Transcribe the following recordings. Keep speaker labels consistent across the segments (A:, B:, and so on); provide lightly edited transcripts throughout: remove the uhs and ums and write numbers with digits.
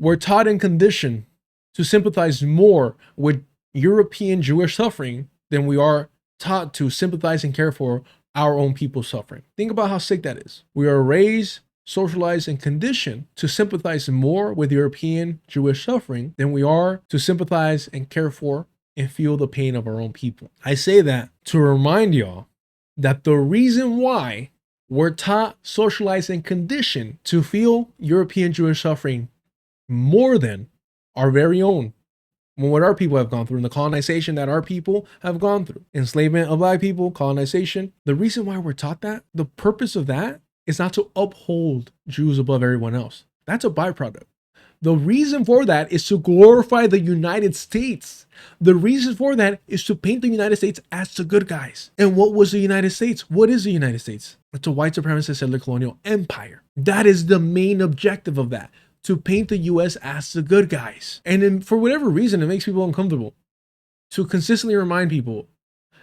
A: we're taught and conditioned to sympathize more with European Jewish suffering than we are taught to sympathize and care for our own people's suffering. Think about how sick that is. We are raised, socialized, and conditioned to sympathize more with European Jewish suffering than we are to sympathize and care for and feel the pain of our own people. I say that to remind y'all that the reason why we're taught, socialized, and conditioned to feel European Jewish suffering more than our very own, what our people have gone through, and the colonization that our people have gone through, enslavement of black people, colonization. The reason why we're taught that, the purpose of that is not to uphold Jews above everyone else. That's a byproduct. The reason for that is to glorify the United States. The reason for that is to paint the United States as the good guys. And what was the United States? What is the United States? It's a white supremacist settler colonial empire. That is the main objective of that, to paint the US as the good guys. And then for whatever reason, it makes people uncomfortable to consistently remind people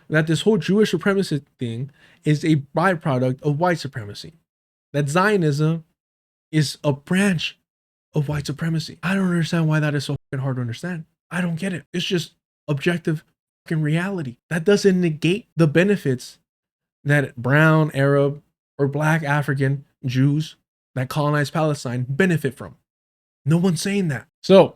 A: that this whole Jewish supremacy thing is a byproduct of white supremacy. That Zionism is a branch of white supremacy. I don't understand why that is so fucking hard to understand. I don't get it. It's just objective fucking reality. That doesn't negate the benefits that brown, Arab, or black African Jews that colonized Palestine benefit from. No one's saying that. So,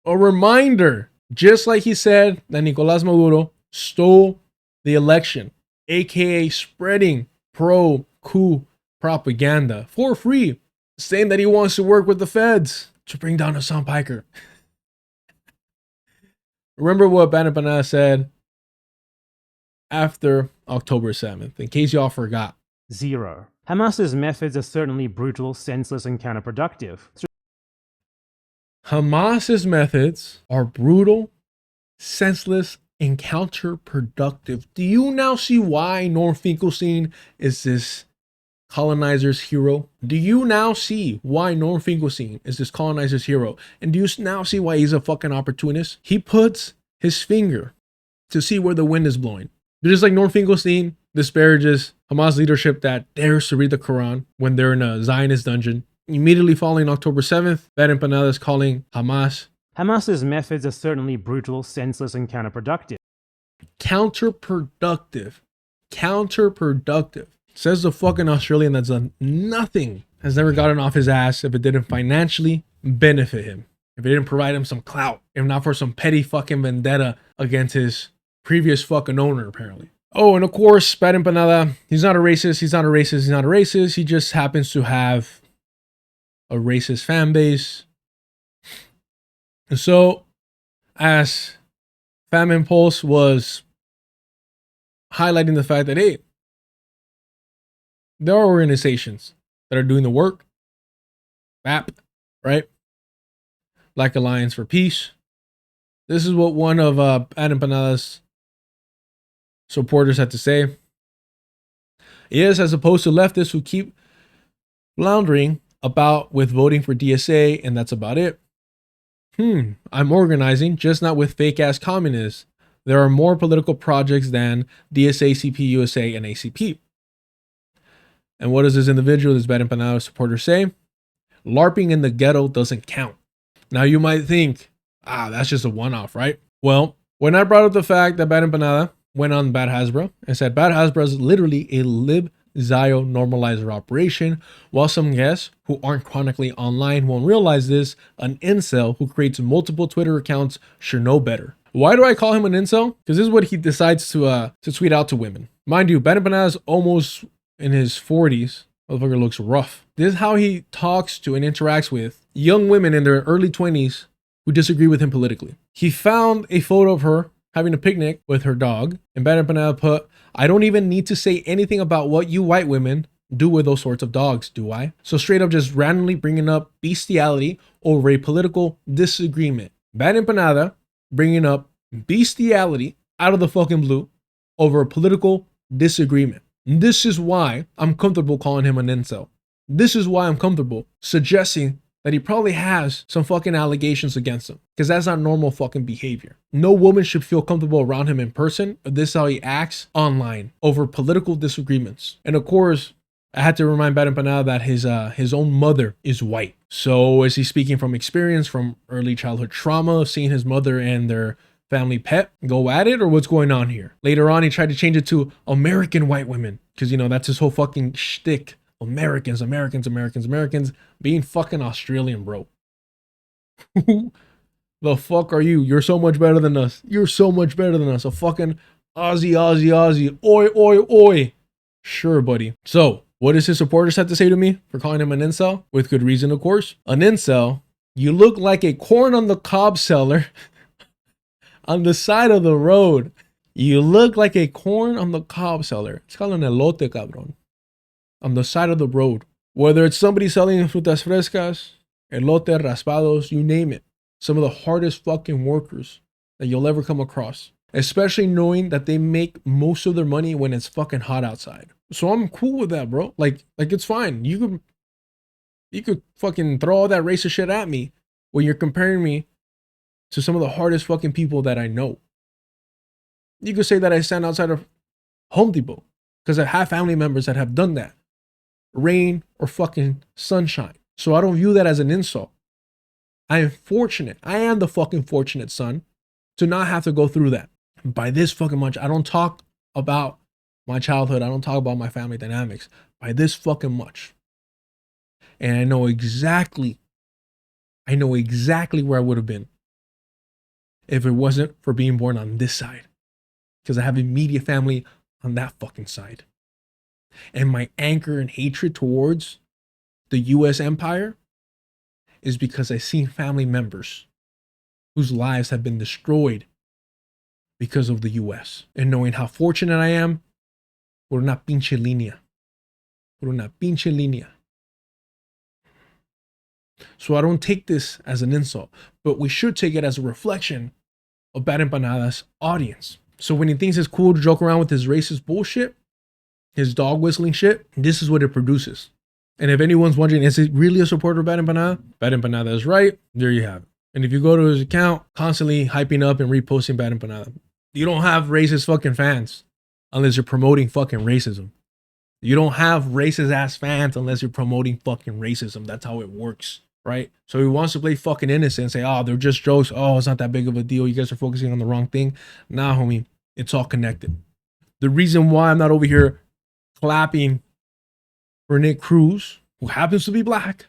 A: a reminder, just like he said that Nicolás Maduro stole the election, aka spreading pro-coup propaganda for free, saying that he wants to work with the feds to bring down Hassan Piker. Remember what BadEmpanada said after October 7th, in case y'all forgot.
B: 0. Hamas's methods are certainly brutal, senseless, and counterproductive.
A: Hamas's methods are brutal, senseless, and counterproductive. Do you now see why Norm Finkelstein is this colonizer's hero? Do you now see why Norm Finkelstein is this colonizer's hero? And do you now see why he's a fucking opportunist? He puts his finger to see where the wind is blowing. Just like Norm Finkelstein disparages Hamas leadership that dares to read the Quran when they're in a Zionist dungeon. Immediately following October 7th, BadEmpanada is calling Hamas's
B: methods are certainly brutal, senseless, and counterproductive.
A: Counterproductive. Counterproductive. Says the fucking Australian that's done nothing, has never gotten off his ass if it didn't financially benefit him, if it didn't provide him some clout, if not for some petty fucking vendetta against his previous fucking owner, apparently. Oh, and of course, BadEmpanada, he's not a racist, he's not a racist, he's not a racist. He just happens to have a racist fan base. And so, as Famine Pulse was highlighting the fact that, hey, there are organizations that are doing the work. BAP, right? Black Alliance for Peace. This is what one of BadEmpanada's supporters had to say. Yes, as opposed to leftists who keep floundering about with voting for DSA, and that's about it. I'm organizing, just not with fake ass communists. There are more political projects than DSA, CPUSA, and ACP. And what does this individual, this BadEmpanada supporter say? LARPing in the ghetto doesn't count. Now you might think, that's just a one-off, right? Well, when I brought up the fact that BadEmpanada went on Bad Hasbro and said Bad Hasbro is literally a lib-zio normalizer operation, while some guests who aren't chronically online won't realize this, an incel who creates multiple Twitter accounts should know better. Why do I call him an incel? Because this is what he decides to tweet out to women. Mind you, BadEmpanada is almost in his 40s. Motherfucker looks rough. This is how he talks to and interacts with young women in their early 20s who disagree with him politically. He found a photo of her having a picnic with her dog, and BadEmpanada put, I don't even need to say anything about what you white women do with those sorts of dogs, do I? So straight up just randomly bringing up bestiality over a political disagreement. BadEmpanada bringing up bestiality out of the fucking blue over a political disagreement. This is why I'm comfortable calling him an incel. This is why I'm comfortable suggesting that he probably has some fucking allegations against him, because that's not normal fucking behavior. No woman should feel comfortable around him in person, but this is how he acts online over political disagreements. And of course, I had to remind BadEmpanada that his own mother is white. So is he speaking from experience, from early childhood trauma of seeing his mother and their family pet go at it, or what's going on here? Later on, he tried to change it to American white women because, you know, that's his whole fucking shtick. Americans, Americans, Americans, Americans, being fucking Australian, bro. Who the fuck are you? You're so much better than us. You're so much better than us. A fucking Aussie, Aussie, Aussie. Oi, oi, oi. Sure, buddy. So, what does his supporters have to say to me for calling him an incel? With good reason, of course. An incel, you look like a corn on the cob seller on the side of the road. You look like a corn on the cob seller. It's called an elote, cabrón. On the side of the road. Whether it's somebody selling frutas frescas, elote, raspados, you name it. Some of the hardest fucking workers that you'll ever come across. Especially knowing that they make most of their money when it's fucking hot outside. So I'm cool with that, bro. Like it's fine. You could fucking throw all that racist shit at me when you're comparing me to some of the hardest fucking people that I know. You could say that I stand outside of Home Depot because I have family members that have done that. Rain or fucking sunshine. So I don't view that as an insult. I am fortunate. I am the fucking fortunate son to not have to go through that. By this fucking much, I don't talk about my childhood. I don't talk about my family dynamics. By this fucking much. And I know exactly where I would have been if it wasn't for being born on this side. Because I have immediate family on that fucking side. And my anger and hatred towards the US empire is because I've seen family members whose lives have been destroyed because of the US. And knowing how fortunate I am, por una pinche línea. Por una pinche línea. So I don't take this as an insult, but we should take it as a reflection of BadEmpanada's audience. So when he thinks it's cool to joke around with his racist bullshit, his dog whistling shit, this is what it produces. And if anyone's wondering, is it really a supporter of BadEmpanada? BadEmpanada is right. There you have it. And if you go to his account, constantly hyping up and reposting BadEmpanada, you don't have racist fucking fans unless you're promoting fucking racism. You don't have racist ass fans unless you're promoting fucking racism. That's how it works, right? So he wants to play fucking innocent and say, oh, they're just jokes. Oh, it's not that big of a deal. You guys are focusing on the wrong thing. Nah, homie, it's all connected. The reason why I'm not over here clapping for Nick Cruz, who happens to be black,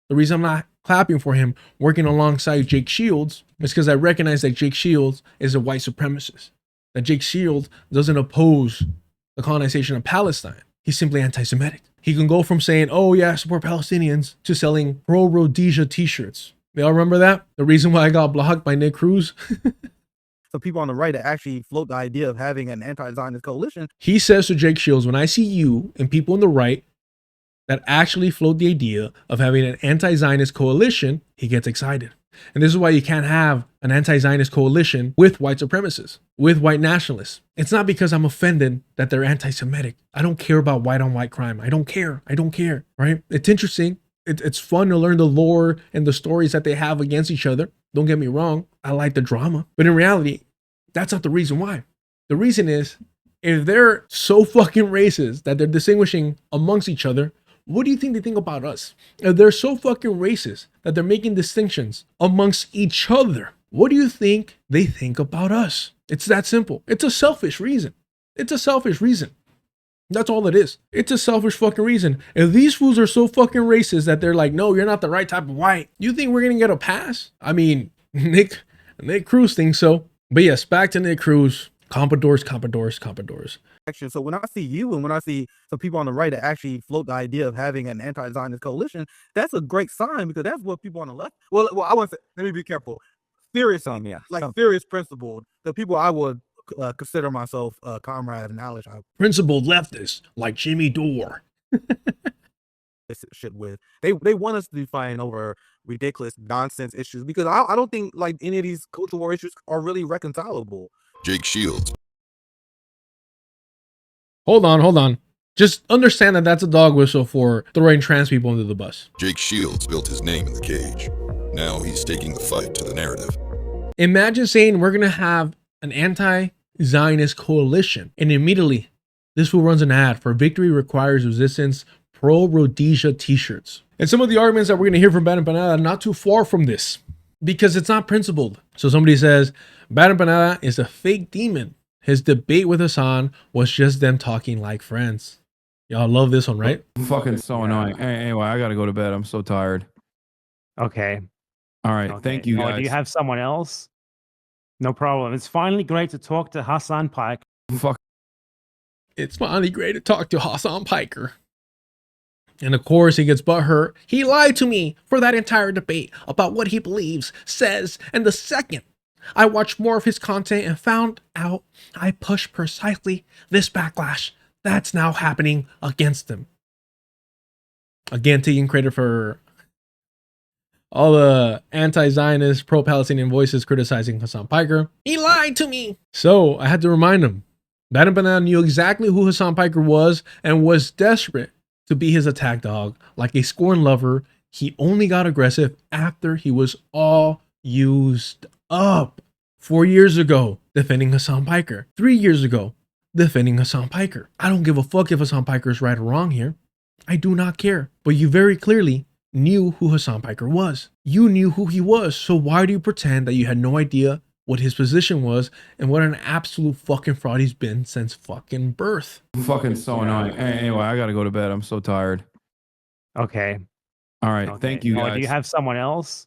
A: the reason I'm not clapping for him working alongside Jake Shields is because I recognize that Jake Shields is a white supremacist. That Jake Shields doesn't oppose the colonization of Palestine. He's simply anti-Semitic. He can go from saying, oh yeah, I support Palestinians, to selling pro-Rhodesia t-shirts. Y'all remember that? The reason why I got blocked by Nick Cruz?
C: So people on the right that actually float the idea of having an anti-Zionist coalition.
A: He says to Jake Shields, when I see you and people on the right that actually float the idea of having an anti-Zionist coalition, he gets excited. And this is why you can't have an anti-Zionist coalition with white supremacists, with white nationalists. It's not because I'm offended that they're anti-Semitic. I don't care about white on white crime. I don't care, right? It's interesting. It's fun to learn the lore and the stories that they have against each other. Don't get me wrong. I like the drama. But in reality, that's not the reason why. The reason is, if they're so fucking racist that they're distinguishing amongst each other, what do you think they think about us? If they're so fucking racist that they're making distinctions amongst each other, what do you think they think about us? It's that simple. It's a selfish reason. It's a selfish reason. That's all it is. It's a selfish fucking reason. If these fools are so fucking racist that they're like, no, you're not the right type of white, you think we're gonna get a pass? I mean, Nick Cruz thinks so. But yes, back to Nick Cruz. Compradors.
C: So when I see you and when I see some people on the right that actually float the idea of having an anti-Zionist coalition, that's a great sign, because that's what people on the left, well I want to say, let me be careful. Serious on me, like serious principled. The people I would consider myself comrade and ally.
A: Principled leftists like Jimmy Dore.
C: This shit with they want us to be fighting over ridiculous nonsense issues, because I don't think like any of these cultural war issues are really reconcilable.
D: Jake Shields.
A: Hold on. Just understand that that's a dog whistle for throwing trans people under the bus.
D: Jake Shields built his name in the cage. Now he's taking the fight to the narrative.
A: Imagine saying we're going to have an anti-Zionist coalition, and immediately this fool runs an ad for victory requires resistance, pro-Rhodesia t-shirts. And some of the arguments that we're going to hear from BadEmpanada are not too far from this, because it's not principled. So somebody says, BadEmpanada is a fake demon. His debate with Hassan was just them talking like friends. Y'all love this one, right?
E: Fucking so annoying. Anyway, I gotta go to bed. I'm so tired.
B: Okay.
E: All right.
B: Okay.
E: Thank you,
B: Oh,
E: guys.
B: do you have someone else? No problem. It's finally great to talk to Hassan Pike.
E: Fuck.
A: It's finally great to talk to Hassan Piker. And of course, he gets butthurt. He lied to me for that entire debate about what he believes, says, and the second I watched more of his content and found out I pushed precisely this backlash that's now happening against him. Again, taking credit for all the anti-Zionist, pro-Palestinian voices criticizing Hassan Piker. He lied to me. So I had to remind him. BadEmpanada knew exactly who Hassan Piker was and was desperate to be his attack dog. Like a scorn lover, he only got aggressive after he was all used up. 4 years ago, defending Hassan Piker. 3 years ago, defending Hassan Piker. I don't give a fuck if Hassan Piker is right or wrong here. I do not care. But you very clearly knew who Hassan Piker was. You knew who he was. So why do you pretend that you had no idea what his position was and what an absolute fucking fraud he's been since fucking birth?
E: Fucking so annoying. Anyway, I gotta go to bed. I'm so tired.
B: Okay.
E: All right.
B: Okay.
E: Thank you,
B: Oh,
E: guys.
B: do you have someone else?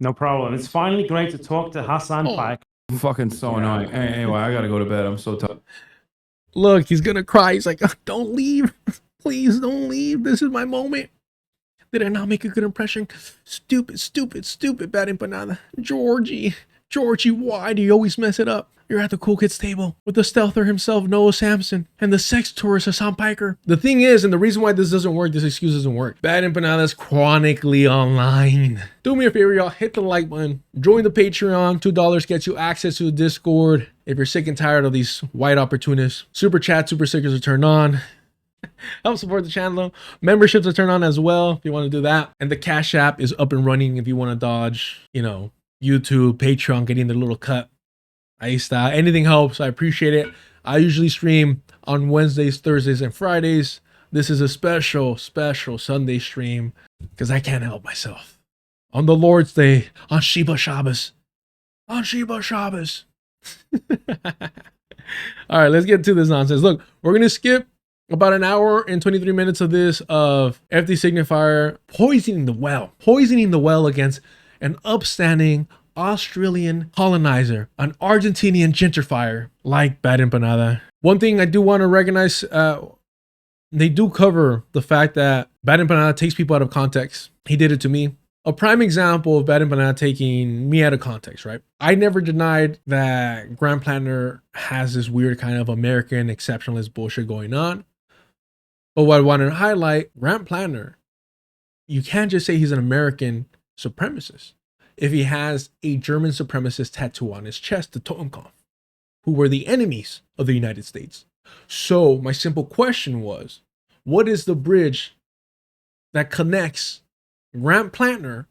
B: No problem. It's finally great to talk to Hassan Pike.
E: Fucking so annoying. Anyway, I gotta go to bed. I'm so tired.
A: Look, he's gonna cry. He's like, don't leave. Please don't leave. This is my moment. Did I not make a good impression? Stupid, stupid, stupid BadEmpanada. Georgie, why do you always mess it up? You're at the cool kids table with the stealther himself, Noah Samson, and the sex tourist Hassan Piker. The thing is, and the reason why this doesn't work, this excuse doesn't work, BadEmpanada's chronically online. Do me a favor, y'all, hit the like button, join the Patreon. $2 gets you access to the Discord. If you're sick and tired of these white opportunists, super chat, super stickers are turned on. Help support the channel. Memberships are turned on as well if you want to do that. And the Cash App is up and running if you want to dodge, YouTube, Patreon, getting the little cut. Ahí está. Anything helps. I appreciate it. I usually stream on Wednesdays, Thursdays, and Fridays. This is a special Sunday stream because I can't help myself. On the Lord's Day, on Sheba Shabbos. On Sheba Shabbos. All right, let's get to this nonsense. Look, we're going to skip about an hour and 23 minutes of this of FD Signifier poisoning the well against an upstanding Australian colonizer, an Argentinian gentrifier like BadEmpanada. One thing I do want to recognize, they do cover the fact that BadEmpanada takes people out of context. He did it to me. A prime example of BadEmpanada taking me out of context, right? I never denied that Grand Planner has this weird kind of American exceptionalist bullshit going on. But what I wanted to highlight, Grant Planner, you can't just say he's an American supremacist if he has a German supremacist tattoo on his chest, the Totenkopf, who were the enemies of the United States. So my simple question was, what is the bridge that connects Grant Planner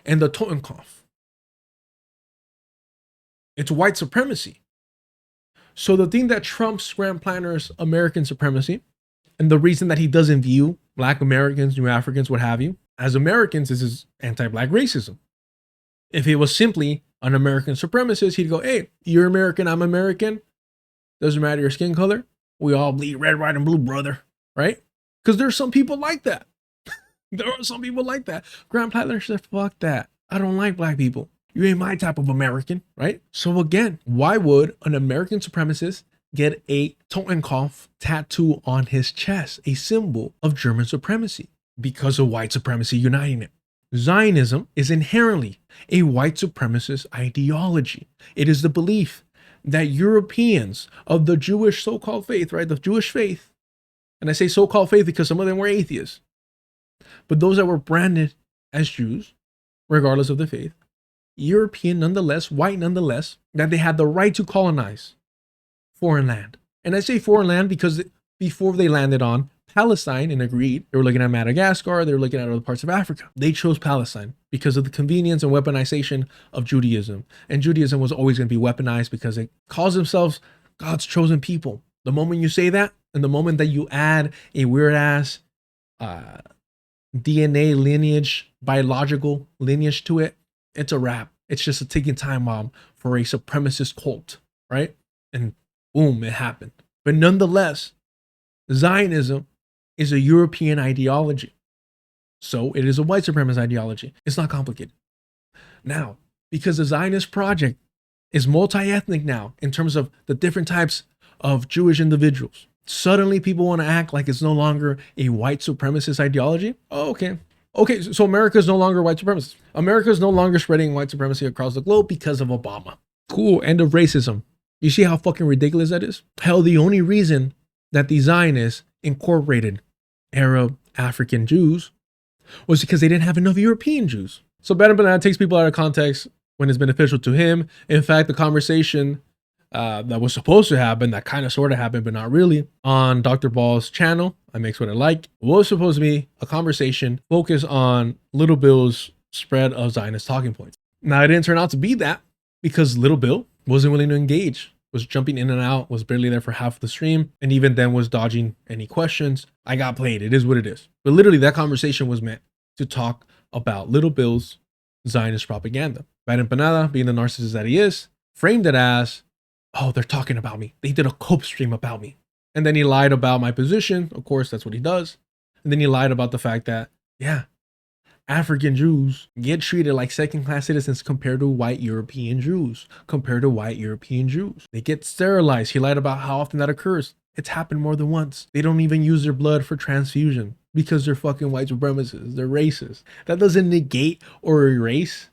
A: and the Totenkopf? It's white supremacy. So the thing that trumps Grant Planner's American supremacy, and the reason that he doesn't view Black Americans, New Africans, what have you, as Americans is his anti-Black racism. If he was simply an American supremacist, he'd go, hey, you're American, I'm American. Doesn't matter your skin color. We all bleed red, white, and blue, brother. Right? Because there's some people like that. There are some people like that. Grant Planner said, fuck that. I don't like Black people. You ain't my type of American. Right? So again, why would an American supremacist get a Totenkopf tattoo on his chest, a symbol of German supremacy? Because of white supremacy uniting it. Zionism is inherently a white supremacist ideology. It is the belief that Europeans of the Jewish so-called faith, right, the Jewish faith, and I say so-called faith because some of them were atheists, but those that were branded as Jews, regardless of the faith, European nonetheless, white nonetheless, that they had the right to colonize foreign land. And I say foreign land because before they landed on Palestine and agreed, they were looking at Madagascar, they were looking at other parts of Africa. They chose Palestine because of the convenience and weaponization of Judaism. And Judaism was always going to be weaponized because it calls themselves God's chosen people. The moment you say that, and the moment that you add a weird ass DNA lineage, biological lineage to it, it's a wrap. It's just a ticking time bomb for a supremacist cult, right? And boom, it happened. But nonetheless, Zionism is a European ideology. So it is a white supremacist ideology. It's not complicated. Now, because the Zionist project is multi-ethnic now in terms of the different types of Jewish individuals, suddenly people want to act like it's no longer a white supremacist ideology. Oh, okay. Okay, so America is no longer white supremacist. America is no longer spreading white supremacy across the globe because of Obama. Cool, end of racism. You see how fucking ridiculous that is? Hell, the only reason that the Zionists incorporated Arab, African Jews was because they didn't have enough European Jews. So BadEmpanada takes people out of context when it's beneficial to him. In fact, the conversation that was supposed to happen, that kind of sort of happened, but not really, on Dr. Ball's channel, I Makes What I Like, was supposed to be a conversation focused on Little Bill's spread of Zionist talking points. Now, it didn't turn out to be that because Little Bill wasn't willing to engage, was jumping in and out, was barely there for half of the stream, and even then was dodging any questions. I got played. It is what it is. But literally, that conversation was meant to talk about Little Bill's Zionist propaganda. BadEmpanada, being the narcissist that he is, framed it as, oh, they're talking about me. They did a cope stream about me. And then he lied about my position. Of course, that's what he does. And then he lied about the fact that, yeah, African Jews get treated like second-class citizens compared to white European Jews. They get sterilized. He lied about how often that occurs. It's happened more than once. They don't even use their blood for transfusion because they're fucking white supremacists. They're racist. That doesn't negate or erase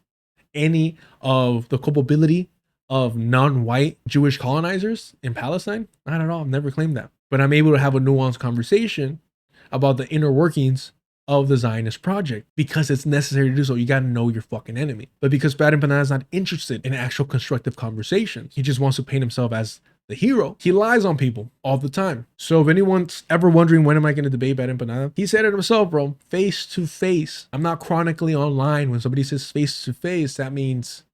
A: any of the culpability of non-white Jewish colonizers in Palestine. Not at all. I've never claimed that. But I'm able to have a nuanced conversation about the inner workings of the Zionist project because it's necessary to do so. You got to know your fucking enemy. But because BadEmpanada is not interested in actual constructive conversation, he just wants to paint himself as the hero. He lies on people all the time. So if anyone's ever wondering when am I going to debate BadEmpanada, he said it himself, bro. Face to face. I'm not chronically online. When somebody says face to face, that means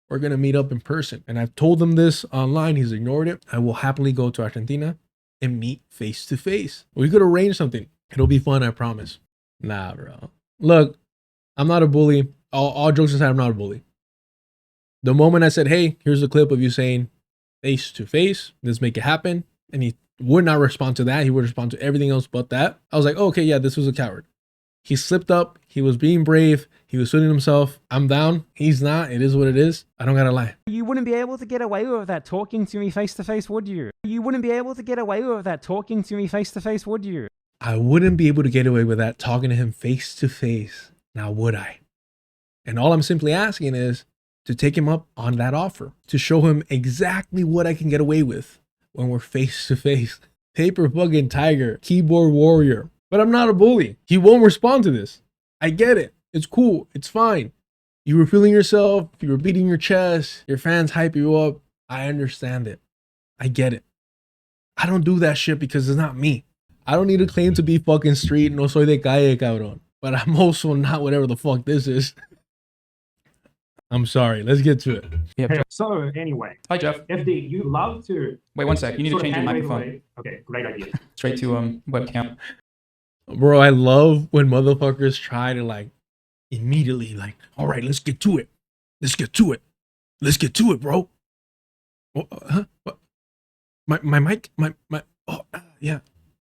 A: we're going to meet up in person. And I've told him this online. He's ignored it. I will happily go to Argentina and meet face to face. We could arrange something. It'll be fun, I promise. Nah, bro. Look, I'm not a bully. All jokes aside, I'm not a bully. The moment I said, hey, here's a clip of you saying face to face, let's make it happen, and he would not respond to that. He would respond to everything else but that. I was like, oh, okay, yeah, this was a coward. He slipped up. He was being brave. He was suiting himself. I'm down. He's not. It is what it is. I don't gotta lie.
B: You wouldn't be able to get away with that talking to me face to face, would you? You wouldn't be able to get away with that talking to me face to face, would you?
A: I wouldn't be able to get away with that talking to him face to face. Now, would I? And all I'm simply asking is to take him up on that offer, to show him exactly what I can get away with when we're face to face. Paper fucking tiger, keyboard warrior. But I'm not a bully. He won't respond to this. I get it. It's cool. It's fine. You were feeling yourself. You were beating your chest. Your fans hype you up. I understand it. I get it. I don't do that shit because it's not me. I don't need to claim to be fucking street. No soy de calle, cabrón. But I'm also not whatever the fuck this is. I'm sorry. Let's get to it.
E: Yeah.
B: So anyway,
E: Hi, Jeff.
B: FD, you love to...
E: Wait 1 sec. You need to change your microphone.
B: Okay, great idea.
E: Straight to webcam.
A: Bro, I love when motherfuckers try to like immediately like, all right, let's get to it. Let's get to it. Let's get to it, bro. Huh? What? My mic? Yeah.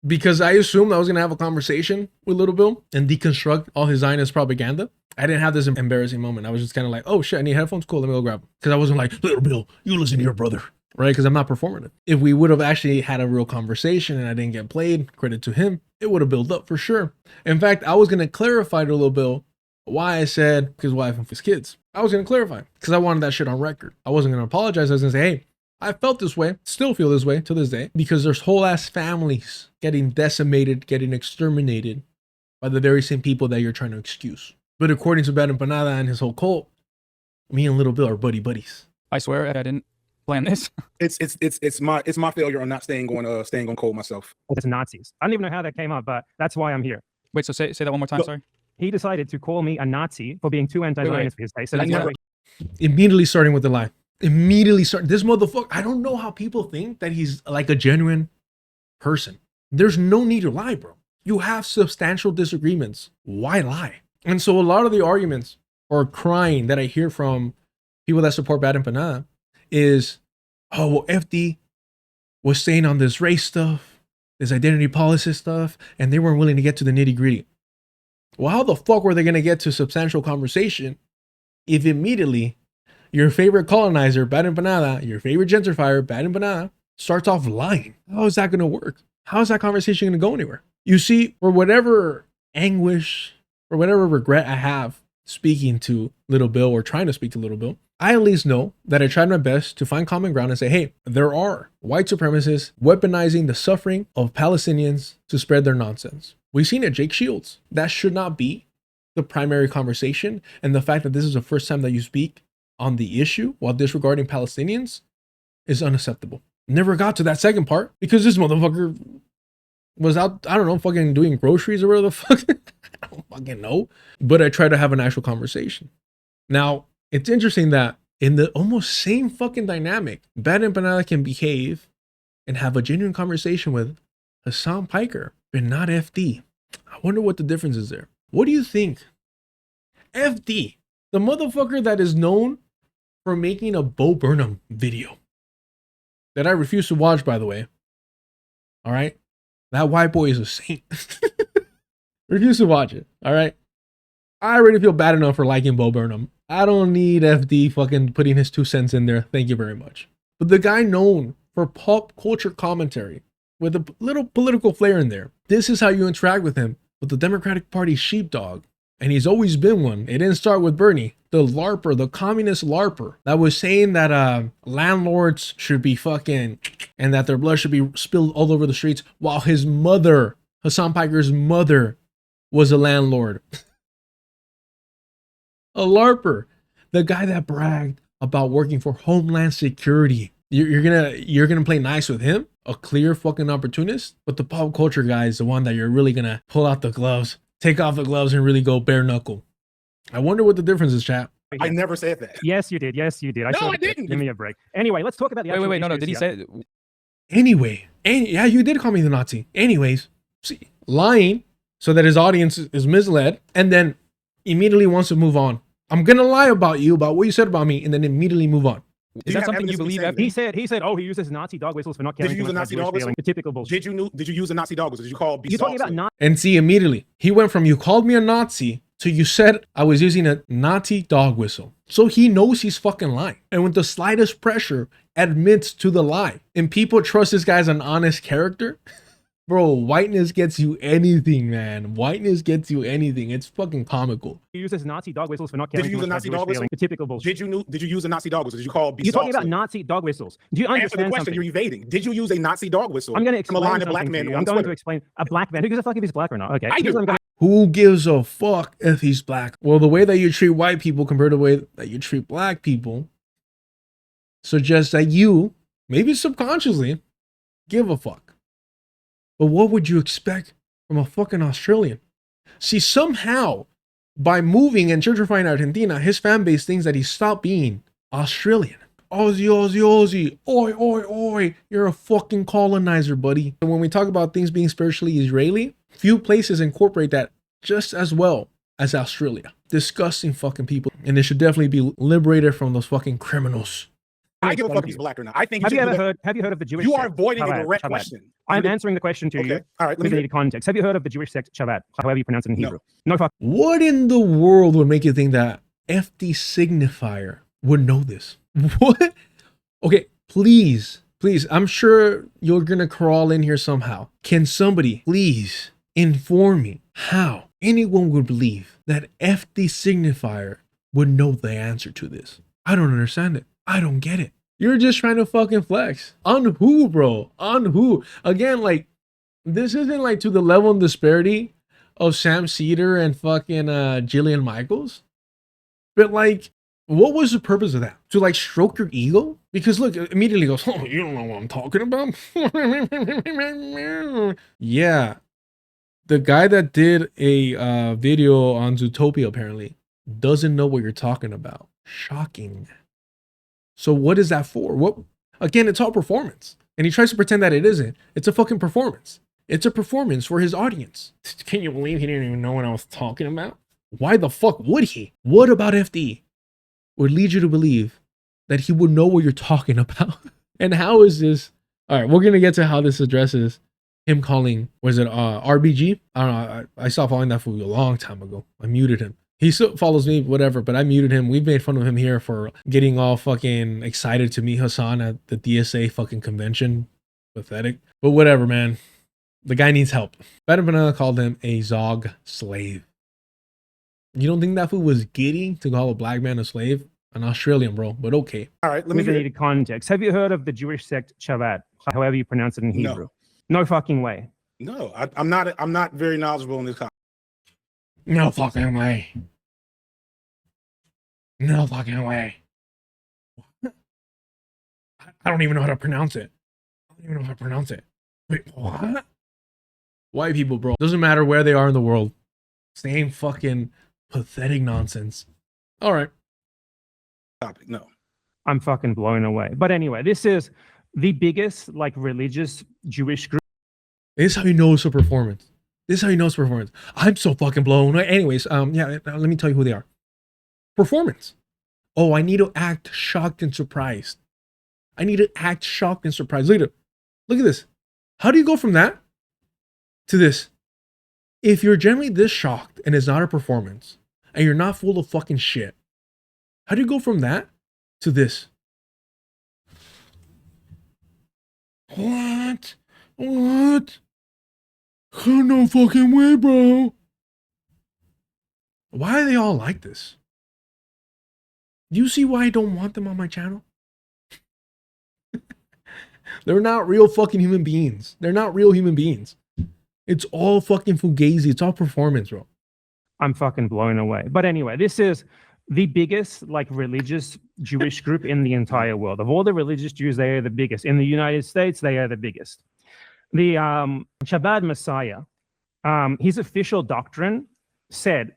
A: Because I assumed I was going to have a conversation with Little Bill and deconstruct all his Zionist propaganda. I didn't have this embarrassing moment. I was just kind of like, oh shit, I need headphones. Cool, let me go grab them. Because I wasn't like, Little Bill, you listen to your brother. Right? Because I'm not performative. If we would have actually had a real conversation and I didn't get played, credit to him, it would have built up for sure. In fact, I was going to clarify to Little Bill why I said his wife and his kids. I was going to clarify because I wanted that shit on record. I wasn't going to apologize. I was going to say, hey, I felt this way, still feel this way to this day, because there's whole ass families getting decimated, getting exterminated by the very same people that you're trying to excuse. But according to BadEmpanada and his whole cult, me and Little Bill are buddies.
E: I swear I didn't plan this.
F: It's my failure on not staying on cold myself.
B: It's Nazis. I don't even know how that came up, but that's why I'm here.
E: Wait, so say that one more time,
F: No.
E: sorry.
B: He decided to call me a Nazi for being too anti-Zionist for his day. So that's why
A: Immediately starting with the lie. Immediately start. This motherfucker, I don't know how people think that he's like a genuine person. There's no need to lie, bro. You have substantial disagreements. Why lie? And so a lot of the arguments or crying that I hear from people that support BadEmpanada is, oh, well, FD was saying on this race stuff, this identity policy stuff, and they weren't willing to get to the nitty gritty. Well, how the fuck were they going to get to substantial conversation if immediately your favorite colonizer, BadEmpanada, your favorite gentrifier, BadEmpanada, starts off lying? How is that going to work? How is that conversation going to go anywhere? You see, for whatever anguish or whatever regret I have speaking to Little Bill or trying to speak to Little Bill, I at least know that I tried my best to find common ground and say, hey, there are white supremacists weaponizing the suffering of Palestinians to spread their nonsense. We've seen it, Jake Shields. That should not be the primary conversation. And the fact that this is the first time that you speak on the issue while disregarding Palestinians is unacceptable. Never got to that second part because this motherfucker was out, I don't know, fucking doing groceries or whatever the fuck. I don't fucking know. But I try to have an actual conversation. Now, it's interesting that in the almost same fucking dynamic, BadEmpanada can behave and have a genuine conversation with Hassan Piker, but not FD. I wonder what the difference is there. What do you think? FD, the motherfucker that is known for making a Bo Burnham video that I refuse to watch, by the way. All right? That white boy is a saint. Refuse to watch it. All right? I already feel bad enough for liking Bo Burnham. I don't need FD fucking putting his 2 cents in there. Thank you very much. But the guy known for pop culture commentary with a little political flair in there. This is how you interact with him, with the Democratic Party sheepdog. And he's always been one. It didn't start with Bernie. The LARPer, the communist LARPer that was saying that landlords should be fucking, and that their blood should be spilled all over the streets while his mother, Hassan Piker's mother, was a landlord. A LARPer, the guy that bragged about working for Homeland Security. You're gonna play nice with him, a clear fucking opportunist. But the pop culture guy is the one that you're really gonna pull out the gloves, take off the gloves, and really go bare knuckle. I wonder what the difference is, chat.
F: I never said that.
B: Yes, you did. Yes, you did.
F: No, I didn't.
B: Give me a break. Anyway, let's talk about the actual
E: Wait. No.
B: issues
E: Did he
B: here.
E: say it?
A: Anyway, yeah, you did call me the Nazi. Anyways, see, lying so that his audience is misled, and then immediately wants to move on. I'm gonna lie about you, about what you said about me, and then immediately move on.
E: Is that something you believe?
B: He said, oh, he uses Nazi dog whistles for not caring.
F: Did you use a Nazi dog whistle?
B: The typical bullshit.
F: Did you use a Nazi dog whistle? Did you call?
B: You're talking about Nazi.
A: And see, immediately he went from you called me a Nazi to you said I was using a Nazi dog whistle. So he knows he's fucking lying, and with the slightest pressure, admits to the lie. And people trust this guy's an honest character. Bro, whiteness gets you anything, man. Whiteness gets you anything. It's fucking comical.
B: He uses Nazi dog whistles for not caring.
F: Did you use a Nazi dog whistle?
B: The typical bullshit.
F: Did you use a Nazi dog whistle? Did you call?
B: You're talking about Nazi dog whistles. Do you
F: Answer the
B: understand
F: question.
B: something?
F: You're evading. Did you use a Nazi dog whistle?
B: I'm going to explain
F: from a line of
B: something
F: black
B: to
F: men
B: you.
F: on
B: I'm going to
F: Twitter?
B: explain a black man. Who gives a fuck if he's black or not? Okay.
F: I do.
B: Here's what I'm gonna-
A: Who gives a fuck if he's black? Well, the way that you treat white people compared to the way that you treat black people suggests that you, maybe subconsciously, give a fuck. But what would you expect from a fucking Australian? See, somehow, by moving and gentrifying Argentina, his fan base thinks that he stopped being Australian. Aussie, Aussie, Aussie. Oi, oi, oi. You're a fucking colonizer, buddy. And when we talk about things being spiritually Israeli, few places incorporate that just as well as Australia. Disgusting fucking people. And they should definitely be liberated from those fucking criminals.
F: I give a fuck if he's black or not. I think
B: Have you heard of the Jewish
F: You are
B: sect?
F: avoiding a
B: Shabbat,
F: direct
B: Shabbat.
F: question.
B: I'm answering the question to you.
F: Okay. All right. Let
B: With
F: me
B: any context. Have you heard of the Jewish sect Shabbat? However you pronounce it in
F: No.
B: Hebrew. No fuck.
A: What in the world would make you think that FD Signifier would know this? What? Okay, please. I'm sure you're gonna crawl in here somehow. Can somebody please inform me how anyone would believe that FD Signifier would know the answer to this? I don't understand it. I don't get it. You're just trying to fucking flex. On who, bro? On who? Again, like, this isn't like to the level and disparity of Sam Cedar and fucking Jillian Michaels. But like, what was the purpose of that? To like stroke your ego? Because look, it immediately goes, oh, you don't know what I'm talking about? Yeah. The guy that did a video on Zootopia apparently doesn't know what you're talking about. Shocking. So what is that for? What? Again, it's all performance. And he tries to pretend that it isn't. It's a fucking performance. It's a performance for his audience. Can you believe he didn't even know what I was talking about? Why the fuck would he? What about FD would lead you to believe that he would know what you're talking about? And how is this? All right, we're going to get to how this addresses him calling, was it RBG? I don't know. I stopped following that fool a long time ago. I muted him. He still follows me, whatever, but I muted him. We've made fun of him here for getting all fucking excited to meet Hassan at the DSA fucking convention. Pathetic. But whatever, man. The guy needs help. BadEmpanada called him a Zog slave. You don't think that fool was giddy to call a black man a slave? An Australian, bro, but okay.
F: All right, let me
B: We
F: hear it.
B: needed context. Have you heard of the Jewish sect Chabad? However you pronounce it in
F: No.
B: Hebrew. No fucking way.
F: No, I'm not very knowledgeable in this concept.
A: No fucking way. No fucking way. I don't even know how to pronounce it. I don't even know how to pronounce it. Wait, what? White people, bro. Doesn't matter where they are in the world. Same fucking pathetic nonsense. All right.
F: Topic. No.
B: I'm fucking blown away. But anyway, this is the biggest like religious Jewish group
A: This is how you know it's a performance. This is how you know it's performance. I'm so fucking blown away. Anyways, yeah, let me tell you who they are. Performance. Oh, I need to act shocked and surprised. I need to act shocked and surprised. Look at it. Look at this. How do you go from that to this? If you're generally this shocked and it's not a performance and you're not full of fucking shit, how do you go from that to this? What? What? No fucking way, bro. Why are they all like this? Do you see why I don't want them on my channel? They're not real fucking human beings. They're not real human beings. It's all fucking fugazi. It's all performance, bro.
B: I'm fucking blown away. But anyway, this is the biggest like religious Jewish group in the entire world. Of all the religious Jews, they are the biggest. In the United States, they are the biggest. The Chabad Messiah, his official doctrine said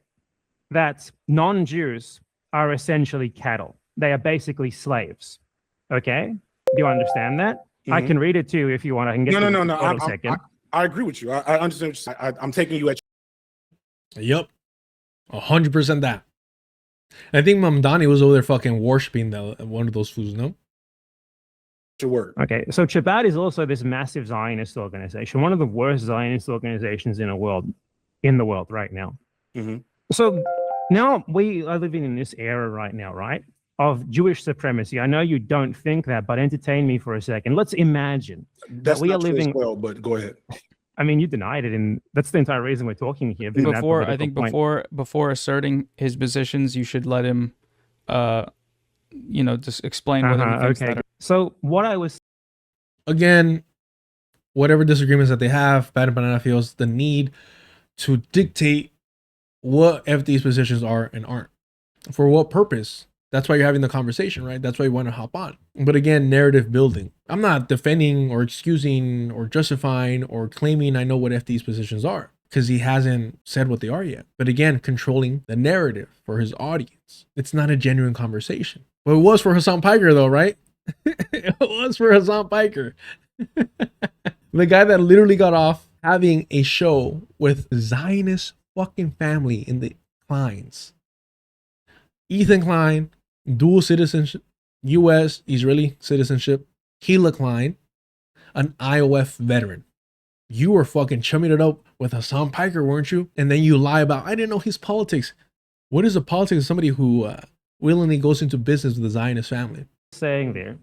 B: that non-Jews are essentially cattle. They are basically slaves. Okay? Do you understand that? I can read it too if you want. I can get
F: No.
B: a second.
F: I agree with you. I understand. What you're saying. I'm taking you at
A: Yep. 100% that. I think Mamdani was over there fucking worshiping one of those fools, no?
F: your word.
B: Okay, so Chabad is also this massive Zionist organization, one of the worst Zionist organizations in the world right now.
F: Mhm.
B: So now we are living in this era right now, right, of Jewish supremacy. I know you don't think that, but entertain me for a second. Let's imagine
F: That's
B: we
F: not
B: are
F: true as
B: living.
F: well, but go ahead.
B: I mean, you denied it, and that's the entire reason we're talking here. isn't that the
E: Before I
B: political
E: think
B: point?
E: before asserting his positions, you should let him, just explain whether he thinks
B: Okay.
E: that.
B: So what I was
A: Again, whatever disagreements that they have, BadEmpanada feels the need to dictate what FD's positions are and aren't. For what purpose? That's why you're having the conversation, right? That's why you want to hop on. But again, narrative building. I'm not defending or excusing or justifying or claiming I know what FD's positions are, because he hasn't said what they are yet. But again, controlling the narrative for his audience. It's not a genuine conversation. But it was for Hassan Piker though, right? It was for Hassan Piker. The guy that literally got off having a show with Zionist fucking family in the Kleins. Ethan Klein, dual citizenship, US, Israeli citizenship. Hila Klein, an IOF veteran. You were fucking chumming it up with Hassan Piker, weren't you? And then you lie about, I didn't know his politics. What is the politics of somebody who willingly goes into business with the Zionist family?
B: saying there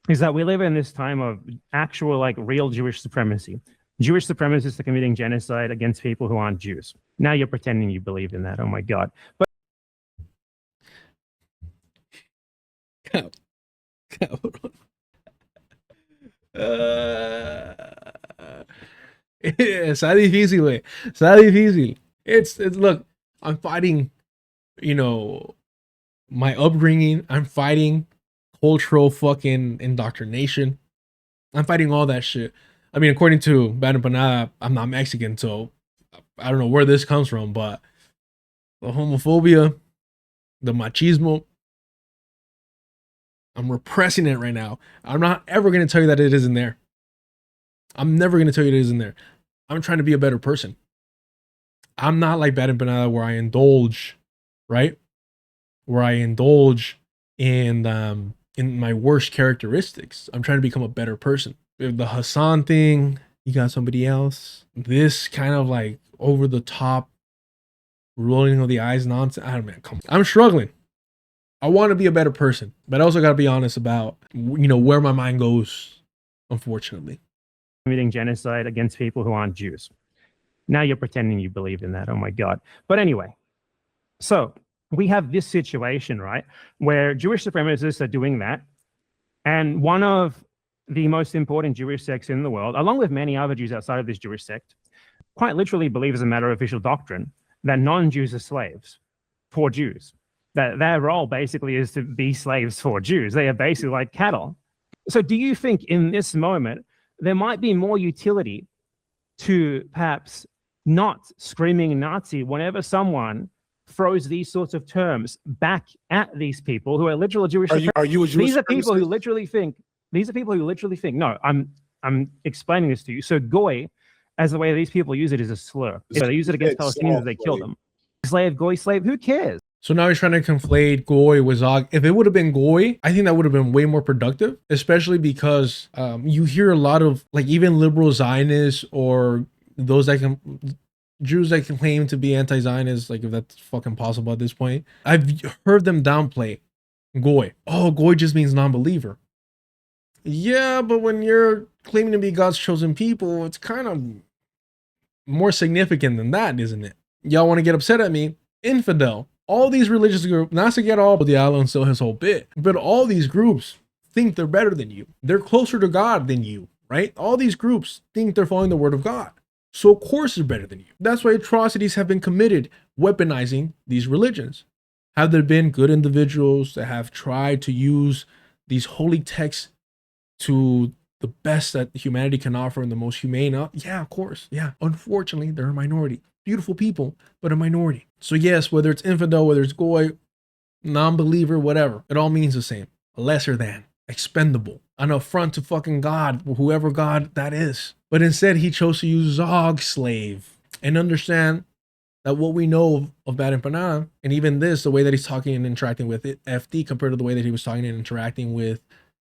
B: is that we live in this time of actual, like, real Jewish supremacy. Jewish supremacists are committing genocide against people who aren't Jews. Now you're pretending you believe in that. Oh my God. But
A: Está difícil, güey. Está difícil. It's look, I'm fighting, my upbringing. I'm fighting cultural fucking indoctrination. I'm fighting all that shit. I mean, according to BadEmpanada, I'm not Mexican, so I don't know where this comes from, but the homophobia, the machismo, I'm repressing it right now. I'm not ever going to tell you that it isn't there. I'm never going to tell you it isn't there. I'm trying to be a better person. I'm not like BadEmpanada where I indulge, right? Where I indulge in my worst characteristics. I'm trying to become a better person. The Hassan thing, you got somebody else. This kind of like over the top, rolling of the eyes nonsense. I don't know, come on. I'm struggling. I want to be a better person, but I also got to be honest about, where my mind goes, unfortunately.
B: Committing genocide against people who aren't Jews. Now you're pretending you believe in that. Oh my God. But anyway, so we have this situation, right, where Jewish supremacists are doing that. And one of the most important Jewish sects in the world, along with many other Jews outside of this Jewish sect, quite literally believe as a matter of official doctrine that non-Jews are slaves for Jews. That their role basically is to be slaves for Jews. They are basically like cattle. So do you think in this moment, there might be more utility to perhaps not screaming Nazi whenever someone throws these sorts of terms back at these people who are literally Jewish?
F: Are you a Jewish?
B: These are people who literally think. No, I'm explaining this to you. So goy, as the way these people use it, is a slur. So they use it against Palestinians. They kill them. Slave, goy, slave. Who cares?
A: So now he's trying to conflate goy with zog. If it would have been goy, I think that would have been way more productive, especially because you hear a lot of like even liberal Zionists or those that can Jews that can claim to be anti-Zionist, like if that's fucking possible at this point. I've heard them downplay goy. Oh, goy just means non-believer. Yeah, but when you're claiming to be God's chosen people, it's kind of more significant than that, isn't it? Y'all want to get upset at me? Infidel. All these religious groups, not to get all but the island and still his whole bit, but all these groups think they're better than you. They're closer to God than you, right? All these groups think they're following the word of God. So of course they're better than you. That's why atrocities have been committed, weaponizing these religions. Have there been good individuals that have tried to use these holy texts to the best that humanity can offer and the most humane? Yeah, of course. Yeah. Unfortunately, they're a minority. Beautiful people, but a minority. So yes, whether it's infidel, whether it's goy, non-believer, whatever, it all means the same. Lesser than, expendable, an affront to fucking God, whoever God that is. But instead, he chose to use zog, slave, and understand that what we know of BadEmpanada, and even this, the way that he's talking and interacting with it, FD compared to the way that he was talking and interacting with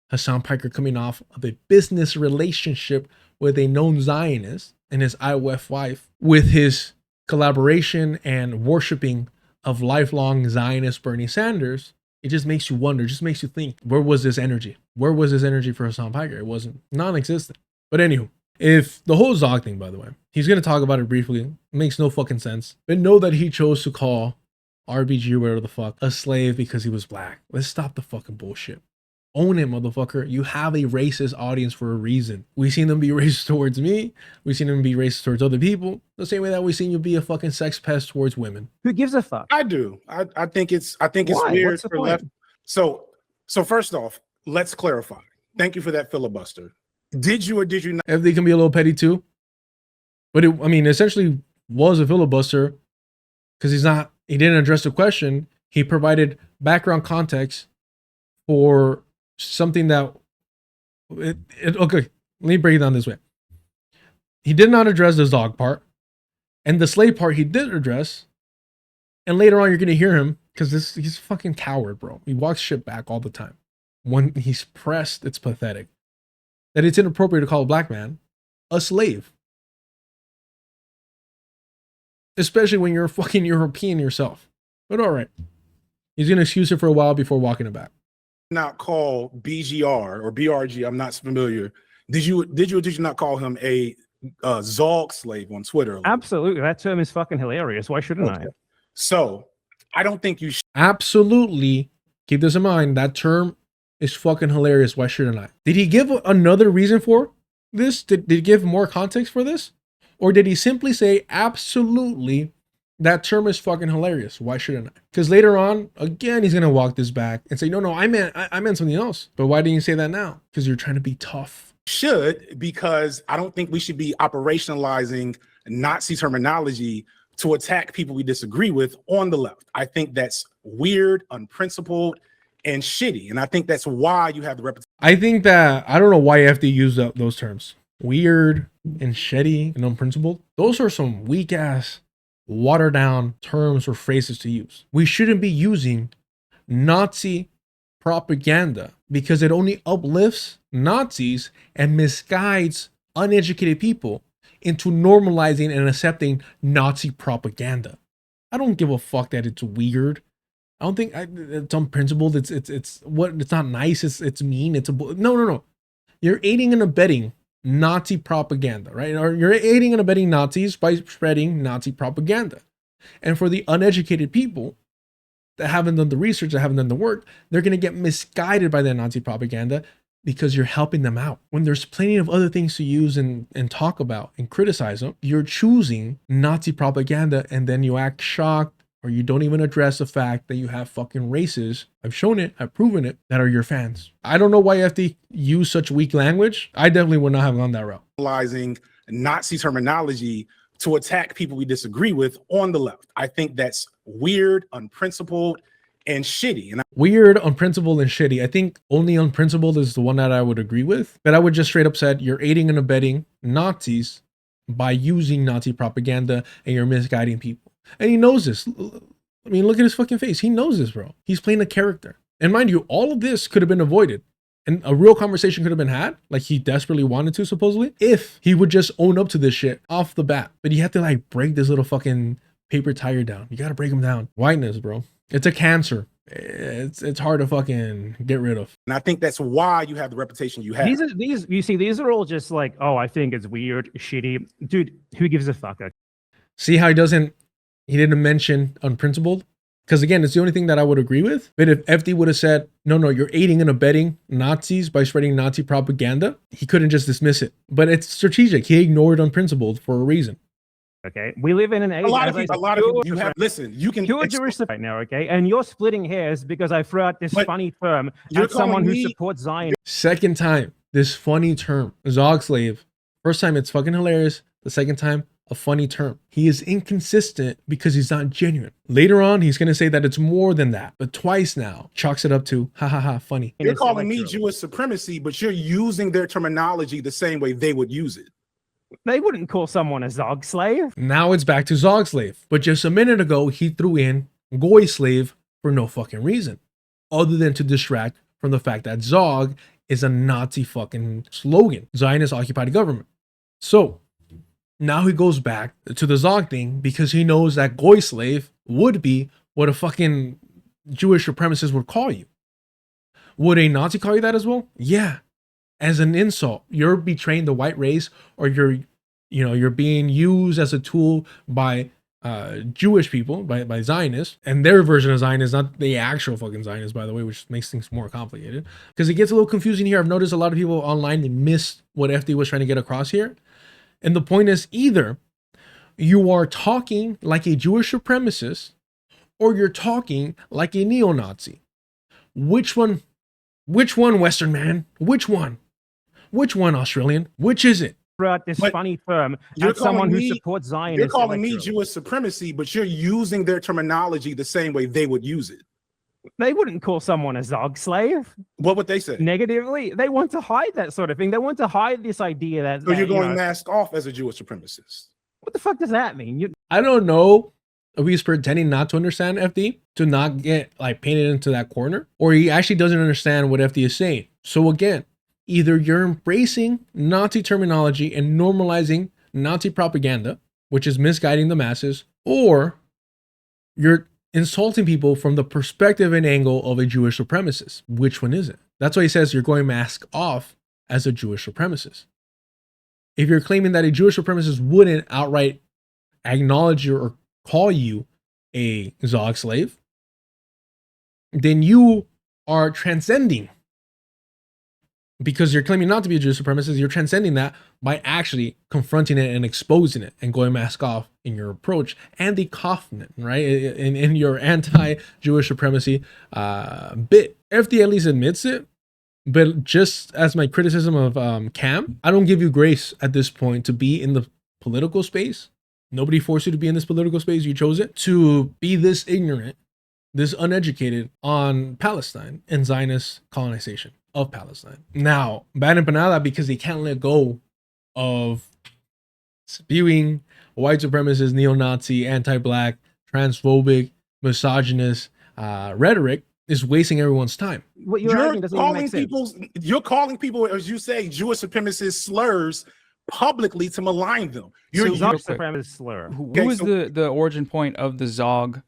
A: Hassan Piker, coming off of a business relationship with a known Zionist and his IOF wife, with his collaboration and worshiping of lifelong Zionist Bernie Sanders, it just makes you wonder, just makes you think, where was this energy? Where was this energy for Hassan Piker? It wasn't, non-existent. But anywho, if the whole Zog thing, by the way, he's going to talk about it briefly. It makes no fucking sense. But know that he chose to call RBG or whatever the fuck a slave because he was black. Let's stop the fucking bullshit. Own it, motherfucker. You have a racist audience for a reason. We've seen them be racist towards me. We've seen them be racist towards other people. The same way that we've seen you be a fucking sex pest towards women.
B: Who gives a fuck?
F: I do. I think it's
B: Why?
F: weird
B: What's the
F: for
B: point?
F: left. So first off, let's clarify. Thank you for that filibuster. Did you or did you not?
A: FD can be a little petty too. But it, I mean, essentially was a filibuster because he didn't address the question. He provided background context for something that okay, let me break it down this way. He did not address the Zog part, and the slave part he did address. And later on, you're gonna hear him because he's a fucking coward, bro. He walks shit back all the time. When he's pressed, it's pathetic. That it's inappropriate to call a black man a slave, especially when you're a fucking European yourself. But all right, he's gonna excuse it for a while before walking it back.
F: Not call BGR or BRG? I'm not familiar. Did you or did you not call him a Zog slave on Twitter?
B: Absolutely. That term is fucking hilarious. Why shouldn't I?
F: So I don't think you should.
A: Absolutely. Keep this in mind. That term is fucking hilarious. Why shouldn't I? Did he give another reason for this? Did he give more context for this? Or did he simply say, absolutely, that term is fucking hilarious. Why shouldn't I? Because later on, again, he's going to walk this back and say, no, I meant something else. But why didn't you say that now? Because you're trying to be tough.
F: Should, because I don't think we should be operationalizing Nazi terminology to attack people we disagree with on the left. I think that's weird, unprincipled, and shitty. And I think that's why you have the repetition.
A: I think that, I don't know why FD used those terms. weird and shitty and unprincipled, those are some weak ass, watered down terms or phrases to use. We shouldn't be using Nazi propaganda because it only uplifts Nazis and misguides uneducated people into normalizing and accepting Nazi propaganda. I don't give a fuck that it's weird. I don't think it's unprincipled. It's what, it's not nice. It's mean. No. You're aiding and abetting Nazi propaganda, right? Or you're aiding and abetting Nazis by spreading Nazi propaganda. And for the uneducated people that haven't done the research, that haven't done the work, they're going to get misguided by that Nazi propaganda because you're helping them out. When there's plenty of other things to use and talk about and criticize them, you're choosing Nazi propaganda and then you act shocked, or you don't even address the fact that you have fucking races, I've shown it, I've proven it, that are your fans. I don't know why you have to use such weak language. I definitely would not have gone that route.
F: Utilizing Nazi terminology to attack people we disagree with on the left. I think that's weird, unprincipled, and shitty. And
A: weird, unprincipled, and shitty. I think only unprincipled is the one that I would agree with. But I would just straight up said you're aiding and abetting Nazis by using Nazi propaganda and you're misguiding people. And he knows this. I mean, look at his fucking face. He knows this, bro. He's playing a character. And mind you, all of this could have been avoided. And a real conversation could have been had, like he desperately wanted to, supposedly, if he would just own up to this shit off the bat. But you have to like break this little fucking paper tire down. You got to break him down. Whiteness, bro. It's a cancer. It's hard to fucking get rid of.
F: I think that's why you have the reputation you have.
B: These are all just like, oh, I think it's weird, shitty. Dude, who gives a fuck?
A: See how he didn't mention unprincipled? Because again, it's the only thing that I would agree with. But if FD would have said, no, you're aiding and abetting Nazis by spreading Nazi propaganda, he couldn't just dismiss it. But it's strategic. He ignored unprincipled for a reason.
B: Okay, we live in an age.
F: A lot of people. You have. Listen, you can.
B: You're Jewish right now, okay, and you're splitting hairs because I threw out this funny term at someone who supports Zion.
A: Second time, this funny term, Zog slave. First time, it's fucking hilarious. The second time, a funny term. He is inconsistent because he's not genuine. Later on, he's going to say that it's more than that. But twice now, chalks it up to, funny.
F: You're calling me Jewish supremacy, but you're using their terminology the same way they would use it.
B: They wouldn't call someone a Zog slave.
A: Now it's back to Zog slave. But just a minute ago, he threw in Goy slave for no fucking reason. Other than to distract from the fact that Zog is a Nazi fucking slogan. Zionist occupied government. So now he goes back to the Zog thing because he knows that Goy slave would be what a fucking Jewish supremacist would call you. Would a Nazi call you that as well? Yeah. As an insult. You're betraying the white race, or you're being used as a tool by Jewish people, by Zionists, and their version of Zionists, not the actual fucking Zionists, by the way, which makes things more complicated. Because it gets a little confusing here. I've noticed a lot of people online missed what FD was trying to get across here. And the point is, either you are talking like a Jewish supremacist or you're talking like a neo-Nazi. Which one, Western man? Which one, Australian? Which is it?
B: Throughout this funny term at someone who supports Zion.
F: You're calling me Jewish supremacy, but you're using their terminology the same way they would use it.
B: They wouldn't call someone a Zog slave.
F: What would they say?
B: Negatively. They want to hide that sort of thing. They want to hide this idea that.
F: So you're going mask off as a Jewish supremacist.
B: What the fuck does that mean?
A: I don't know if he's pretending not to understand FD, to not get like painted into that corner, or he actually doesn't understand what FD is saying. So again, either you're embracing Nazi terminology and normalizing Nazi propaganda, which is misguiding the masses, or you're insulting people from the perspective and angle of a Jewish supremacist. Which one is it? That's why he says you're going mask off as a Jewish supremacist. If you're claiming that a Jewish supremacist wouldn't outright acknowledge you or call you a Zog slave, then you are transcending. Because you're claiming not to be a Jewish supremacist, you're transcending that by actually confronting it and exposing it and going mask off in your approach and the Kaufman, right? In your anti-Jewish supremacy bit. FD at least admits it, but just as my criticism of Cam, I don't give you grace at this point to be in the political space. Nobody forced you to be in this political space. You chose it to be this ignorant, this uneducated on Palestine and Zionist colonization of Palestine. Now, BadEmpanada, because he can't let go of spewing white supremacist, neo-Nazi, anti-black, transphobic, misogynist rhetoric is wasting everyone's time.
B: What you're arguing doesn't even make sense.
F: You're calling people, as you say, Jewish supremacist slurs publicly to malign them. You're
E: So-
B: Zog
E: real quick.
B: supremacist slur.
E: Who
F: Okay,
E: is
F: so-
E: the origin point of the Zog?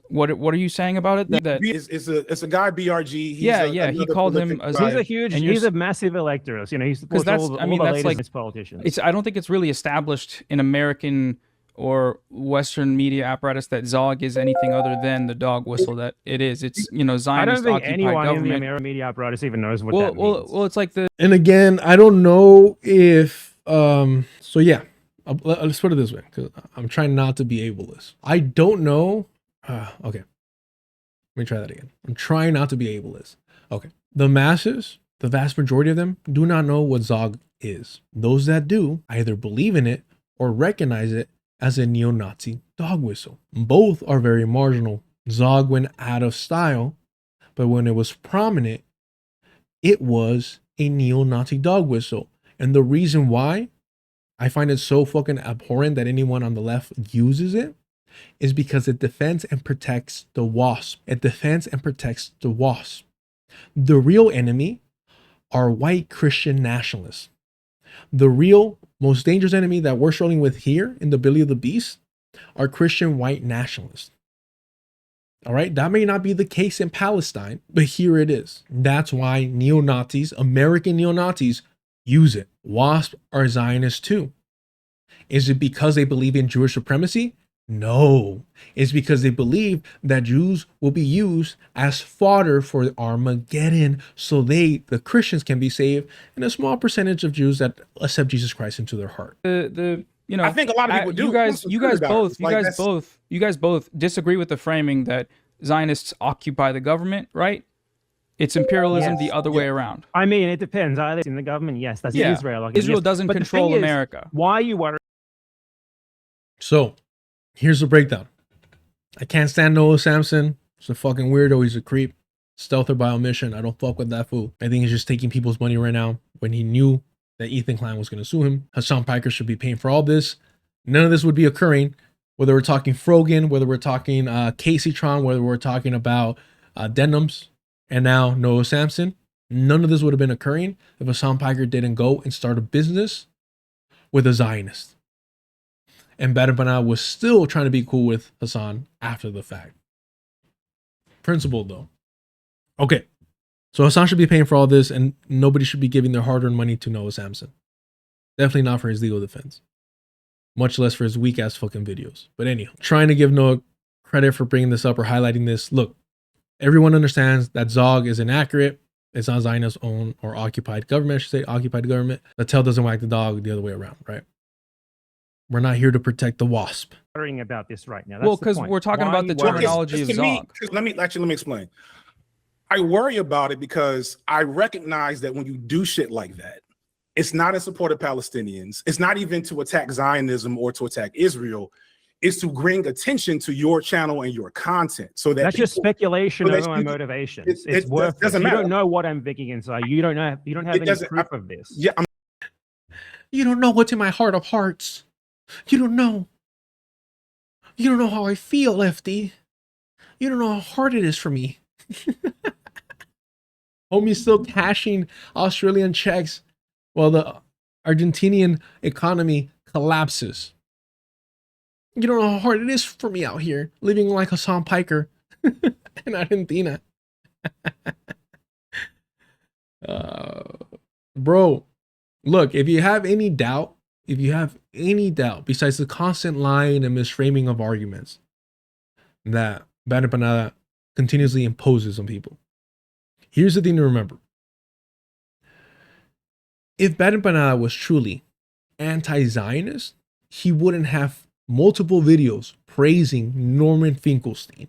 E: What are you saying about it? That
F: It's a guy, BRG. He's
E: Yeah,
F: a-
E: yeah, he
F: another
E: called him
F: prolific
E: a-
F: guy.
B: He's a huge,
E: And you're
B: he's a massive electorate. You know, he supports
E: that's-
B: all,
E: I mean,
B: all the
E: that's
B: latest
E: like-
B: politicians.
E: I don't think it's really established in American or Western media apparatus that Zog is anything other than the dog whistle that it is. It's, you know,
B: I
E: Zionist
B: don't think
E: occupied
B: anyone in the
E: government.
B: American media apparatus even knows what that means.
E: Well, it's like the
A: And again, I don't know if so yeah, let's put it this way, because I'm trying not to be ableist. I don't know. Okay, let me try that again. I'm trying not to be ableist. Okay, the masses, the vast majority of them, do not know what Zog is. Those that do either believe in it or recognize it as a neo-Nazi dog whistle. Both are very marginal. Zog went out of style, but when it was prominent, it was a neo-Nazi dog whistle. And the reason why I find it so fucking abhorrent that anyone on the left uses it is because it defends and protects the WASP. It defends and protects the WASP. The real enemy are white Christian nationalists. The real most dangerous enemy that we're struggling with here in the belly of the beast are Christian white nationalists. All right, that may not be the case in Palestine, but here it is. That's why neo-Nazis, American neo-Nazis, use it. WASP are Zionists too. Is it because they believe in Jewish supremacy? No. It's because they believe that Jews will be used as fodder for Armageddon so the Christians can be saved and a small percentage of Jews that accept Jesus Christ into their heart.
E: you know,
F: I think a lot of people do.
E: You guys
F: Like,
E: both disagree with the framing that Zionists occupy the government, right? It's imperialism
B: Yes.
E: the other way around.
B: I mean, it depends. Are they in the government? Yes, that's
E: Yeah.
B: Israel. Okay,
E: Israel
B: yes.
E: doesn't
B: But the
E: control
B: thing is,
E: America.
B: why are you worried?
A: So here's the breakdown. I can't stand Noah Samson. He's a fucking weirdo. He's a creep. Stealther by omission. I don't fuck with that fool. I think he's just taking people's money right now when he knew that Ethan Klein was going to sue him. Hassan Piker should be paying for all this. None of this would be occurring, whether we're talking Frogan, whether we're talking Casey Tron, whether we're talking about Denims, and now Noah Samson. None of this would have been occurring if Hassan Piker didn't go and start a business with a Zionist. And BadEmpanada was still trying to be cool with Hassan after the fact. Principled though. Okay. So Hassan should be paying for all this and nobody should be giving their hard-earned money to Noah Samson. Definitely not for his legal defense. Much less for his weak-ass fucking videos. But anyhow, trying to give Noah credit for bringing this up or highlighting this. Look, everyone understands that Zog is inaccurate. It's not Zionist owned or occupied government. I should say occupied government. The tail doesn't wag the dog the other way around, right? We're not here to protect the WASP.
B: Worrying about this right now? That's
E: Well,
B: the
E: because
B: point.
E: we're talking
B: Why
E: about
B: are
E: the
B: you worried?
E: terminology of
F: to me,
E: Zog.
F: let me explain. I worry about it because I recognize that when you do shit like that, it's not in support of Palestinians. It's not even to attack Zionism or to attack Israel. It's to bring attention to your channel and your content, so that
B: That's just speculation
F: so that
B: over my
F: you-
B: motivations.
F: it
B: It's worthless.
F: doesn't
B: You
F: matter.
B: don't know what I'm thinking inside. You don't know. You don't have
F: It
B: any
F: doesn't-
B: proof of this.
F: Yeah,
A: You don't know what's in my heart of hearts. You don't know. You don't know how I feel, Lefty. You don't know how hard it is for me. Homie's still cashing Australian checks while the Argentinian economy collapses. You don't know how hard it is for me out here, living like Hassan Piker in Argentina. Bro, look, if you have any doubt, besides the constant lying and misframing of arguments that BadEmpanada continuously imposes on people, here's the thing to remember. If BadEmpanada was truly anti-Zionist, he wouldn't have multiple videos praising Norman Finkelstein.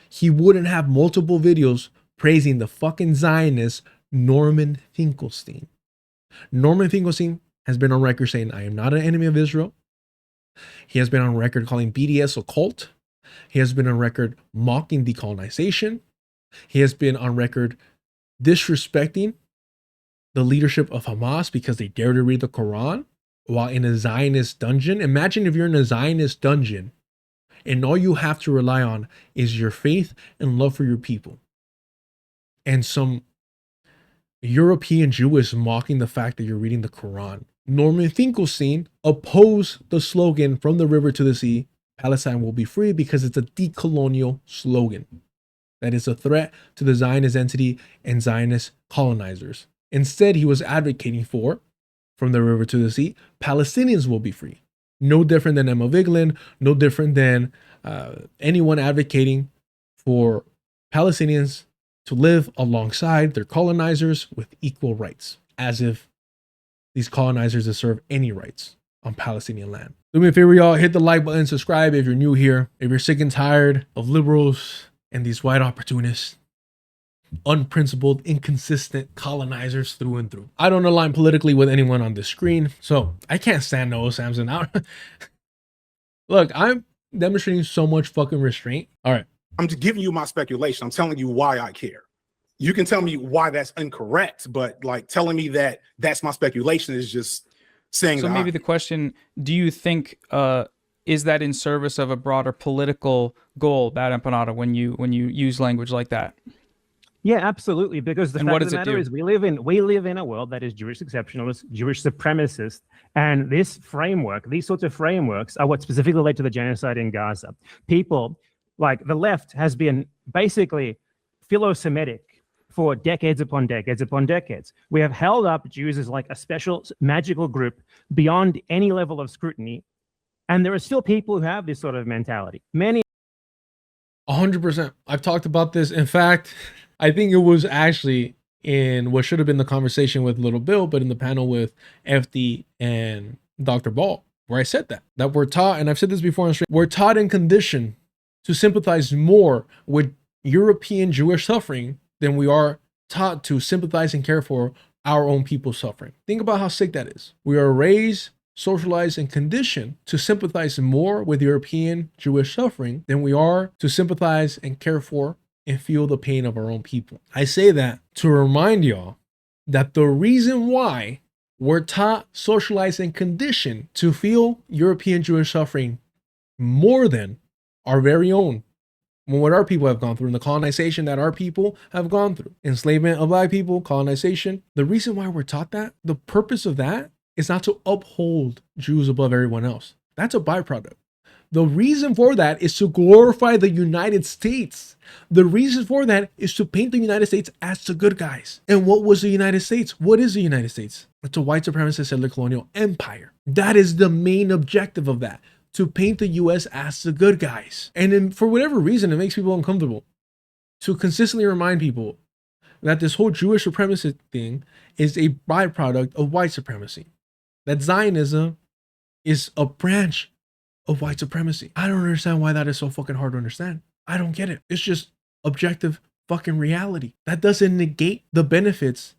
A: He wouldn't have multiple videos praising the fucking Zionist Norman Finkelstein. Norman Finkelstein has been on record saying, I am not an enemy of Israel. He has been on record calling BDS a cult. He has been on record mocking decolonization. He has been on record disrespecting the leadership of Hamas because they dare to read the Quran while in a Zionist dungeon. Imagine if you're in a Zionist dungeon and all you have to rely on is your faith and love for your people. And some European Jew is mocking the fact that you're reading the Quran. Norman Finkelstein opposed the slogan "From the river to the sea, Palestine will be free" because it's a decolonial slogan that is a threat to the Zionist entity and Zionist colonizers. Instead, he was advocating for "From the river to the sea, Palestinians will be free." No different than Emma Vigeland, no different than anyone advocating for Palestinians to live alongside their colonizers with equal rights, as if these colonizers deserve any rights on Palestinian land. Do me a favor, y'all, hit the like button, subscribe if you're new here. If you're sick and tired of liberals and these white opportunists, unprincipled, inconsistent colonizers through and through. I don't align politically with anyone on this screen, so I can't stand Noah Samson out. Look, I'm demonstrating so much fucking restraint. All right.
F: I'm just giving you my speculation. I'm telling you why I care. You can tell me why that's incorrect, but like telling me that that's my speculation is just saying.
E: So
F: that
E: maybe the question: do you think is that in service of a broader political goal, BadEmpanada, when you use language like that?
B: Yeah, absolutely. Because the
E: And
B: fact
E: what
B: of
E: does
B: the
E: it
B: matter
E: do?
B: is we live in a world that is Jewish exceptionalist, Jewish supremacist, and this framework, these sorts of frameworks, are what specifically led to the genocide in Gaza. People like the left has been basically philo-Semitic for decades upon decades upon decades. We have held up Jews as like a special magical group beyond any level of scrutiny, and there are still people who have this sort of mentality. Many
A: 100%. I've talked about this. In fact, I think it was actually in what should have been the conversation with Little Bill, but in the panel with FD and Dr. Ball, where I said that we're taught, and I've said this before on stream, we're taught and conditioned to sympathize more with European Jewish suffering than we are taught to sympathize and care for our own people's suffering. Think about how sick that is. We are raised, socialized, and conditioned to sympathize more with European Jewish suffering than we are to sympathize and care for and feel the pain of our own people. I say that to remind y'all that the reason why we're taught, socialized, and conditioned to feel European Jewish suffering more than our very own, what our people have gone through, and the colonization that our people have gone through, enslavement of black people, colonization, the reason why we're taught that, the purpose of that is not to uphold Jews above everyone else. That's a byproduct. The reason for that is to glorify the United States. The reason for that is to paint the United States as the good guys. And what was the United States? What is the United States? It's a white supremacist settler colonial empire. That is the main objective of that, to paint the US as the good guys. And then for whatever reason, it makes people uncomfortable to consistently remind people that this whole Jewish supremacy thing is a byproduct of white supremacy. That Zionism is a branch of white supremacy. I don't understand why that is so fucking hard to understand. I don't get it. It's just objective fucking reality. That doesn't negate the benefits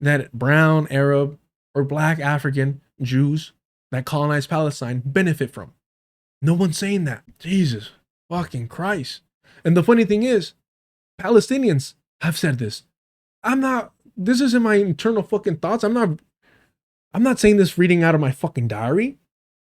A: that brown, Arab, or black African Jews that colonize Palestine benefit from. No one's saying that. Jesus fucking Christ. And the funny thing is, Palestinians have said this. This isn't my internal fucking thoughts. I'm not saying this reading out of my fucking diary.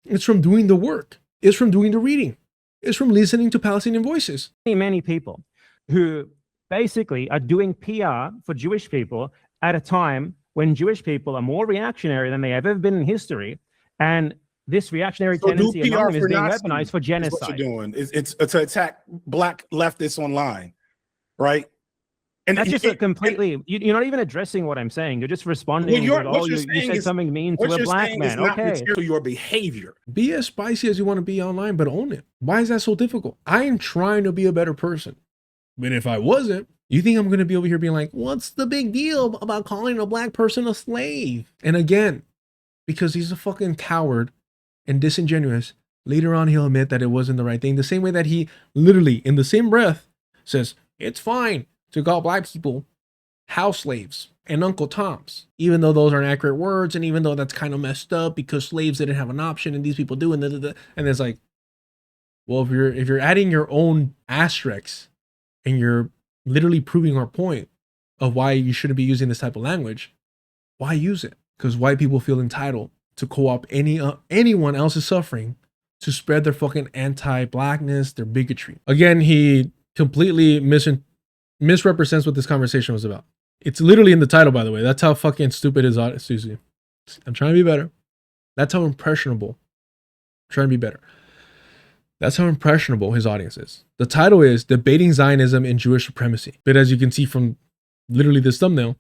A: It's from doing the work. It's from doing the reading. It's from listening to Palestinian voices.
B: many people who basically are doing PR for Jewish people at a time when Jewish people are more reactionary than they have ever been in history. And this reactionary
F: So do
B: tendency
F: PR
B: among them is
F: for
B: being
F: Nazis,
B: weaponized for
F: is
B: genocide.
F: what you're doing. It's to attack black leftists online, right? And
B: That's just a completely, you're not even addressing what I'm saying. You're just responding with,
F: what
B: oh,
F: you're
B: you
F: saying
B: said
F: is-
B: something mean to
F: what
B: a
F: you're
B: black
F: saying is
B: man.
F: not
B: Okay.
F: material to your behavior.
A: Be as spicy as you want to be online, but own it. Why is that so difficult? I am trying to be a better person. But if I wasn't, you think I'm going to be over here being like, what's the big deal about calling a black person a slave? And again, because he's a fucking coward and disingenuous, later on he'll admit that it wasn't the right thing. The same way that he literally, in the same breath, says, it's fine to call black people house slaves and Uncle Toms, even though those aren't accurate words, and even though that's kind of messed up because slaves didn't have an option and these people do, and it's like, well, if you're adding your own asterisks and you're literally proving our point of why you shouldn't be using this type of language, Why use it? Because white people feel entitled to co-opt anyone else's suffering to spread their fucking anti-blackness, their bigotry. Again, he completely misrepresents what this conversation was about. It's literally in the title, by the way. That's how fucking stupid his audience. Excuse me. I'm trying to be better. That's how impressionable. I'm trying to be better. That's how impressionable his audience is. The title is Debating Zionism and Jewish Supremacy. But as you can see from literally this thumbnail,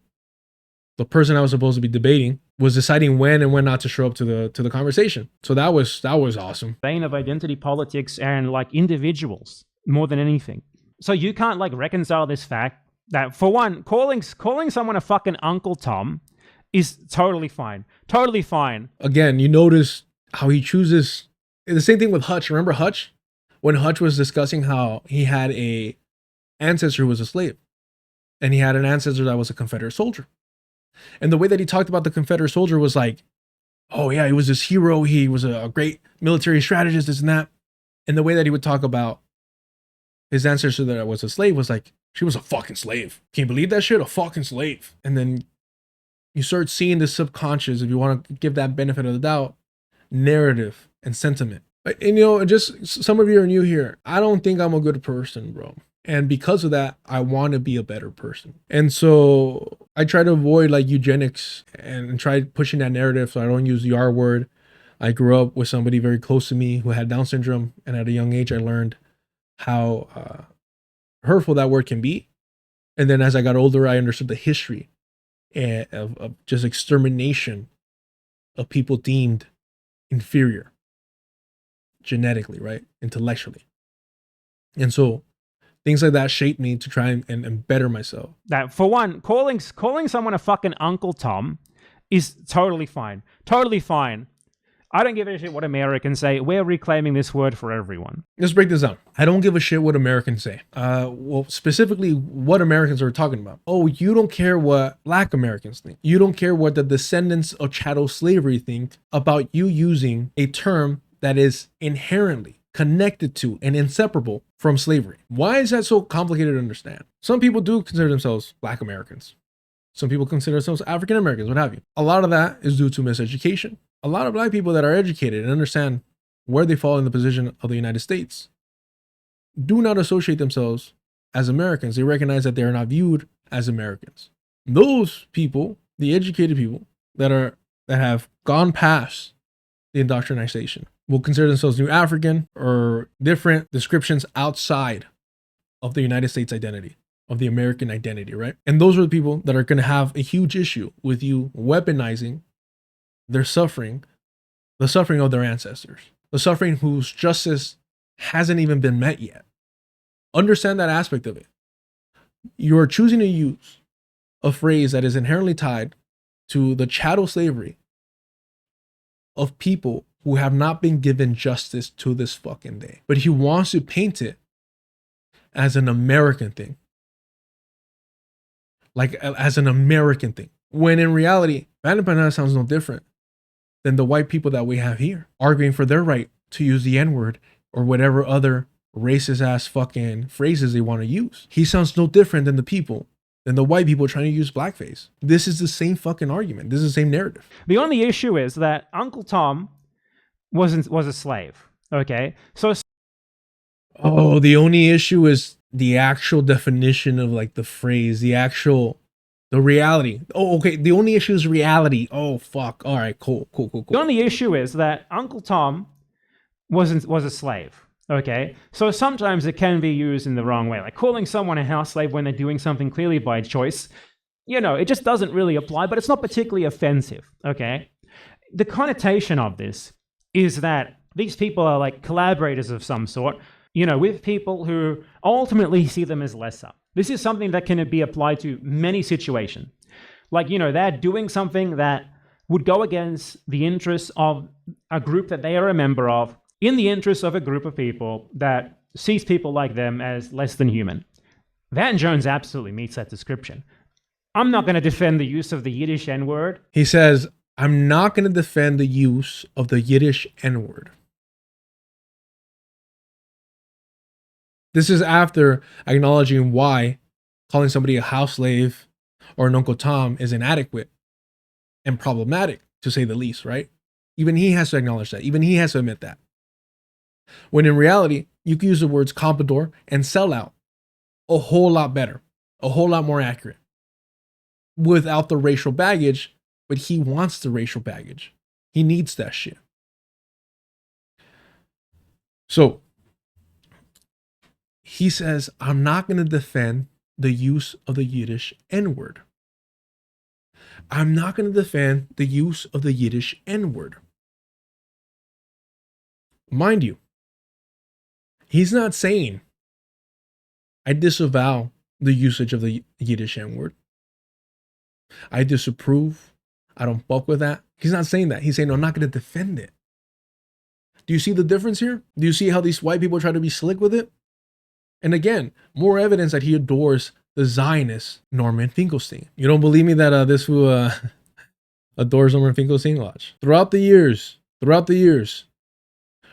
A: the person I was supposed to be debating was deciding when and when not to show up to the conversation. So that was awesome.
B: Vein of identity politics and like individuals more than anything. So you can't like reconcile this fact that, for one, calling someone a fucking Uncle Tom is totally fine. Totally fine.
A: Again, you notice how he chooses the same thing with Hutch. Remember Hutch? When Hutch was discussing how he had a ancestor who was a slave, and he had an ancestor that was a Confederate soldier. And the way that he talked about the Confederate soldier was like, oh yeah, he was this hero. He was a great military strategist, this and that. And the way that he would talk about his ancestor that was a slave was like, she was a fucking slave. Can you believe that shit? A fucking slave. And then you start seeing the subconscious, if you want to give that benefit of the doubt, narrative and sentiment. And you know, just some of you are new here. I don't think I'm a good person, bro. And because of that, I want to be a better person. And so I try to avoid like eugenics and try pushing that narrative so I don't use the R word. I grew up with somebody very close to me who had Down syndrome. And at a young age, I learned how hurtful that word can be. And then as I got older, I understood the history of just extermination of people deemed inferior genetically, right? Intellectually. And so things like that shaped me to try and better myself.
B: That, for one, calling someone a fucking Uncle Tom is totally fine. Totally fine. I don't give a shit what Americans say. We're reclaiming this word for everyone.
A: Let's break this down. I don't give a shit what Americans say. Well, specifically what Americans are talking about. Oh, you don't care what Black Americans think. You don't care what the descendants of chattel slavery think about you using a term that is inherently connected to and inseparable from slavery. Why is that so complicated to understand? Some people do consider themselves Black Americans. Some people consider themselves African Americans, what have you. A lot of that is due to miseducation. A lot of Black people that are educated and understand where they fall in the position of the United States do not associate themselves as Americans. They recognize that they are not viewed as Americans. Those people, the educated people that have gone past the indoctrination, will consider themselves New African or different descriptions outside of the United States identity, of the American identity, right? And those are the people that are going to have a huge issue with you weaponizing their suffering, the suffering of their ancestors, the suffering whose justice hasn't even been met yet. Understand that aspect of it. You are choosing to use a phrase that is inherently tied to the chattel slavery of people who have not been given justice to this fucking day. But he wants to paint it as an American thing. Like as an American thing. When in reality, BadEmpanada sounds no different than the white people that we have here, arguing for their right to use the N-word or whatever other racist ass fucking phrases they want to use. He sounds no different than the white people trying to use blackface. This is the same fucking argument. This is the same narrative.
B: The only issue is that Uncle Tom was a slave. Okay, so
A: the only issue is the actual definition of like the phrase, the reality. Oh, okay. The only issue is reality. Oh, fuck. All right, cool.
B: The only issue is that Uncle Tom was a slave. Okay, so sometimes it can be used in the wrong way, like calling someone a house slave when they're doing something clearly by choice. You know, it just doesn't really apply, but it's not particularly offensive. Okay, the connotation of this is that these people are like collaborators of some sort, you know, with people who ultimately see them as lesser. This is something that can be applied to many situations. Like, you know, they're doing something that would go against the interests of a group that they are a member of, in the interests of a group of people that sees people like them as less than human. Van Jones absolutely meets that description. I'm not going to defend the use of the Yiddish N-word.
A: He says, I'm not going to defend the use of the Yiddish N-word. This is after acknowledging why calling somebody a house slave or an Uncle Tom is inadequate and problematic, to say the least, right? Even he has to acknowledge that. Even he has to admit that. When in reality, you can use the words comprador and sellout a whole lot better, a whole lot more accurate, without the racial baggage. But he wants the racial baggage. He needs that shit. So he says, I'm not going to defend the use of the Yiddish N-word. I'm not going to defend the use of the Yiddish N-word. Mind you, he's not saying I disavow the usage of the Yiddish N-word. I disapprove. I don't fuck with that. He's not saying that. He's saying, no, I'm not going to defend it. Do you see the difference here? Do you see how these white people try to be slick with it? And again, more evidence that he adores the Zionist Norman Finkelstein. You don't believe me that this who adores Norman Finkelstein? Watch. Throughout the years,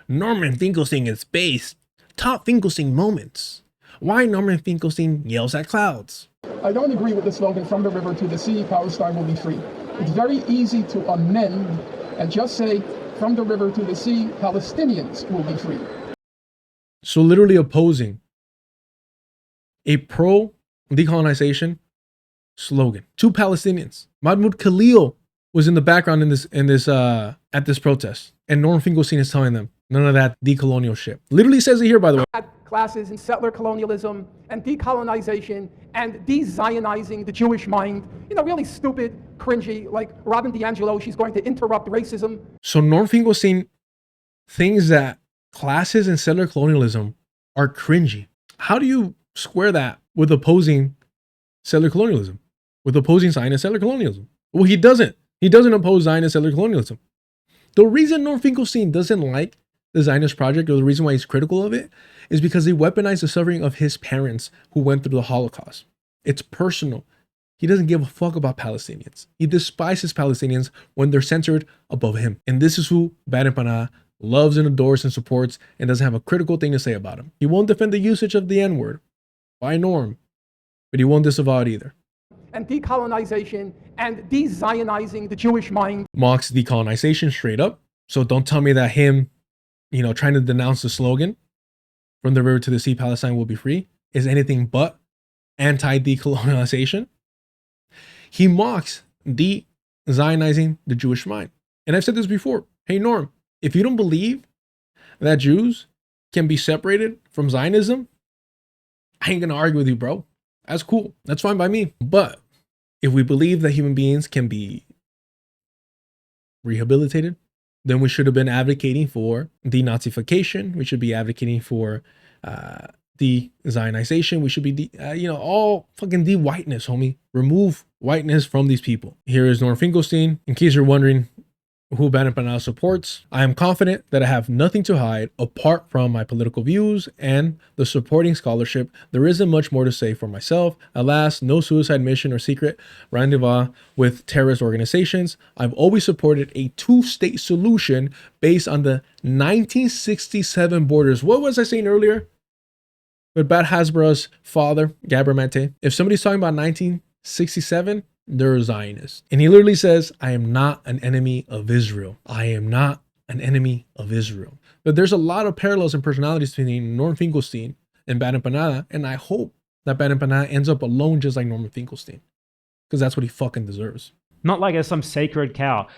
A: Norman Finkelstein is based. Top Finkelstein moments. Why Norman Finkelstein yells at clouds.
G: I don't agree with the slogan, from the river to the sea, Palestine will be free. It's very easy to amend and just say, from the river to the sea, Palestinians will be free.
A: So literally opposing a pro-decolonization slogan. Two Palestinians. Mahmoud Khalil was in the background at this protest. And Norman Finkelstein is telling them, none of that decolonial shit. Literally says it here, by the way.
G: Classes in settler colonialism and decolonization and de-Zionizing the Jewish mind. You know, really stupid, cringy, like Robin DiAngelo, she's going to interrupt racism.
A: So Norman Finkelstein thinks that classes in settler colonialism are cringy. How do you square that with opposing settler colonialism? With opposing Zionist settler colonialism? Well, he doesn't. He doesn't oppose Zionist settler colonialism. The reason Norman Finkelstein doesn't like the Zionist project, or the reason why he's critical of it, is because they weaponize the suffering of his parents who went through the Holocaust. It's personal. He doesn't give a fuck about Palestinians. He despises Palestinians when they're centered above him. And this is who BadEmpanada loves and adores and supports, and doesn't have a critical thing to say about him. He won't defend the usage of the N-word by Norm, but he won't disavow it either.
G: And decolonization and de-Zionizing the Jewish mind.
A: Mocks decolonization straight up. So don't tell me that him, trying to denounce the slogan, from the river to the sea, Palestine will be free, is anything but anti-decolonization. He mocks de-Zionizing the Jewish mind. And I've said this before. Hey, Norm, if you don't believe that Jews can be separated from Zionism, I ain't going to argue with you, bro. That's cool. That's fine by me. But if we believe that human beings can be rehabilitated, then we should have been advocating for denazification. We should be advocating for de-Zionization. We should be, all fucking de-whiteness, homie. Remove whiteness from these people. Here is Norman Finkelstein. In case you're wondering who BadEmpanada supports, I am confident that I have nothing to hide apart from my political views and the supporting scholarship. There isn't much more to say for myself. Alas, no suicide mission or secret rendezvous with terrorist organizations. I've always supported a two-state solution based on the 1967 borders. What was I saying earlier? With Bad Hasbro's father, Gabor Mate. If somebody's talking about 1967, they're a Zionist. And he literally says, I am not an enemy of Israel. I am not an enemy of Israel. But there's a lot of parallels and personalities between Norman Finkelstein and BadEmpanada, and I hope that BadEmpanada ends up alone just like Norman Finkelstein, because that's what he fucking deserves.
B: Not like as some sacred cow.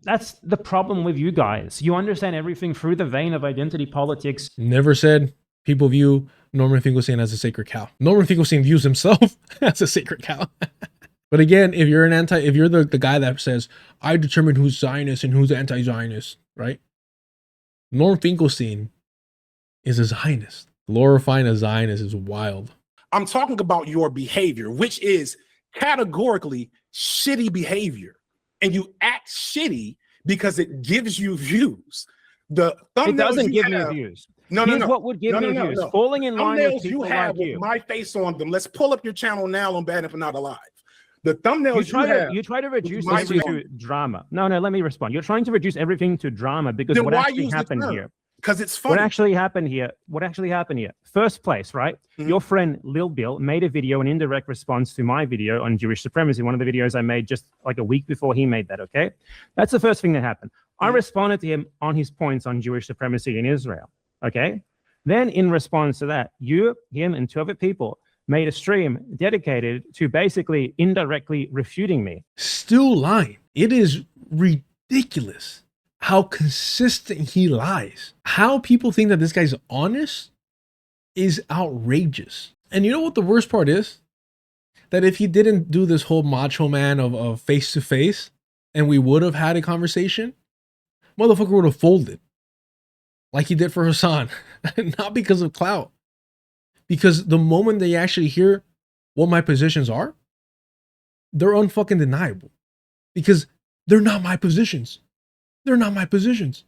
B: That's the problem with you guys. You understand everything through the vein of identity politics.
A: Never said people view Norman Finkelstein as a sacred cow. Norman Finkelstein views himself as a sacred cow. But again, if you're the guy that says, I determine who's Zionist and who's anti-Zionist, right? Norman Finkelstein is a Zionist. Glorifying a Zionist is wild.
F: I'm talking about your behavior, which is categorically shitty behavior. And you act shitty because it gives you views. The
B: It doesn't give me views.
F: No.
B: What would give me views? Falling in line with people like you.
F: With my face on them. Let's pull up your channel now on BadEmpanada Live. The thumbnails
B: you try to reduce everything to drama. No, let me respond. You're trying to reduce everything to drama because
F: then
B: what actually happened here.
F: because it's funny.
B: What actually happened here? First place, right?
F: Mhm.
B: Your friend Lil Bill made a video, an indirect response to my video on Jewish supremacy. One of the videos I made just like a week before he made that. Okay, that's the first thing that happened. I responded to him on his points on Jewish supremacy in Israel. Okay, then in response to that, you, him, and 2 other people made a stream dedicated to basically indirectly refuting me.
A: Still lying. It is ridiculous how consistent he lies. How people think that this guy's honest is outrageous. And you know what the worst part is? That if he didn't do this whole macho man of face to face and we would have had a conversation, motherfucker would have folded like he did for Hassan. Not because of clout. Because the moment they actually hear what my positions are, they're unfucking deniable. Because they're not my positions. They're not my positions.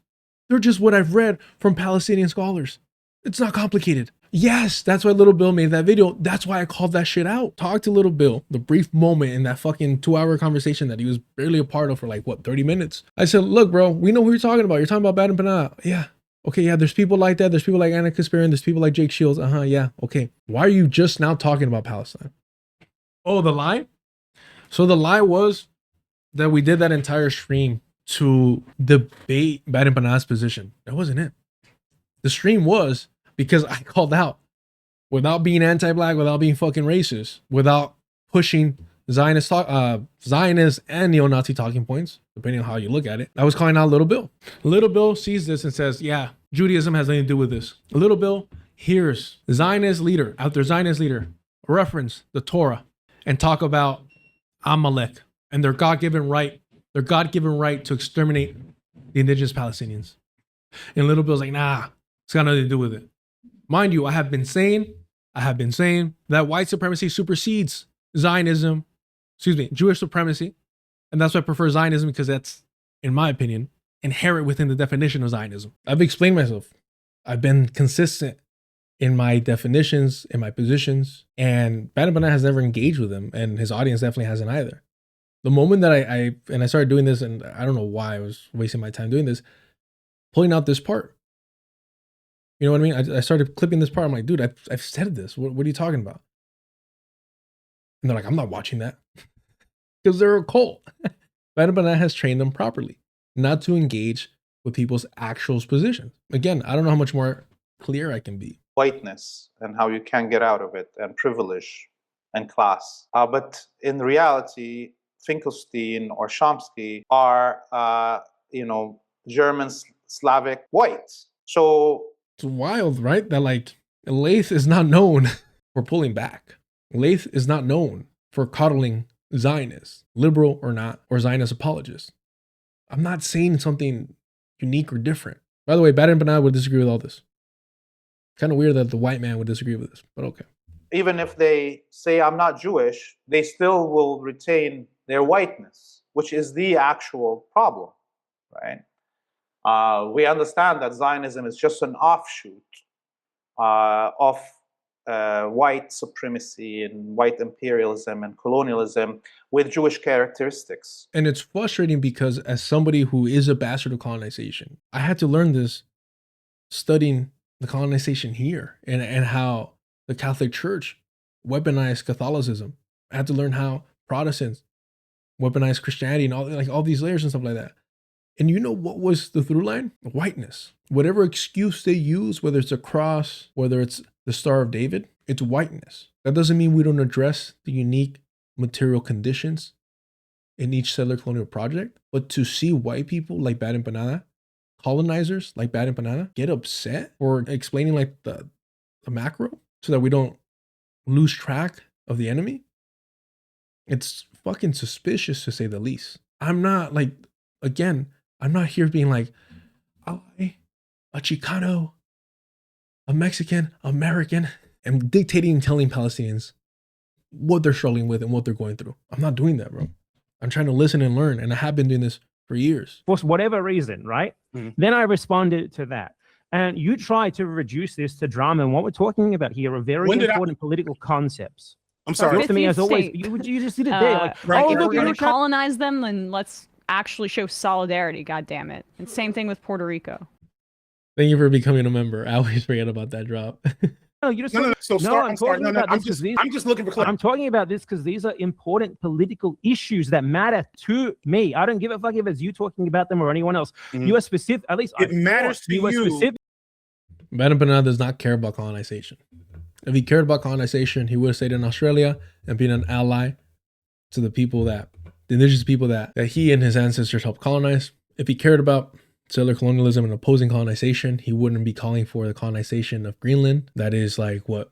A: They're just what I've read from Palestinian scholars. It's not complicated. Yes, that's why Little Bill made that video. That's why I called that shit out. Talk to Little Bill, the brief moment in that fucking 2-hour conversation that he was barely a part of for like, what, 30 minutes? I said, look, bro, we know who you're talking about. You're talking about BadEmpanada. Yeah. Okay, yeah, there's people like that. There's people like Anna Kasparian. There's people like Jake Shields. Yeah, okay. Why are you just now talking about Palestine? Oh, the lie? So the lie was that we did that entire stream to debate BadEmpanada's position. That wasn't it. The stream was because I called out, without being anti-black, without being fucking racist, without pushing Zionist and neo-Nazi talking points, depending on how you look at it. I was calling out Little Bill. Little Bill sees this and says, yeah, Judaism has nothing to do with this. Little Bill hears Zionist leader, reference the Torah and talk about Amalek and their God-given right to exterminate the indigenous Palestinians. And Little Bill's like, nah, it's got nothing to do with it. Mind you, I have been saying that white supremacy supersedes Jewish supremacy. And that's why I prefer Zionism, because that's, in my opinion, inherent within the definition of Zionism. I've explained myself. I've been consistent in my definitions, in my positions, and BadEmpanada has never engaged with him, and his audience definitely hasn't either. The moment that I started doing this, and I don't know why I was wasting my time doing this, pulling out this part. You know what I mean? I started clipping this part. I'm like, dude, I've said this. What are you talking about? And they're like, I'm not watching that. Because they're a cult. BadEmpanada has trained them properly not to engage with people's actual positions. Again, I don't know how much more clear I can be.
H: Whiteness and how you can get out of it, and privilege and class. But in reality, Finkelstein or Chomsky are, German, Slavic, white. So
A: it's wild, right? That like Lath is not known for pulling back. Lath is not known for coddling Zionists, liberal or not, or Zionist apologists. I'm not saying something unique or different. By the way, BadEmpanada would disagree with all this. Kind of weird that the white man would disagree with this, but okay.
H: even if they say I'm not Jewish, they still will retain their whiteness, which is the actual problem, right? We understand that Zionism is just an offshoot of white supremacy and white imperialism and colonialism with Jewish characteristics.
A: And it's frustrating because as somebody who is a bastard of colonization, I had to learn this studying the colonization here and how the Catholic Church weaponized Catholicism. I had to learn how Protestants weaponized Christianity and all these layers and stuff like that. And you know what was the through line? Whiteness. Whatever excuse they use, whether it's a cross, whether it's the Star of David, it's whiteness. That doesn't mean we don't address the unique material conditions in each settler colonial project, but to see white people like BadEmpanada, colonizers like BadEmpanada, get upset for explaining like the macro so that we don't lose track of the enemy, it's fucking suspicious to say the least. I'm not like, again, I'm not here being like, I, a Chicano, a Mexican, American, am dictating and telling Palestinians what they're struggling with and what they're going through. I'm not doing that, bro. I'm trying to listen and learn, and I have been doing this for years.
B: For whatever reason, right? Mm-hmm. Then I responded to that. And you try to reduce this to drama, and what we're talking about here are very important political concepts.
F: I'm sorry.
B: To me, as always, you just did it there. Like,
I: right, if we're going to colonize them, then let's actually show solidarity, goddammit. And same thing with Puerto Rico.
A: Thank you for becoming a member. I always forget about that drop.
B: No, you just
F: No. So
B: I'm talking about this because
F: I'm just looking for clarity.
B: I'm talking about this because these are important political issues that matter to me. I don't give a fuck if it's you talking about them or anyone else. You are specific. At least
F: It matters to
B: you. Are
F: you.
B: specific.
A: BadEmpanada does not care about colonization. If he cared about colonization, he would have stayed in Australia and been an ally to the people the indigenous people that he and his ancestors helped colonize. If he cared about settler colonialism and opposing colonization, he wouldn't be calling for the colonization of Greenland. That is like, what,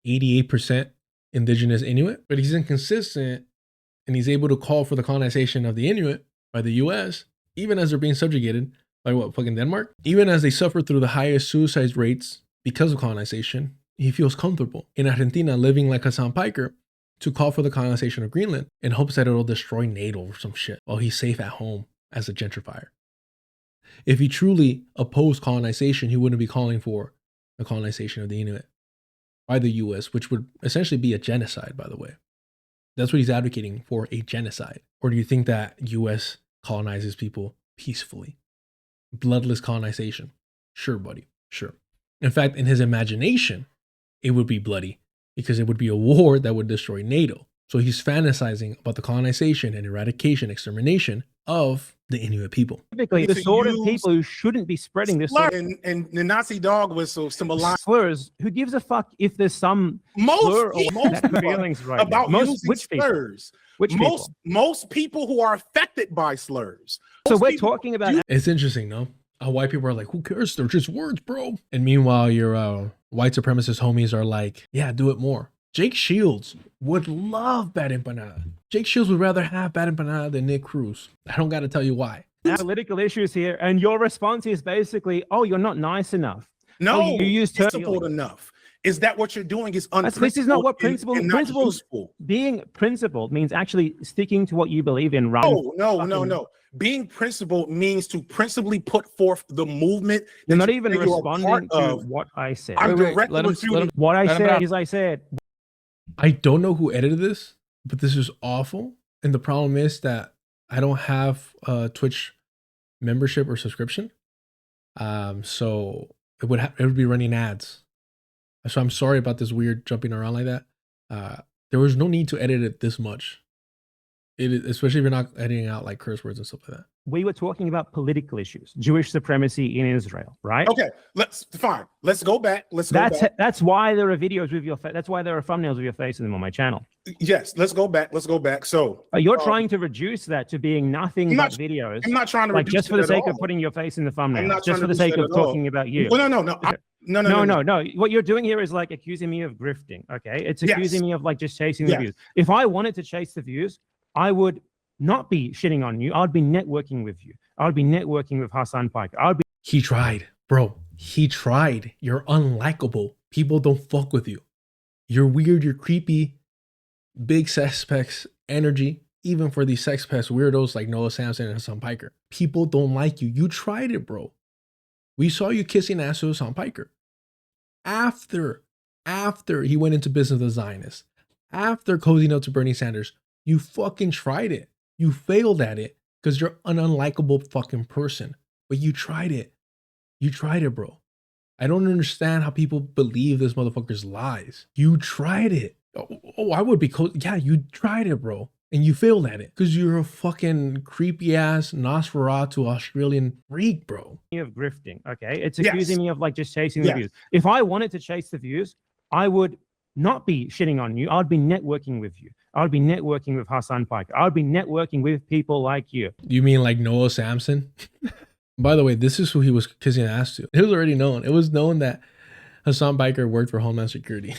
A: 88% indigenous Inuit? But he's inconsistent, and he's able to call for the colonization of the Inuit by the US, even as they're being subjugated by what, fucking Denmark? Even as they suffer through the highest suicide rates because of colonization, he feels comfortable in Argentina living like Hassan Piker to call for the colonization of Greenland in hopes that it'll destroy NATO or some shit while he's safe at home as a gentrifier. If he truly opposed colonization, he wouldn't be calling for the colonization of the Inuit by the US, which would essentially be a genocide, by the way. That's what he's advocating for, a genocide. Or do you think that US colonizes people peacefully? Bloodless colonization? Sure, buddy, sure. In fact, in his imagination, it would be bloody because it would be a war that would destroy NATO. So he's fantasizing about the colonization and eradication, extermination of the Inuit people.
B: Typically, the sort of people who shouldn't be spreading this sort of
F: and the Nazi dog whistle symbolize
B: slurs. Who gives a fuck if there's some
F: most
B: slur
F: feelings
B: right
F: about using
B: which
F: slurs?
B: Which
F: most people who are affected by slurs.
B: So we're talking about.
A: It's interesting, no? How white people are like, who cares? They're just words, bro. And meanwhile, your white supremacist homies are like, yeah, do it more. Jake Shields would love BadEmpanada. Jake Shields would rather have BadEmpanada than Nick Cruz. I don't got to tell you why.
B: Political issues here, and your response is basically, "Oh, you're not nice enough."
F: No,
B: you use
F: principled enough. Is that what you're doing? Is unprincipled?
B: This is not what principle.
F: Principles.
B: Being principled means actually sticking to what you believe in.
F: No. Being principled means to principally put forth the movement.
B: You're not even responding to what I said.
F: I'm directly refuting
B: what I said. Is I said.
A: I don't know who edited this, but this is awful. And the problem is that I don't have a Twitch membership or subscription. So it would be running ads. So I'm sorry about this weird jumping around like that. There was no need to edit it this much. Especially if you're not editing out like curse words and stuff like that.
B: We were talking about political issues, Jewish supremacy in Israel, right?
F: Okay, let's go back.
B: That's why there are videos with your face. That's why there are thumbnails with your face in them on my channel.
F: Yes, let's go back. So
B: you're trying to reduce that to being nothing but videos.
F: I'm not trying to
B: reduce just for the sake of putting your face in the thumbnail. Just for the sake of talking about you. No. What you're doing here is like accusing me of grifting. Okay, it's accusing me of like just chasing the views. If I wanted to chase the views, I would not be shitting on you. I'd be networking with you. I'd be networking with Hassan Piker.
A: He tried, bro. He tried. You're unlikable. People don't fuck with you. You're weird. You're creepy. Big sex pest energy. Even for these sex pest weirdos like Noah Samson and Hassan Piker. People don't like you. You tried it, bro. We saw you kissing ass to Hassan Piker. After he went into business as a Zionist. After cozying up to Bernie Sanders. You fucking tried it. You failed at it because you're an unlikable fucking person. But you tried it. You tried it, bro. I don't understand how people believe this motherfucker's lies. You tried it. Oh, I would be cool. Yeah, you tried it, bro. And you failed at it because you're a fucking creepy ass Nosferatu Australian freak, bro.
B: Of grifting, okay? It's accusing me of like just chasing the views. If I wanted to chase the views, I would not be shitting on you. I'd be networking with you. I'd be networking with Hassan Piker. I'd be networking with people like you.
A: You mean like Noah Samson? By the way, this is who he was kissing ass to. It was already known. It was known that Hassan Piker worked for Homeland Security.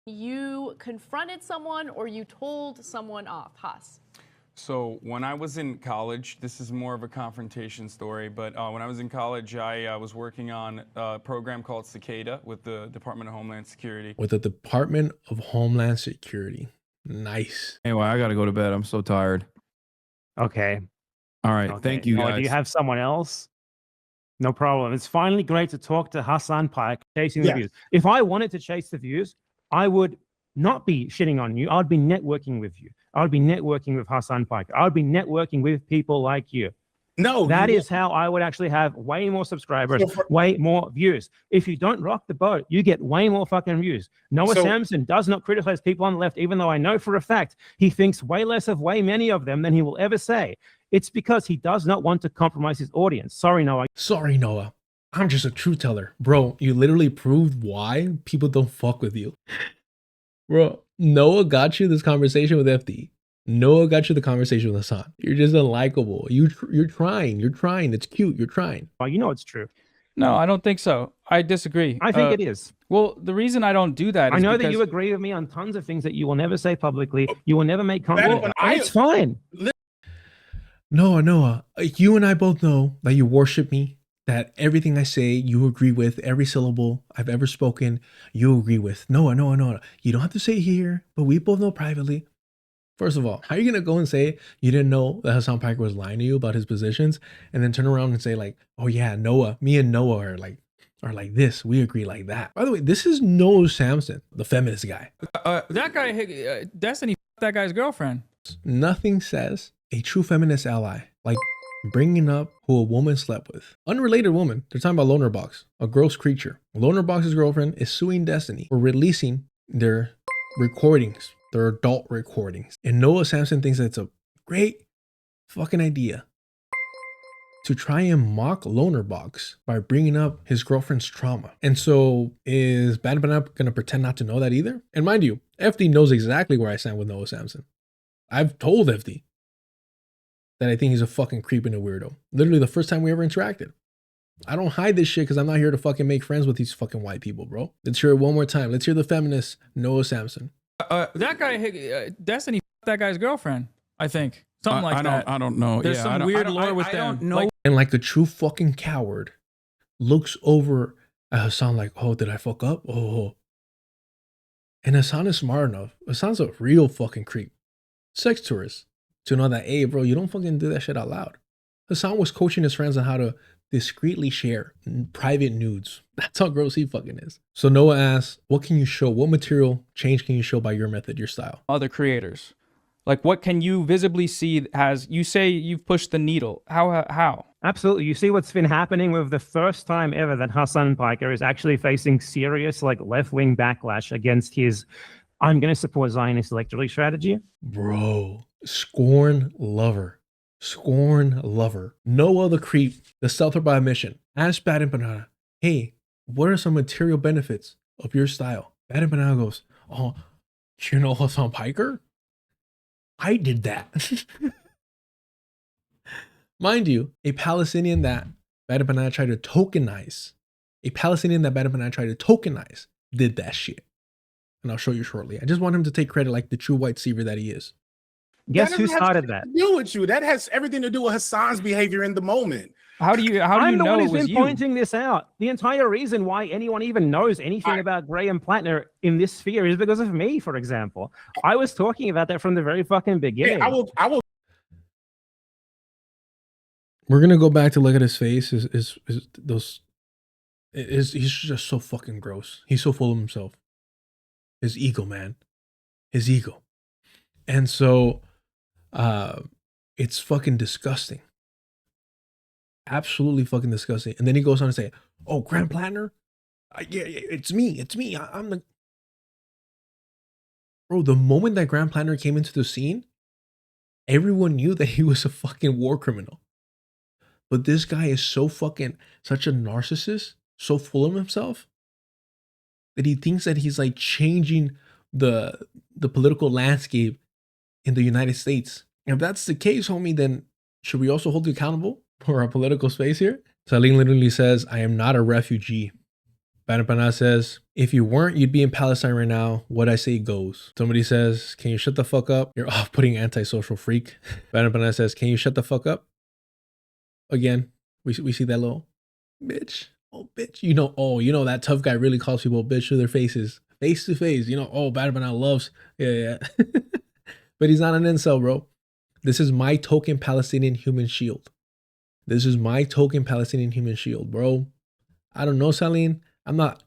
J: You confronted someone or you told someone off, Haas?
K: So when I was in college, this is more of a confrontation story, but when I was in college, I was working on a program called Cicada with the Department of Homeland Security.
A: With the Department of Homeland Security. Nice.
L: Anyway, I got to go to bed. I'm so tired.
B: Okay.
L: All right. Thank you, guys.
B: Do you have someone else? No problem. It's finally great to talk to Hassan Piker, chasing the views. If I wanted to chase the views, I would not be shitting on you. I'd be networking with you. I'd be networking with Hassan Piker. I'd be networking with people like you.
F: No,
B: That
F: you
B: is how I would actually have way more subscribers,
F: So for-
B: way more views. If you don't rock the boat, you get way more fucking views. Noah
F: So-
B: Samson does not criticize people on the left, even though I know for a fact he thinks way less of way many of them than he will ever say. It's because he does not want to compromise his audience. Sorry, Noah.
A: Sorry, Noah. I'm just a truth teller. Bro, you literally proved why people don't fuck with you. Bro, Noah got you this conversation with FD. Noah got you the conversation with Hassan. You're just unlikable. You're trying. You're trying. It's cute. You're trying.
B: Well, you know it's true.
E: No, I don't think so. I disagree.
B: I think it is.
E: Well, the reason I don't do that is
B: I know that
E: because
B: you agree with me on tons of things that you will never say publicly. You will never make comments
F: Well,
B: about.
F: I-
B: And it's fine.
A: Noah, you and I both know that you worship me, that everything I say you agree with, every syllable I've ever spoken, you agree with. Noah. You don't have to say it here, but we both know privately. First of all, how are you going to go and say you didn't know that Hassan Piker was lying to you about his positions and then turn around and say like, oh yeah, Noah, me and Noah are like this. We agree like that. By the way, this is Noah Samson, the feminist guy.
E: that guy, Destiny, that guy's girlfriend.
A: Nothing says a true feminist ally like bringing up who a woman slept with. Unrelated woman. They're talking about Loner Box, a gross creature. Loner Box's girlfriend is suing Destiny for releasing their recordings, their adult recordings. And Noah Samson thinks that's a great fucking idea to try and mock Loner Box by bringing up his girlfriend's trauma. And so is BadEmpanada going to pretend not to know that either? And mind you, FD knows exactly where I stand with Noah Samson. I've told FD that I think he's a fucking creep and a weirdo. Literally the first time we ever interacted. I don't hide this shit because I'm not here to fucking make friends with these fucking white people, bro. Let's hear it one more time. Let's hear the feminist Noah Samson.
E: That guy, Destiny, that guy's girlfriend, I think. Something like that.
L: I don't know.
E: There's some weird lore with them.
L: know.
A: And like a true fucking coward looks over at Hassan like, oh, did I fuck up? Oh. And Hassan is smart enough. Hassan's a real fucking creep. Sex tourist. To know that, hey, bro, you don't fucking do that shit out loud. Hassan was coaching his friends on how to discreetly share private nudes. That's how gross he fucking is. So Noah asks, what can you show? What material change can you show by your method, your style?
E: Other creators. Like, what can you visibly see as you say you've pushed the needle? How?
B: Absolutely. You see what's been happening with the first time ever that Hassan Piker is actually facing serious like left-wing backlash against his I'm going to support Zionist electoral strategy.
A: Bro, scorn lover. Noah the creep, the stealther by omission. Ask BadEmpanada, hey, what are some material benefits of your style? BadEmpanada goes, oh, you know Hassan Piker? I did that. Mind you, a Palestinian that BadEmpanada tried to tokenize, did that shit. And I'll show you shortly. I just want him to take credit like the true white seaver that he is.
B: Guess
F: That
B: who
F: doesn't have
B: started
F: shit
B: that?
F: to do with you. That has everything to do with Hassan's behavior in the moment.
E: How do you
B: I'm the
E: know
B: one
E: it
B: who's
E: was
B: been
E: you?
B: pointing this out. The entire reason why anyone even knows anything about Graham Plattner in this sphere is because of me, for example. I was talking about that from the very fucking beginning.
F: Yeah, I will.
A: We're gonna go back to look at his face. He's just so fucking gross. He's so full of himself. His ego, man. His ego. And so it's fucking disgusting. Absolutely fucking disgusting. And then he goes on to say, oh, Graham Plattner? Yeah, it's me. I'm the... Bro, the moment that Graham Plattner came into the scene, everyone knew that he was a fucking war criminal. But this guy is so fucking, such a narcissist, so full of himself, that he thinks that he's like changing the political landscape in the United States. If that's the case, homie, then should we also hold you accountable for our political space here? Salim literally says, I am not a refugee. BadEmpanada says, if you weren't, you'd be in Palestine right now. What I say goes. Somebody says, can you shut the fuck up? You're off-putting antisocial freak. BadEmpanada says, can you shut the fuck up? Again, we see that little bitch. Oh, bitch. You know that tough guy really calls people bitch to their faces. Face to face. BadEmpanada loves. Yeah. But he's not an incel, bro. This is my token Palestinian human shield. Bro. I don't know, Salim. I'm not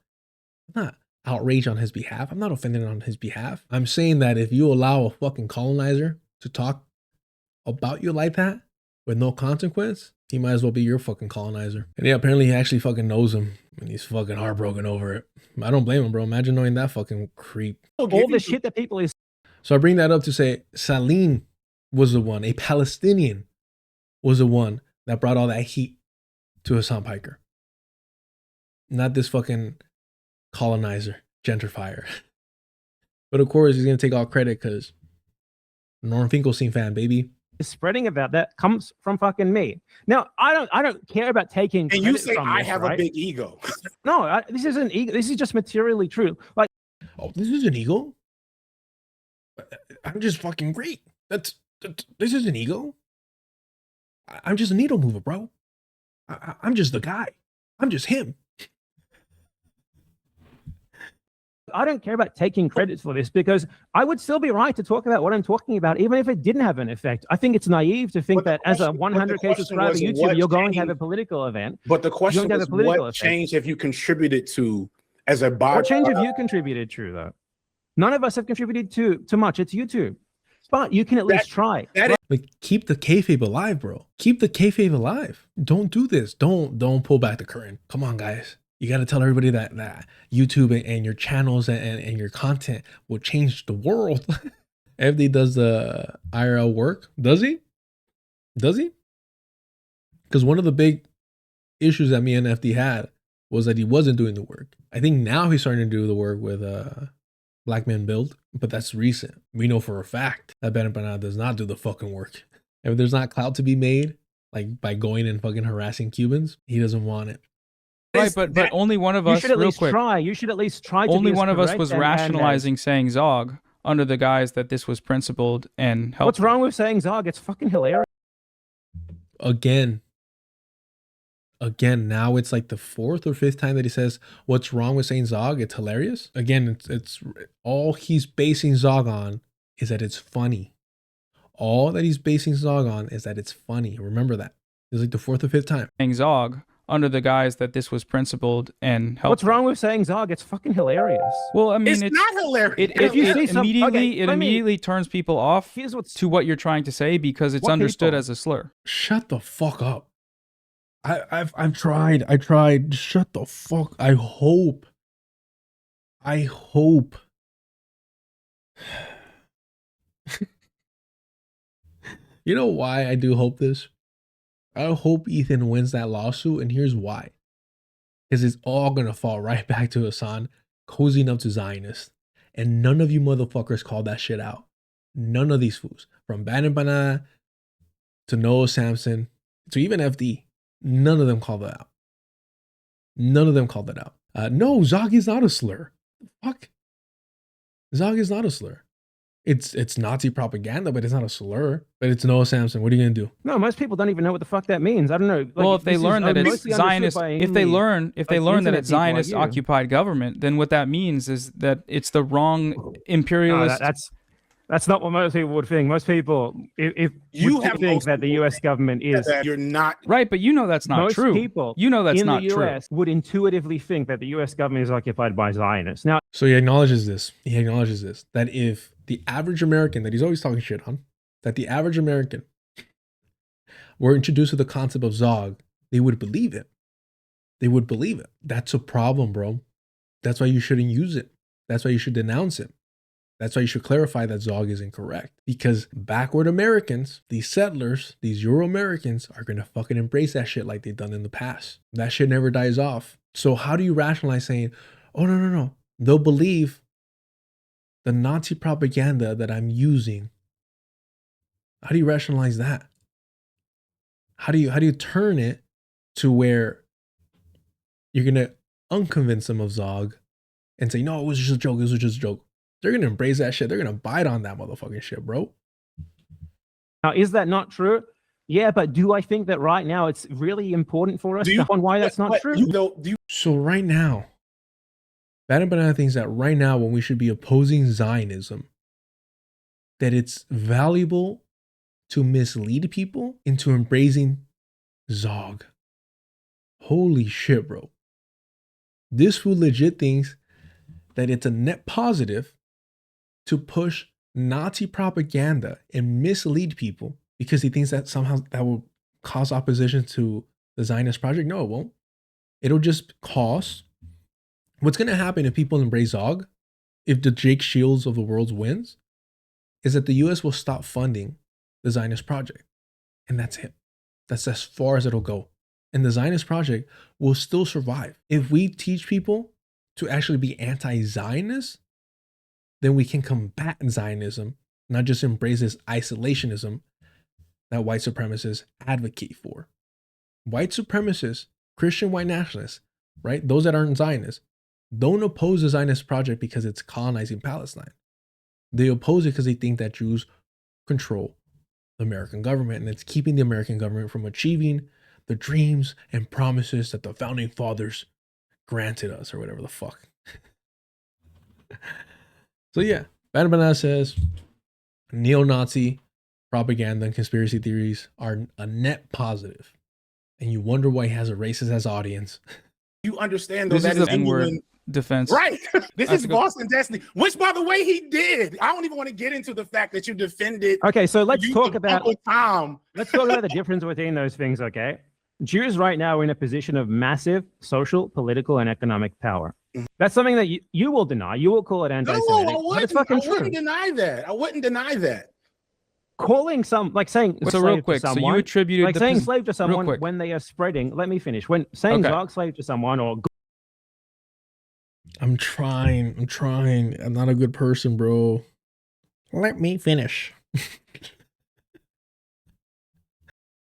A: outraged on his behalf. I'm not offended on his behalf. I'm saying that if you allow a fucking colonizer to talk about you like that, with no consequence, he might as well be your fucking colonizer. And yeah, apparently he actually fucking knows him and he's fucking heartbroken over it. I don't blame him, bro. Imagine knowing that fucking creep.
B: All the shit that people is.
A: So I bring that up to say Salim was the one, a Palestinian was the one that brought all that heat to Hassan Piker. Not this fucking colonizer, gentrifier. But of course, he's going to take all credit because Norm Finkelstein fan, baby.
B: Spreading about that comes from fucking me. Now, I don't care about taking.
F: And you
B: credit
F: say
B: from
F: I
B: this,
F: have
B: right?
F: a big ego.
B: No, this isn't ego. This is just materially true. Like,
A: oh, this is an ego. I'm just fucking great. This is an ego. I'm just a needle mover, bro. I'm just the guy. I'm just him.
B: I don't care about taking credit for this because I would still be right to talk about what I'm talking about, even if it didn't have an effect. I think it's naive to think that as a 100K subscriber YouTuber, you're going to have a political event.
F: But the question is, what change have you contributed to as a byproduct?
B: What change have you contributed to, though? None of us have contributed to much. It's YouTube. But you can at least try.
A: Like, keep the kayfabe alive, bro. Keep the kayfabe alive. Don't do this. Don't pull back the curtain. Come on, guys. You got to tell everybody that YouTube and your channels and your content will change the world. FD does the IRL work. Does he? Does he? Because one of the big issues that me and FD had was that he wasn't doing the work. I think now he's starting to do the work with Black Men Build, but that's recent. We know for a fact that BadEmpanada does not do the fucking work. If there's not clout to be made, like by going and fucking harassing Cubans, he doesn't want it.
E: Right, but only one of us.
B: You should at
E: real
B: least
E: quick,
B: try. You should at least try. To
E: only
B: be
E: one of us
B: correct
E: was
B: and
E: rationalizing saying Zog under the guise that this was principled and helpful.
B: What's wrong with saying Zog? It's fucking hilarious.
A: Again, now it's like the 4th or 5th time that he says, what's wrong with saying Zog? It's hilarious. Again, it's all he's basing Zog on is that it's funny. All that he's basing Zog on is that it's funny. Remember that. It's like the 4th or 5th time.
E: Saying Zog under the guise that this was principled and helpful.
B: What's wrong with saying Zog? It's fucking hilarious.
E: Well, I mean,
F: it's not hilarious.
E: It immediately turns people off to what you're trying to say because it's understood as a slur.
A: Shut the fuck up. I've tried. I tried. Shut the fuck. I hope. You know why I do hope this? I hope Ethan wins that lawsuit, and here's why. Because it's all gonna fall right back to Hassan cozying up to Zionists. And none of you motherfuckers called that shit out. None of these fools. From BadEmpanada to Noah Samson to even FD. None of them called that out. None of them called that out. No, Zog is not a slur. Fuck. Zog is not a slur. It's Nazi propaganda, but it's not a slur. But it's Noah Samson. What are you gonna do?
B: No, most people don't even know what the fuck that means. I don't know. Like,
E: well, if they learn that it's Zionist, if they learn that it's Zionist occupied government, then what that means is that it's the wrong imperialist.
B: No, that's not what most people would think. Most people, if you think that the U.S. government is,
F: you're not
E: right, but you know that's not true.
B: Most people,
E: you know that's not
B: true. In the U.S. would intuitively think that the U.S. government is occupied by Zionists. Now,
A: so he acknowledges this. That if the average American that he's always talking shit on, that the average American were introduced to the concept of Zog, they would believe it. They would believe it. That's a problem, bro. That's why you shouldn't use it. That's why you should denounce it. That's why you should clarify that Zog is incorrect. Because backward Americans, these settlers, these Euro-Americans are going to fucking embrace that shit like they've done in the past. That shit never dies off. So how do you rationalize saying, oh, no. They'll believe the Nazi propaganda that I'm using. How do you rationalize that? How do you turn it to where you're going to unconvince them of Zog and say, no, it was just a joke. It was just a joke. They're going to embrace that shit. They're going to bite on that motherfucking shit, bro.
B: Now, is that not true? Yeah, but do I think that right now it's really important for us to on why that's not true?
A: So right now, BadEmpanada thinks that right now when we should be opposing Zionism, that it's valuable to mislead people into embracing Zog. Holy shit, bro. This fool legit thinks that it's a net positive to push Nazi propaganda and mislead people because he thinks that somehow that will cause opposition to the Zionist project? No, it won't. It'll just cause what's going to happen if people embrace Zog, if the Jake Shields of the world wins, is that the US will stop funding the Zionist project. And that's it. That's as far as it'll go. And the Zionist project will still survive. If we teach people to actually be anti-Zionist, then we can combat Zionism, not just embrace this isolationism that white supremacists advocate for. White supremacists, Christian white nationalists, right? Those that aren't Zionists, don't oppose the Zionist project because it's colonizing Palestine. They oppose it because they think that Jews control the American government and it's keeping the American government from achieving the dreams and promises that the founding fathers granted us, or whatever the fuck. So yeah, BadEmpanada says neo-Nazi propaganda and conspiracy theories are a net positive. And you wonder why he has a racist as audience.
F: You understand though
E: This
F: that
E: is
F: is
E: the N-word
F: genuine
E: defense.
F: Right. This
E: That's
F: is
E: a good-
F: Boston Destiny, which by the way he did. I don't even want to get into the fact that you defended.
B: Okay, so let's
F: the use
B: talk
F: of
B: about
F: Uncle Tom.
B: let's talk about the difference between those things. Okay, Jews right now are in a position of massive social, political, and economic power. That's something that you will deny. You will call it
F: No,
B: anti-Semitic, but it's fucking true.
F: wouldn't deny that. I wouldn't deny that.
B: Calling some like saying
E: So real
B: slave
E: quick,
B: to
E: so
B: someone,
E: you attributed
B: like
E: the
B: saying
E: pos-
B: slave to
E: real
B: someone
E: quick.
B: when they are spreading. Let me finish. When saying
E: Okay.
B: dog slave to someone or
A: I'm trying. I'm not a good person, bro. Let me finish.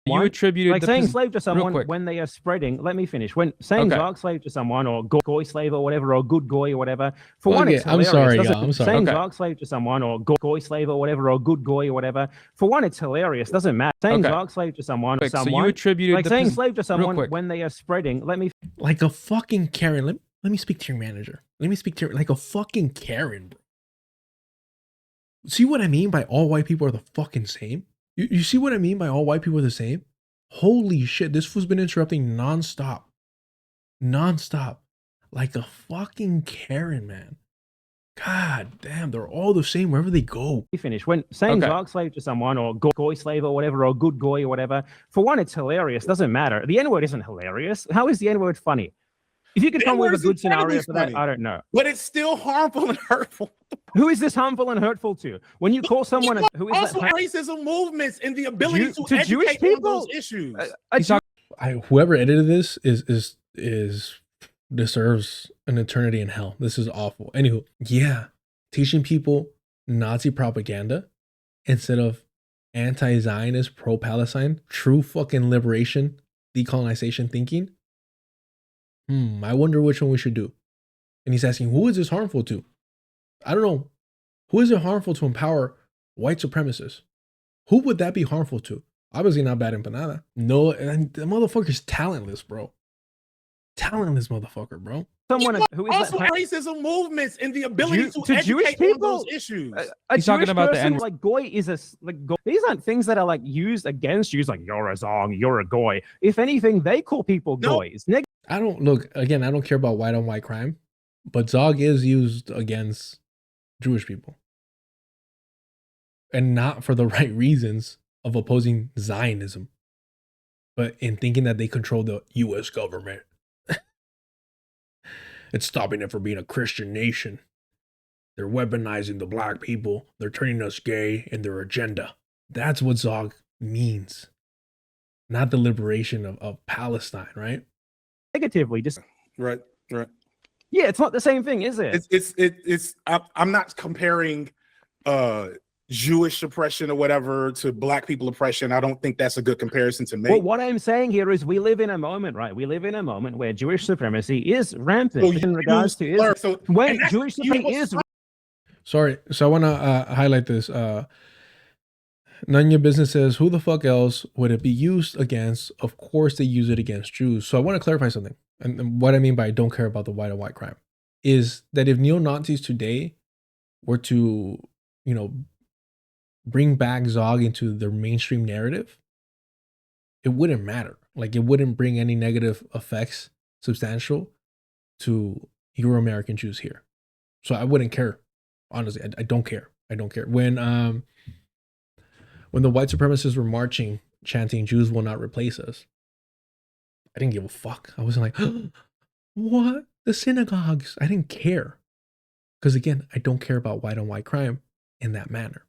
E: You attributed
B: like
E: the
B: saying
E: pos-
B: slave to
E: real
B: someone
E: quick.
B: when they are spreading. Let me finish. When saying
E: Okay.
B: dog slave to someone or goy slave or whatever, or good goy or whatever. For one,
A: Okay,
B: it's
A: I'm
B: hilarious.
A: sorry,
B: doesn't-
A: y'all. I'm sorry.
B: Saying
E: Okay.
B: dog slave to someone or goy slave or whatever, or good goy or whatever. For one, it's hilarious. Doesn't matter. Saying
E: Okay.
B: dog slave to someone or
E: Quick, so you
B: someone.
E: attributed
B: like
E: the
B: saying
E: pos-
B: slave to
E: real
B: someone
E: quick.
B: when they are spreading. Let me
A: Like a fucking Karen. Let me speak to your manager. Let me speak to your, like a fucking Karen, bro. See what I mean by all white people are the fucking same? You see what I mean by all white people are the same? Holy shit, this fool's been interrupting nonstop. Nonstop. Like a fucking Karen, man. God damn, they're all the same wherever they go.
B: finish. When saying
E: Okay.
B: dog slave to someone or goy slave or whatever, or good goy or whatever. For one, it's hilarious. Doesn't matter. The N-word isn't hilarious. How is the N-word funny? If you could
F: The
B: come with a
F: N-word is
B: good scenario
F: incredibly
B: for that,
F: funny.
B: I don't know.
F: But it's still harmful and hurtful.
B: Who is this harmful and hurtful to? When you call someone who is
F: Also,
B: that
F: racism movements and the ability
B: Jew-
F: to
B: to Jewish
F: educate on
B: people?
F: those issues.
B: a Jew-
A: Whoever edited this is deserves an eternity in hell. This is awful. Anywho, yeah, teaching people Nazi propaganda instead of anti-Zionist, pro-Palestine, true fucking liberation, decolonization thinking. I wonder which one we should do. And he's asking, who is this harmful to? I don't know. Who is it harmful to empower white supremacists? Who would that be harmful to? Obviously not BadEmpanada. No, and the motherfucker's talentless, bro. Talentless motherfucker, bro.
B: someone who is
F: Also,
B: that
F: racism movements and the ability
B: Jew-
F: to
B: to Jewish
F: educate on
B: people?
F: those issues.
B: a
E: He's talking
B: Jewish
E: about the
B: person,
E: N-
B: like goy is these aren't things that are like used against Jews. Like you're a zong, you're a goy. If anything, they call people
F: No.
B: goys.
A: I don't care about white on white crime, but Zog is used against Jewish people. And not for the right reasons of opposing Zionism, but in thinking that they control the US government. It's stopping it from being a Christian nation. They're weaponizing the black people. They're turning us gay in their agenda. That's what Zog means. Not the liberation of Palestine, right?
B: Negatively, just
F: Right.
B: yeah, it's not the same thing, is it?
F: I'm not comparing Jewish oppression or whatever to black people oppression. I don't think that's a good comparison to make.
B: Well, what I'm saying here is we live in a moment, right? We live in a moment where Jewish supremacy is rampant
F: So you
B: in regards to
F: use slur,
B: Israel.
F: so-
B: When
F: and that's-
B: Jewish
F: you
B: supremacy
F: know,
B: is
A: Sorry. So I want to highlight this. None of your business says, who the fuck else would it be used against? Of course, they use it against Jews. So I want to clarify something. And what I mean by I don't care about the white on white crime is that if neo-Nazis today were to, bring back Zog into their mainstream narrative, it wouldn't matter. Like, it wouldn't bring any negative effects substantial to Euro-American Jews here. So I wouldn't care. Honestly, I don't care. I don't care. When the white supremacists were marching chanting Jews will not replace us. I didn't give a fuck. I wasn't like, what? The synagogues. I didn't care. Because again, I don't care about white on white crime in that manner.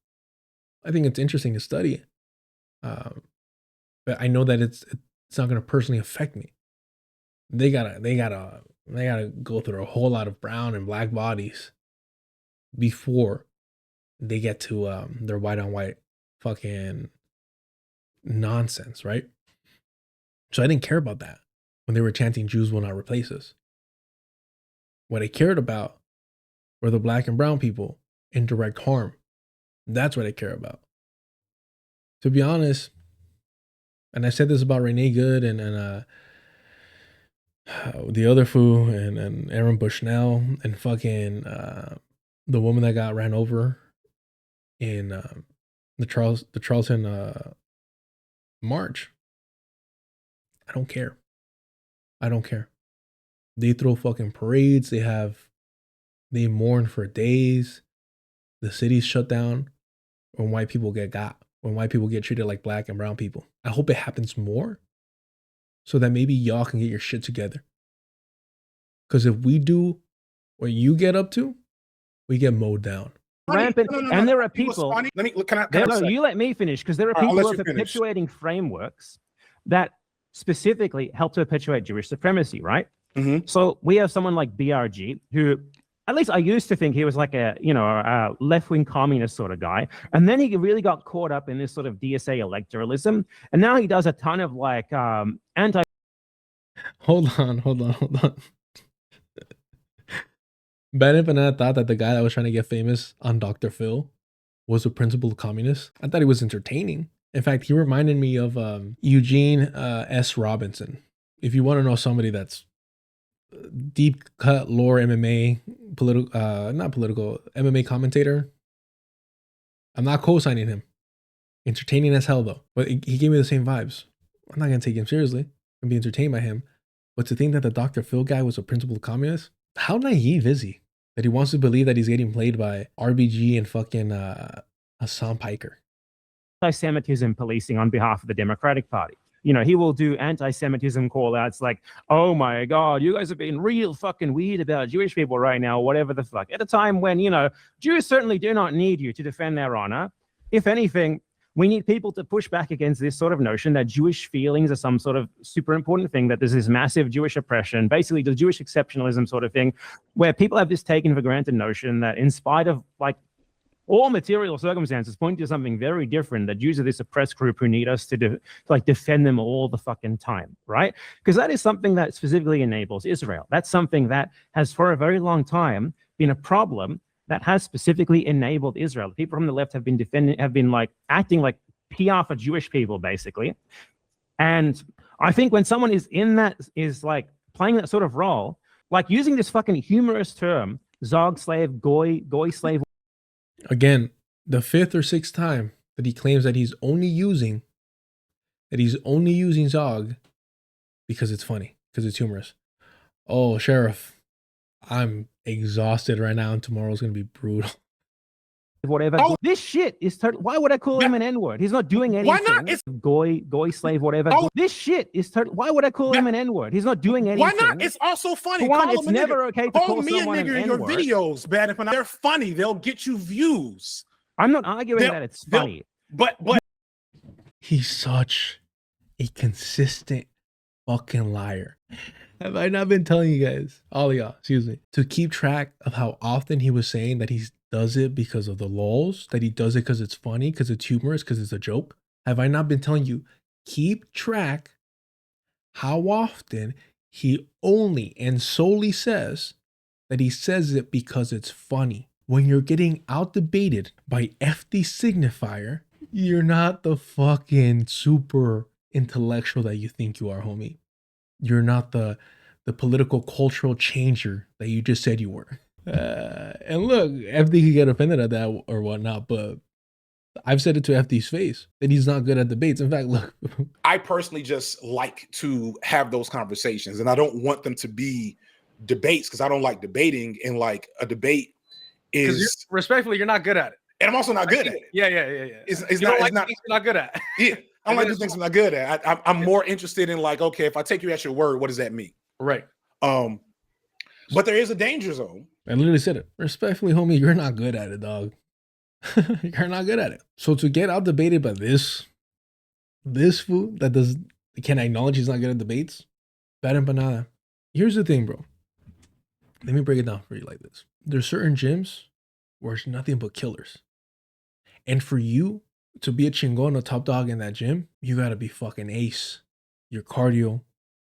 A: I think it's interesting to study. But I know that it's not going to personally affect me. They gotta go through a whole lot of brown and black bodies before they get to their white on white fucking nonsense, right? So I didn't care about that when they were chanting Jews will not replace us. What I cared about were the black and brown people in direct harm. That's what I care about. To be honest, and I said this about Renee Good and the other fool and Aaron Bushnell and fucking the woman that got ran over in the Charleston march. I don't care. I don't care. They throw fucking parades. They mourn for days. The city's shut down when white people get got, when white people get treated like black and brown people. I hope it happens more so that maybe y'all can get your shit together. Because if we do what you get up to, we get mowed down.
B: Rampant, and there are people.
F: Let me. Can I
B: you let me finish, because there are people who are perpetuating frameworks that specifically help to perpetuate Jewish supremacy, right?
F: Mm-hmm.
B: So we have someone like BRG, who, at least I used to think he was like a left-wing communist sort of guy, and then he really got caught up in this sort of DSA electoralism, and now he does a ton of like anti.
A: Hold on. BadEmpanada thought that the guy that was trying to get famous on Dr. Phil was a principled communist. I thought he was entertaining. In fact, he reminded me of Eugene S. Robinson. If you want to know somebody that's deep cut lore MMA, not political, MMA commentator, I'm not co-signing him. Entertaining as hell though. But he gave me the same vibes. I'm not going to take him seriously and be entertained by him. But to think that the Dr. Phil guy was a principled communist, how naive is he? That he wants to believe that he's getting played by RBG and fucking Hassan Piker.
B: Anti-Semitism policing on behalf of the Democratic Party. You know, he will do anti-Semitism call-outs like, oh my God, you guys are being real fucking weird about Jewish people right now, whatever the fuck. At a time when, you know, Jews certainly do not need you to defend their honor. If anything, we need people to push back against this sort of notion that Jewish feelings are some sort of super important thing, that there's this massive Jewish oppression, basically the Jewish exceptionalism sort of thing, where people have this taken for granted notion that in spite of like all material circumstances point to something very different, that Jews are this oppressed group who need us to defend them all the fucking time, right? Because that is something that specifically enables Israel. That's something that has for a very long time been a problem that has specifically enabled Israel. People from the left have been like acting like PR for Jewish people, basically. And I think when someone is like playing that sort of role, like using this fucking humorous term, Zog slave, Goy slave.
A: Again, the 5th or 6th time that he claims that he's only using Zog because it's funny, because it's humorous. Oh, Sheriff, I'm exhausted right now and tomorrow's going to be brutal.
B: Whatever. Oh. This shit is totally. Why would I call him an N-word? He's not doing anything.
F: Why not? It's
B: Goy slave, whatever. Oh. This shit is totally. Why would I call him an N-word? He's not doing anything.
F: Why not? It's also funny.
B: For one, it's never okay to call
F: me a
B: someone
F: nigger
B: an
F: in your
B: N-word.
F: videos, BadEmpanada. They're funny. They'll get you views.
B: I'm not arguing that it's funny.
F: But
A: he's such a consistent fucking liar. Have I not been telling you guys, all of y'all, excuse me, to keep track of how often he was saying that he does it because of the lulz, that he does it because it's funny, because it's humorous, because it's a joke? Have I not been telling you, keep track how often he only and solely says that he says it because it's funny? When you're getting out-debated by FD Signifier, you're not the fucking super intellectual that you think you are, homie. You're not the political cultural changer that you just said you were. And look, FD could get offended at that or whatnot, but I've said it to FD's face that he's not good at debates. In fact, look.
F: I personally just like to have those conversations, and I don't want them to be debates because I don't like debating, and like a debate is...
A: Respectfully, you're not good at it.
F: And I'm also not good at it.
A: Yeah.
F: It's not good at it. Yeah. don't like to do things I'm not good at. I'm more interested in like, okay, if I take you at your word, what does that mean?
A: Right.
F: But there is a danger zone.
A: I literally said it. Respectfully, homie, you're not good at it, dog. You're not good at it. So to get out debated by this fool that can acknowledge he's not good at debates, BadEmpanada. Here's the thing, bro. Let me break it down for you like this. There's certain gyms where it's nothing but killers. And for you to be a chingon, a top dog in that gym, you gotta be fucking ace. Your cardio,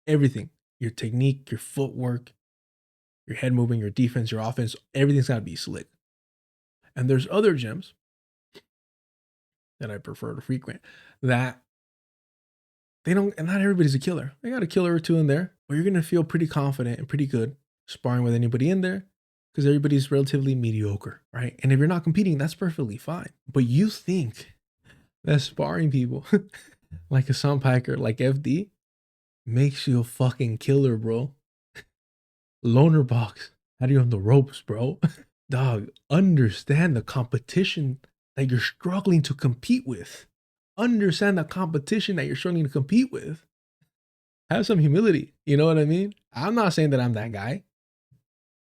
A: everything. Your technique, your footwork, your head movement, your defense, your offense, everything's gotta be slick. And there's other gyms that I prefer to frequent that they don't, and not everybody's a killer. They got a killer or two in there, but you're gonna feel pretty confident and pretty good sparring with anybody in there because everybody's relatively mediocre, right? And if you're not competing, that's perfectly fine. But you think that sparring people like a Piker, like FD, makes you a fucking killer, bro. Loner box, how do you on the ropes, bro? Dog, understand the competition that you're struggling to compete with. Understand the competition that you're struggling to compete with. Have some humility. You know what I mean? I'm not saying that I'm that guy.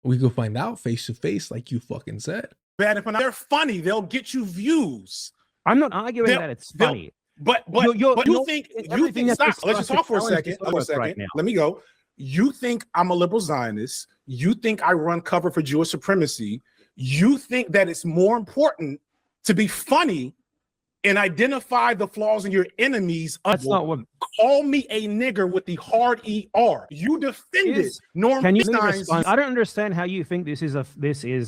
A: We could find out face to face, like you fucking said.
F: They're funny. They'll get you views.
B: I'm not arguing that it's funny.
F: But you think stop. Let's just talk for a second.
B: Right now.
F: Let me go. You think I'm a liberal Zionist. You think I run cover for Jewish supremacy. You think that it's more important to be funny and identify the flaws in your enemies.
B: That's not what.
F: Call me a nigger with the hard ER. You defended Norm.
B: Can you respond? I don't understand how you think this is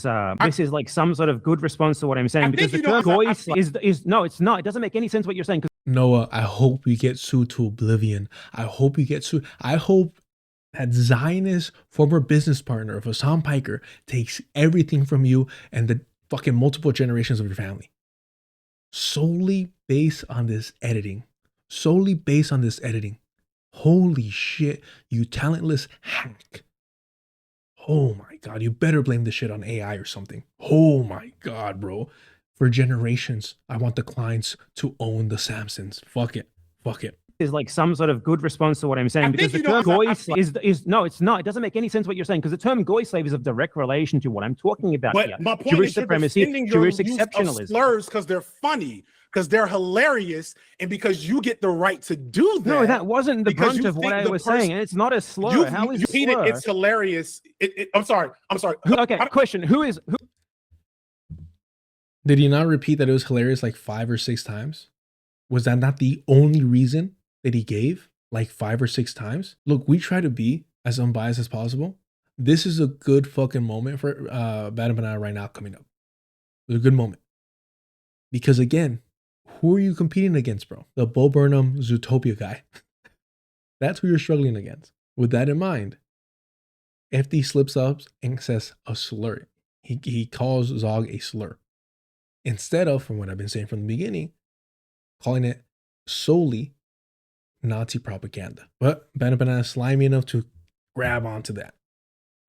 B: like some sort of good response to what I'm saying, because the term goy is no, it's not. It doesn't make any sense what you're saying.
A: Noah, I hope you get sued to oblivion. I hope you get sued. I hope that Zionist former business partner of Hassan Piker takes everything from you and the fucking multiple generations of your family. Solely based on this editing. Holy shit, you talentless hack. Oh my God, you better blame this shit on AI or something. Oh my God, bro. For generations, I want the clients to own the Samsons. Fuck it.
B: Is like some sort of good response to what I'm saying, because the term goy slave is no, it's not. It doesn't make any sense what you're saying, because the term goy slave is of direct relation to what I'm talking about here.
F: My point
B: Jewish
F: is
B: supremacy, Jewish exceptionalism.
F: Slurs because they're funny, because they're hilarious, and because you get the right to do that.
B: No, that wasn't the brunt of what I was saying, and it's not a slur. How is it?
F: It's hilarious. I'm sorry.
B: Okay, question. Who?
A: Did he not repeat that it was hilarious like 5 or 6 times? Was that not the only reason that he gave like 5 or 6 times? Look, we try to be as unbiased as possible. This is a good fucking moment for BadEmpanada right now coming up. It's a good moment. Because again, who are you competing against, bro? The Bo Burnham Zootopia guy. That's who you're struggling against. With that in mind, FD slips up and says a slur. He calls Zog a slur. Instead of, from what I've been saying from the beginning, calling it solely Nazi propaganda. But BadEmpanada is slimy enough to grab onto that.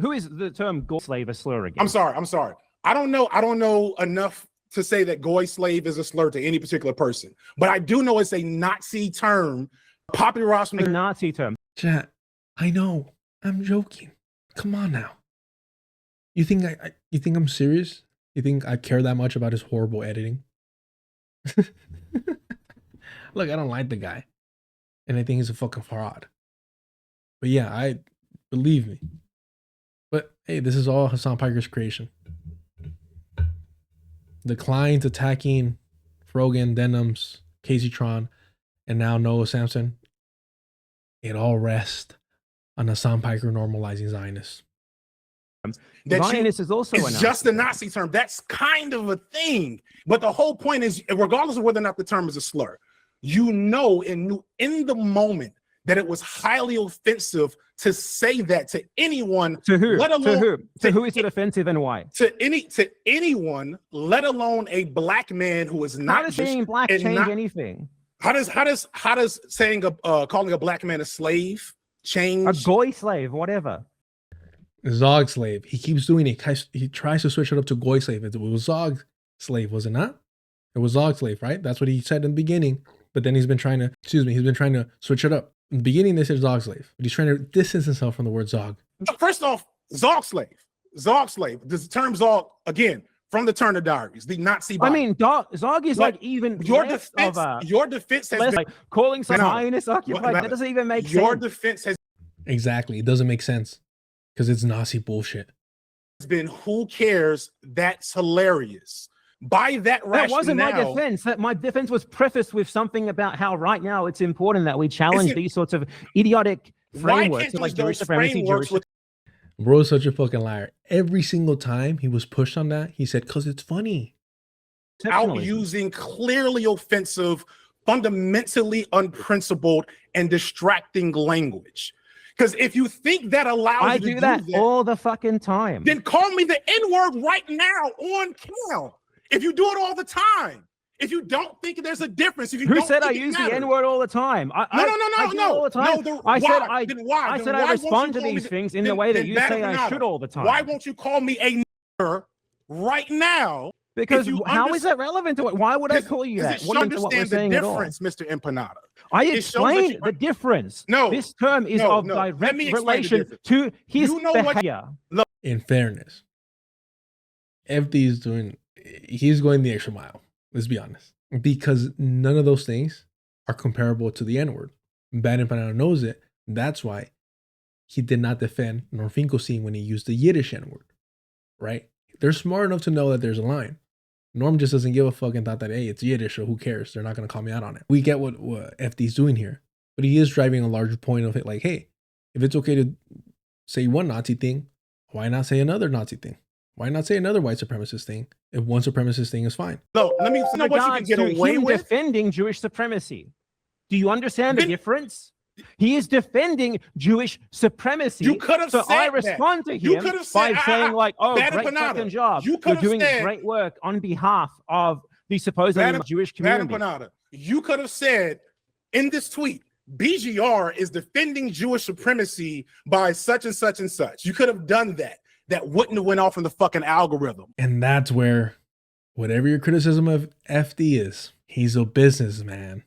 B: Who is the term goy slave a slur again?
F: I'm sorry. I don't know enough to say that goy slave is a slur to any particular person, but I do know it's a Nazi term, popularized from
B: a Nazi term.
A: Chat, I know. I'm joking. Come on now. You think you think I'm serious? You think I care that much about his horrible editing? Look, I don't like the guy, and I think he's a fucking fraud. But yeah, believe me. But hey, this is all Hassan Piker's creation. The clients attacking Frogan, Denims, Casey Tron, and now Noah Samson. It all rests on Hassan Piker normalizing Zionists.
B: Zionist is also
F: it's just a Nazi term. That's kind of a thing. But the whole point is, regardless of whether or not the term is a slur, you know and knew in the moment that it was highly offensive to say that to anyone.
B: To who?
F: Let alone,
B: to who is it offensive and why?
F: To anyone, let alone a black man who is not.
B: How does being black change anything?
F: How does saying calling a black man a slave change?
B: A goy slave, whatever.
A: Zog slave. He keeps doing it. He tries to switch it up to goy slave. It was Zog slave, was it not? It was Zog slave, right? That's what he said in the beginning. But then he's been trying to, switch it up. In the beginning, they said Zog slave, but he's trying to distance himself from the word Zog.
F: First off, Zog slave. Zog slave. This term Zog, again, from the Turner Diaries, the Nazi Bible.
B: I mean, Zog is like even
F: your
B: less
F: defense.
B: of a,
F: Your defense has
B: less
F: been
B: like calling some
F: No,
B: Zionist occupied. That doesn't even make
F: your
B: sense.
F: defense has
A: Exactly. It doesn't make sense because it's Nazi bullshit.
F: been, who cares? That's hilarious. By that rationale,
B: That wasn't my defense. That my defense was prefaced with something about how right now it's important that we challenge these sorts of idiotic frameworks of like Jewish supremacy, Jewish.
A: Bro is such a fucking liar. Every single time he was pushed on that, he said, "Cause it's funny."
F: Out using clearly offensive, fundamentally unprincipled, and distracting language. Because if you think that allows you to
B: do that all the fucking time,
F: then call me the N-word right now on cam. If you do it all the time, if you don't think there's a difference, if you
B: who
F: don't
B: said I
F: think it
B: use the
F: matters.
B: N-word all the time?
F: No.
B: All the time.
F: No,
B: I said I
F: why
B: respond to these things in the way that you say I should all the time.
F: Why won't you call me a nigger right now?
B: Because how is that relevant to it? Why would I call you that?
F: What understand the difference, Mr. Empanada?
B: I explained the difference.
F: No,
B: this term is of direct relation to his behavior.
A: In fairness, FD is he's going the extra mile. Let's be honest, because none of those things are comparable to the N-word. BadEmpanada knows it. That's why he did not defend Norm Finkelstein when he used the Yiddish N-word. Right? They're smart enough to know that there's a line. Norm just doesn't give a fuck and thought that, hey, it's Yiddish, so who cares? They're not going to call me out on it. We get what FD's doing here, but he is driving a larger point of it. Like, hey, if it's okay to say one Nazi thing, why not say another Nazi thing? Why not say another white supremacist thing if one supremacist thing is fine?
F: No, let me know what you can get away with.
B: Defending Jewish supremacy. Do you understand the difference? He is defending Jewish supremacy.
F: You could have said
B: I respond to him by saying like, "Oh, great fucking job! You're doing great work on behalf of the supposedly Jewish community."
F: You could have said in this tweet, "BGR is defending Jewish supremacy by such and such and such." You could have done that. That wouldn't have went off in the fucking algorithm.
A: And that's where, whatever your criticism of FD is, he's a businessman.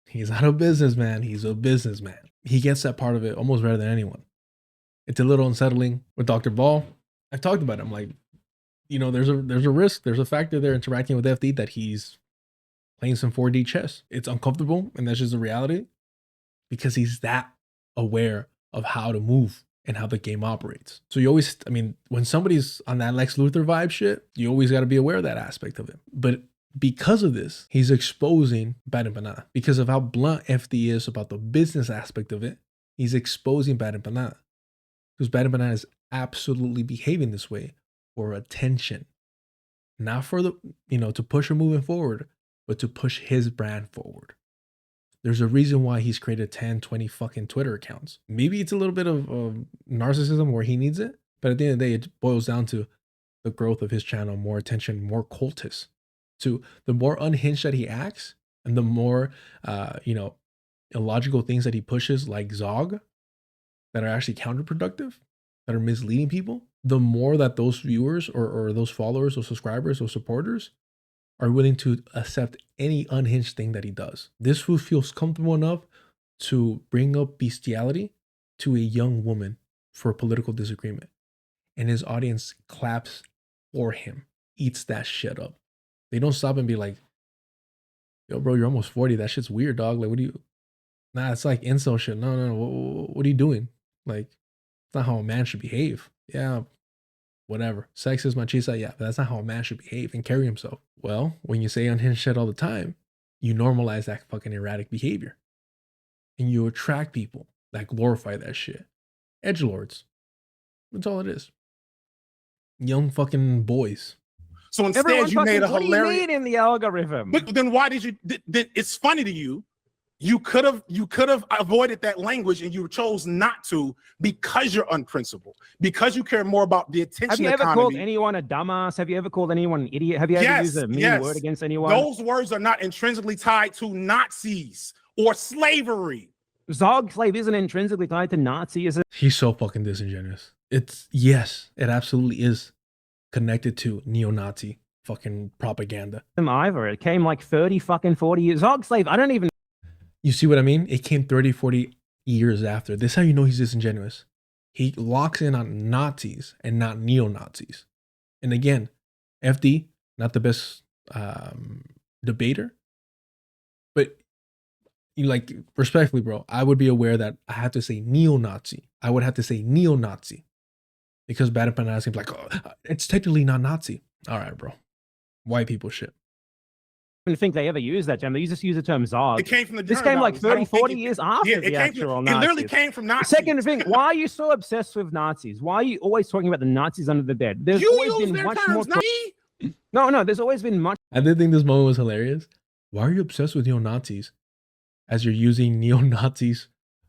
A: He's not a businessman. He's a businessman. He gets that part of it almost better than anyone. It's a little unsettling with Dr. Ball. I've talked about it. I'm like, there's a risk. There's a factor there interacting with FD that he's playing some 4D chess. It's uncomfortable, and that's just the reality because he's that aware of how to move and how the game operates. So you always, when somebody's on that Lex Luthor vibe shit, you always got to be aware of that aspect of it. But because of this, he's exposing BadEmpanada. Because of how blunt FD is about the business aspect of it, he's exposing BadEmpanada. Because BadEmpanada is absolutely behaving this way for attention. Not for to push her moving forward, but to push his brand forward. There's a reason why he's created 10, 20 fucking Twitter accounts. Maybe it's a little bit of narcissism where he needs it, but at the end of the day, it boils down to the growth of his channel, more attention, more cultists. To the more unhinged that he acts, and the more illogical things that he pushes, like Zog, that are actually counterproductive, that are misleading people, the more that those viewers or those followers or subscribers or supporters are willing to accept any unhinged thing that he does. This fool feels comfortable enough to bring up bestiality to a young woman for a political disagreement. And his audience claps for him, eats that shit up. They don't stop and be like, yo, bro, you're almost 40. That shit's weird, dog. Like, what do you... Nah, it's like incel shit. No. What are you doing? Like, it's not how a man should behave. Yeah, whatever. Sex is machista. Yeah, but that's not how a man should behave and carry himself. Well, when you say unhinged shit all the time, you normalize that fucking erratic behavior. And you attract people that glorify that shit. Edgelords. That's all it is. Young fucking boys.
F: So instead, you made a hilarious...
B: What do you mean in the algorithm?
F: But then why did you... It's funny to you. You could have avoided that language, and you chose not to because you're unprincipled, because you care more about the attention economy.
B: Have you ever called anyone a dumbass? Have you ever called anyone an idiot? Have you ever used a mean word against anyone?
F: Those words are not intrinsically tied to Nazis or slavery.
B: Zog slave isn't intrinsically tied to Nazis.
A: He's so fucking disingenuous. Yes, it absolutely is connected to neo-Nazi fucking propaganda.
B: Either. It came like 30 fucking 40 years. Zog slave, I don't even.
A: You see what I mean? It came 30, 40 years after. This is how you know he's disingenuous. He locks in on Nazis and not neo-Nazis. And again, FD, not the best debater, but you like, respectfully, bro, I would be aware that I have to say neo-Nazi. I would have to say neo-Nazi because BadEmpanada seems like, oh, it's technically not Nazi. All right, bro. White people shit.
B: I don't think they ever used that term. They just use the term Zog.
F: It came from the
B: This came like
F: journal.
B: 30, 40 years after the actual Nazis.
F: It literally came from Nazis.
B: Second thing, why are you so obsessed with Nazis? Why are you always talking about the Nazis under the bed? There's
F: You
B: always
F: use
B: been
F: their
B: much
F: terms,
B: more.
F: not me.
B: No, there's always been much.
A: I did think this moment was hilarious. Why are you obsessed with neo-Nazis as you're using neo-Nazis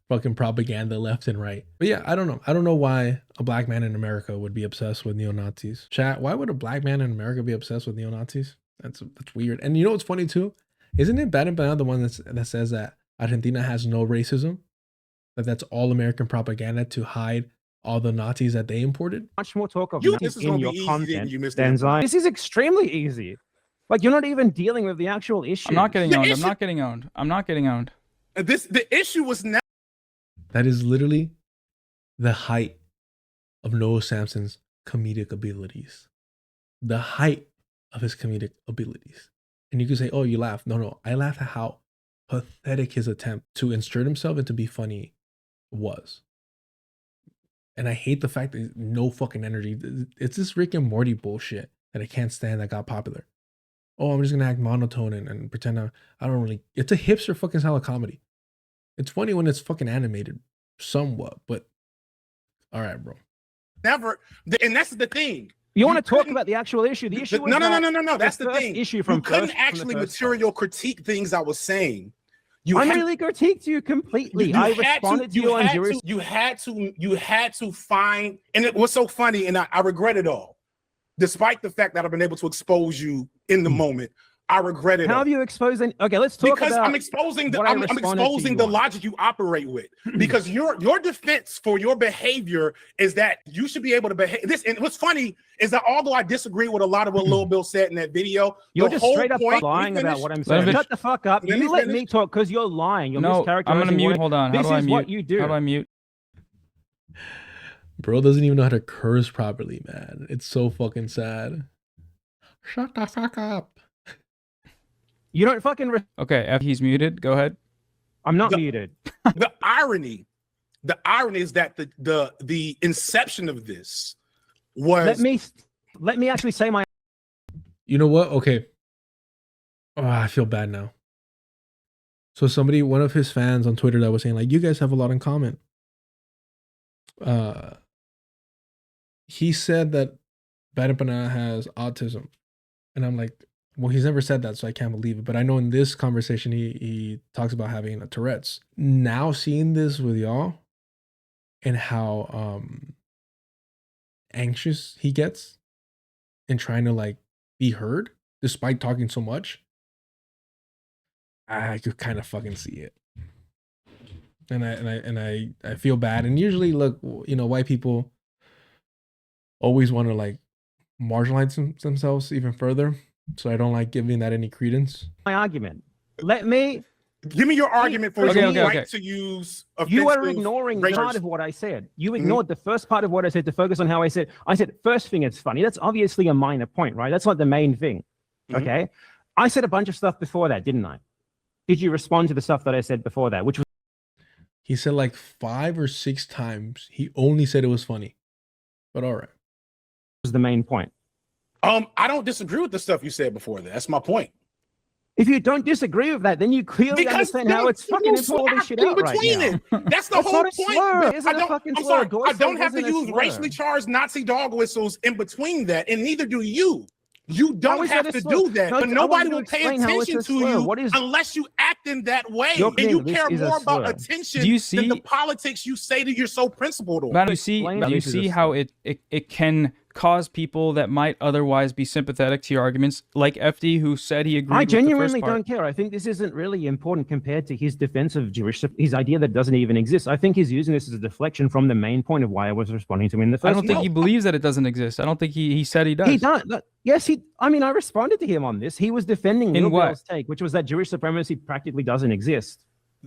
A: fucking propaganda left and right? But yeah, I don't know. I don't know why a black man in America would be obsessed with neo-Nazis. Chat, why would a black man in America be obsessed with neo-Nazis? That's weird. And you know what's funny too? Isn't it BadEmpanada the one that says that Argentina has no racism? That's all American propaganda to hide all the Nazis that they imported?
B: Much more talk of
F: This
B: Nazis
F: is
B: in
F: gonna
B: your
F: be easy,
B: content
F: didn't you, Mr.
B: than
F: Anthony?
B: Zion. This is extremely easy. Like, you're not even dealing with the actual issue.
E: I'm not getting owned. I'm not getting owned. I'm not getting owned.
F: The issue was now.
A: That is literally the height of Noah Sampson's comedic abilities. The height of his comedic abilities. And you can say, oh, you laughed. No, I laughed at how pathetic his attempt to insert himself and to be funny was. And I hate the fact that no fucking energy. It's this Rick and Morty bullshit that I can't stand that got popular. Oh, I'm just going to act monotone and pretend I don't really. It's a hipster fucking style of comedy. It's funny when it's fucking animated somewhat, but all right, bro.
F: Never. And that's the thing.
B: You want to talk about the actual issue? The issue was
F: no. That's the
B: first
F: thing.
B: issue from
F: you couldn't
B: first,
F: actually
B: from the first
F: material critique things I was saying.
B: I really critiqued you completely. I responded to you on Jewish.
F: You had to find, and it was so funny, and I regret it all. Despite the fact that I've been able to expose you in the moment, I regret it.
B: How have you exposed? Okay, let's talk
F: because
B: about.
F: I'm exposing the logic you operate with. Because your defense for your behavior is that you should be able to behave. This, and what's funny is that although I disagree with a lot of what Lil Bill said in that video,
B: you're just straight up lying about what I'm saying. Shut the fuck up. You let me talk because you're lying. You're mischaracterizing.
E: I'm gonna mute. Hold on.
B: This is what you do.
E: How do I mute?
A: Bro doesn't even know how to curse properly, man. It's so fucking sad. Shut the fuck up.
B: You don't fucking.
E: Okay, he's muted. Go ahead.
B: I'm not muted.
F: The irony is that the inception of this was.
B: Let me actually say my.
A: You know what? Okay. Oh, I feel bad now. So one of his fans on Twitter that was saying like, you guys have a lot in common. He said that BadEmpanada has autism. And I'm like, well, he's never said that, so I can't believe it. But I know in this conversation, he talks about having a Tourette's. Now seeing this with y'all and how anxious he gets in trying to like be heard despite talking so much, I could kind of fucking see it. And I feel bad. And usually, look, you know, white people always want to like marginalize themselves even further. So I don't like giving that any credence.
B: My argument. Let me
F: give me your argument for your right to use.
B: You are ignoring part of what I said. You ignored the first part of what I said to focus on how I said. I said first thing, it's funny. That's obviously a minor point, right? That's not the main thing. Okay. I said a bunch of stuff before that, didn't I? Did you respond to the stuff that I said before that? Which was.
A: He said like 5 or 6 times. He only said it was funny. But all right.
B: Was the main point.
F: I don't disagree with the stuff you said before that. That's my point.
B: If you don't disagree with that, then you clearly understand how it's fucking important all this shit out right now.
F: That's the whole point.
B: I'm sorry.
F: I don't have to use racially charged Nazi dog whistles in between that, and neither do you. You don't have to do that, but nobody will pay attention to you unless you act in that way. And you care more about attention than the politics you say that you're so principled on.
E: Do you see how it can cause people that might otherwise be sympathetic to your arguments, like FD, who said he agreed
B: I
E: with the
B: genuinely
E: first part.
B: don't care. I think this isn't really important compared to his defense of his idea that doesn't even exist. I think he's using this as a deflection from the main point of why I was responding to him in the first
E: I don't think
B: place.
E: he believes that it doesn't exist. I don't think he said he does.
B: He does. Yes, I mean, I responded to him on this. He was defending
E: In
B: Lil
E: what?
B: Bell's take, which was that Jewish supremacy practically doesn't exist.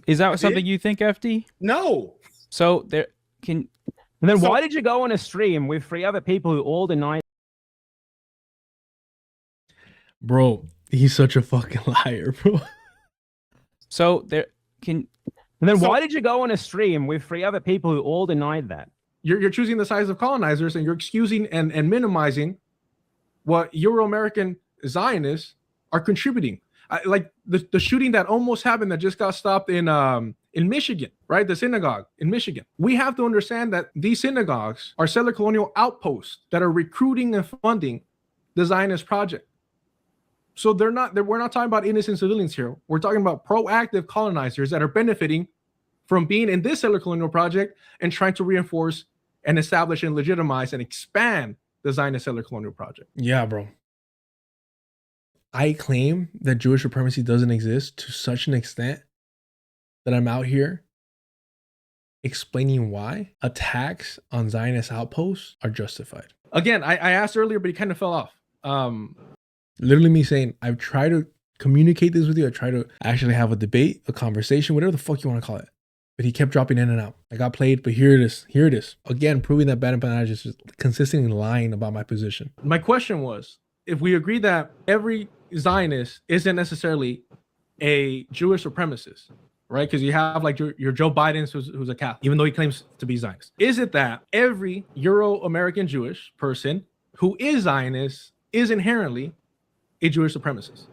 E: Is that something you think, FD?
F: No.
E: So there can.
B: And then why did you go on a stream with 3 other people who all deny?
A: Bro, he's such a fucking liar, bro.
E: So there can.
B: And then why did you go on a stream with 3 other people who all denied that?
A: You're choosing the sides of colonizers, and you're excusing and minimizing what Euro-American Zionists are contributing. Like the shooting that almost happened that just got stopped in Michigan, right? The synagogue in Michigan. We have to understand that these synagogues are settler colonial outposts that are recruiting and funding the Zionist project. So we're not talking about innocent civilians here. We're talking about proactive colonizers that are benefiting from being in this settler colonial project and trying to reinforce and establish and legitimize and expand the Zionist settler colonial project. Yeah, bro. I claim that Jewish supremacy doesn't exist to such an extent that I'm out here explaining why attacks on Zionist outposts are justified. Again, I asked earlier, but he kind of fell off. Literally me saying, I've tried to communicate this with you. I try to actually have a debate, a conversation, whatever the fuck you want to call it. But he kept dropping in and out. I got played, but here it is. Here it is. Again, proving that BadEmpanada is just consistently lying about my position. My question was, if we agree that every Zionist isn't necessarily a Jewish supremacist, right? Because you have like your Joe Biden, who's a Catholic, even though he claims to be Zionist. Is it that every Euro-American Jewish person who is Zionist is inherently a Jewish supremacist?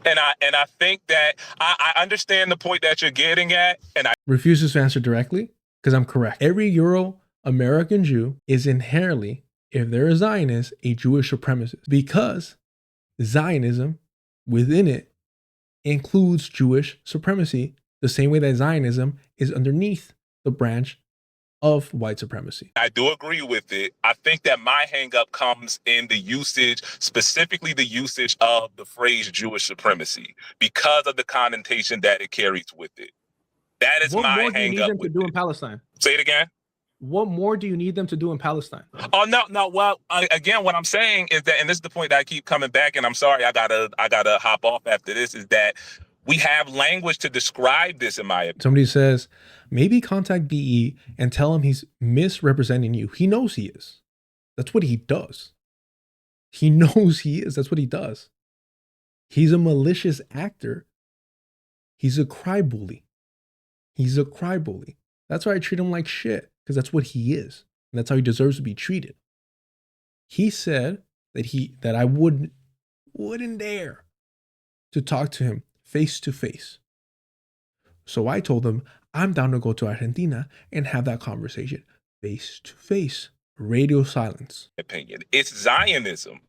M: And I think that I understand the point that you're getting at, and I
A: refuses to answer directly because I'm correct. Every Euro-American Jew is inherently, if they're a Zionist, a Jewish supremacist, because Zionism within it includes Jewish supremacy the same way that Zionism is underneath the branch of white supremacy.
M: I do agree with it. I think that my hang-up comes in the usage, specifically the usage of the phrase Jewish supremacy, because of the connotation that it carries with it. That is my hang-up.
A: What more do you need them to do in Palestine?
M: Say it again.
A: What more do you need them to do in Palestine?
M: Oh no. Well, again, what I'm saying is that, and this is the point that I keep coming back, and I'm sorry, I gotta hop off after this, is that we have language to describe this, in my opinion.
A: Somebody says, maybe contact BE and tell him he's misrepresenting you. He knows he is. That's what he does. He knows he is. That's what he does. He's a malicious actor. He's a crybaby. He's a crybaby. That's why I treat him like shit, because that's what he is. And that's how he deserves to be treated. He said that I wouldn't dare to talk to him face to face. So I told him I'm down to go to Argentina and have that conversation face to face. Radio silence.
M: Opinion. It's Zionism.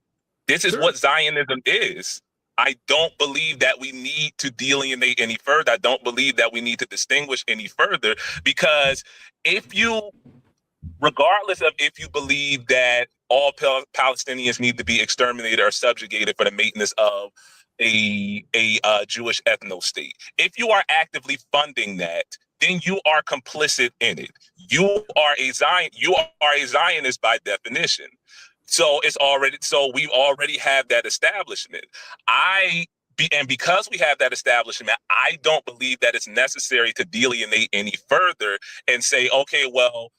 M: This is what Zionism is. I don't believe that we need to delineate any further. I don't believe that we need to distinguish any further, because regardless of if you believe that all Palestinians need to be exterminated or subjugated for the maintenance of a Jewish ethno state, if you are actively funding that, then you are complicit in it. You are a Zionist by definition. So we already have that establishment. And because we have that establishment, I don't believe that it's necessary to delineate any further and say, okay, well,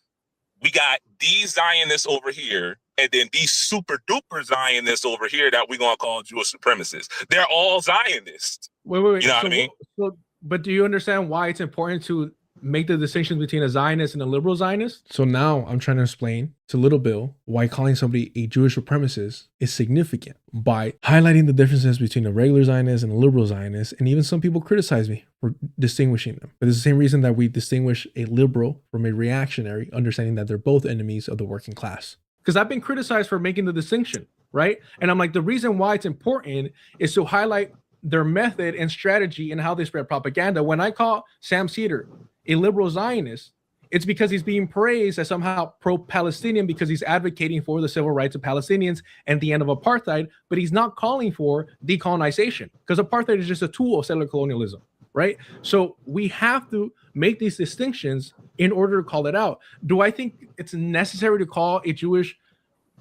M: we got these Zionists over here, and then these super duper Zionists over here that we're going to call Jewish supremacists. They're all Zionists.
A: Wait.
M: You know what I mean?
A: But do you understand why it's important to make the distinction between a Zionist and a liberal Zionist? So now I'm trying to explain to Little Bill why calling somebody a Jewish supremacist is significant by highlighting the differences between a regular Zionist and a liberal Zionist. And even some people criticize me for distinguishing them. But it's the same reason that we distinguish a liberal from a reactionary, understanding that they're both enemies of the working class. Because I've been criticized for making the distinction, right? And I'm like, the reason why it's important is to highlight their method and strategy and how they spread propaganda. When I call Sam Cedar a liberal Zionist, it's because he's being praised as somehow pro-Palestinian because he's advocating for the civil rights of Palestinians and the end of apartheid, but he's not calling for decolonization because apartheid is just a tool of settler colonialism, right? So we have to make these distinctions in order to call it out. Do I think it's necessary to call a Jewish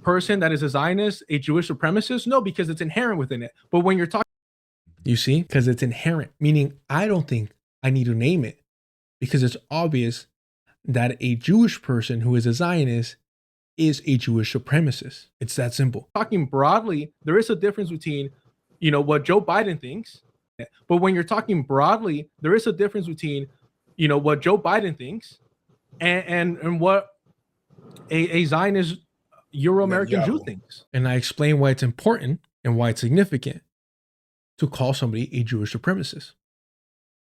A: person that is a Zionist a Jewish supremacist? No, because it's inherent within it. But when you're talking, you see, because it's inherent, meaning I don't think I need to name it because it's obvious that a Jewish person who is a Zionist is a Jewish supremacist. It's that simple. Talking broadly, there is a difference between, what Joe Biden thinks. But when you're talking broadly, there is a difference between, what Joe Biden thinks and what a Zionist Euro-American Jew thinks. And I explain why it's important and why it's significant to call somebody a Jewish supremacist.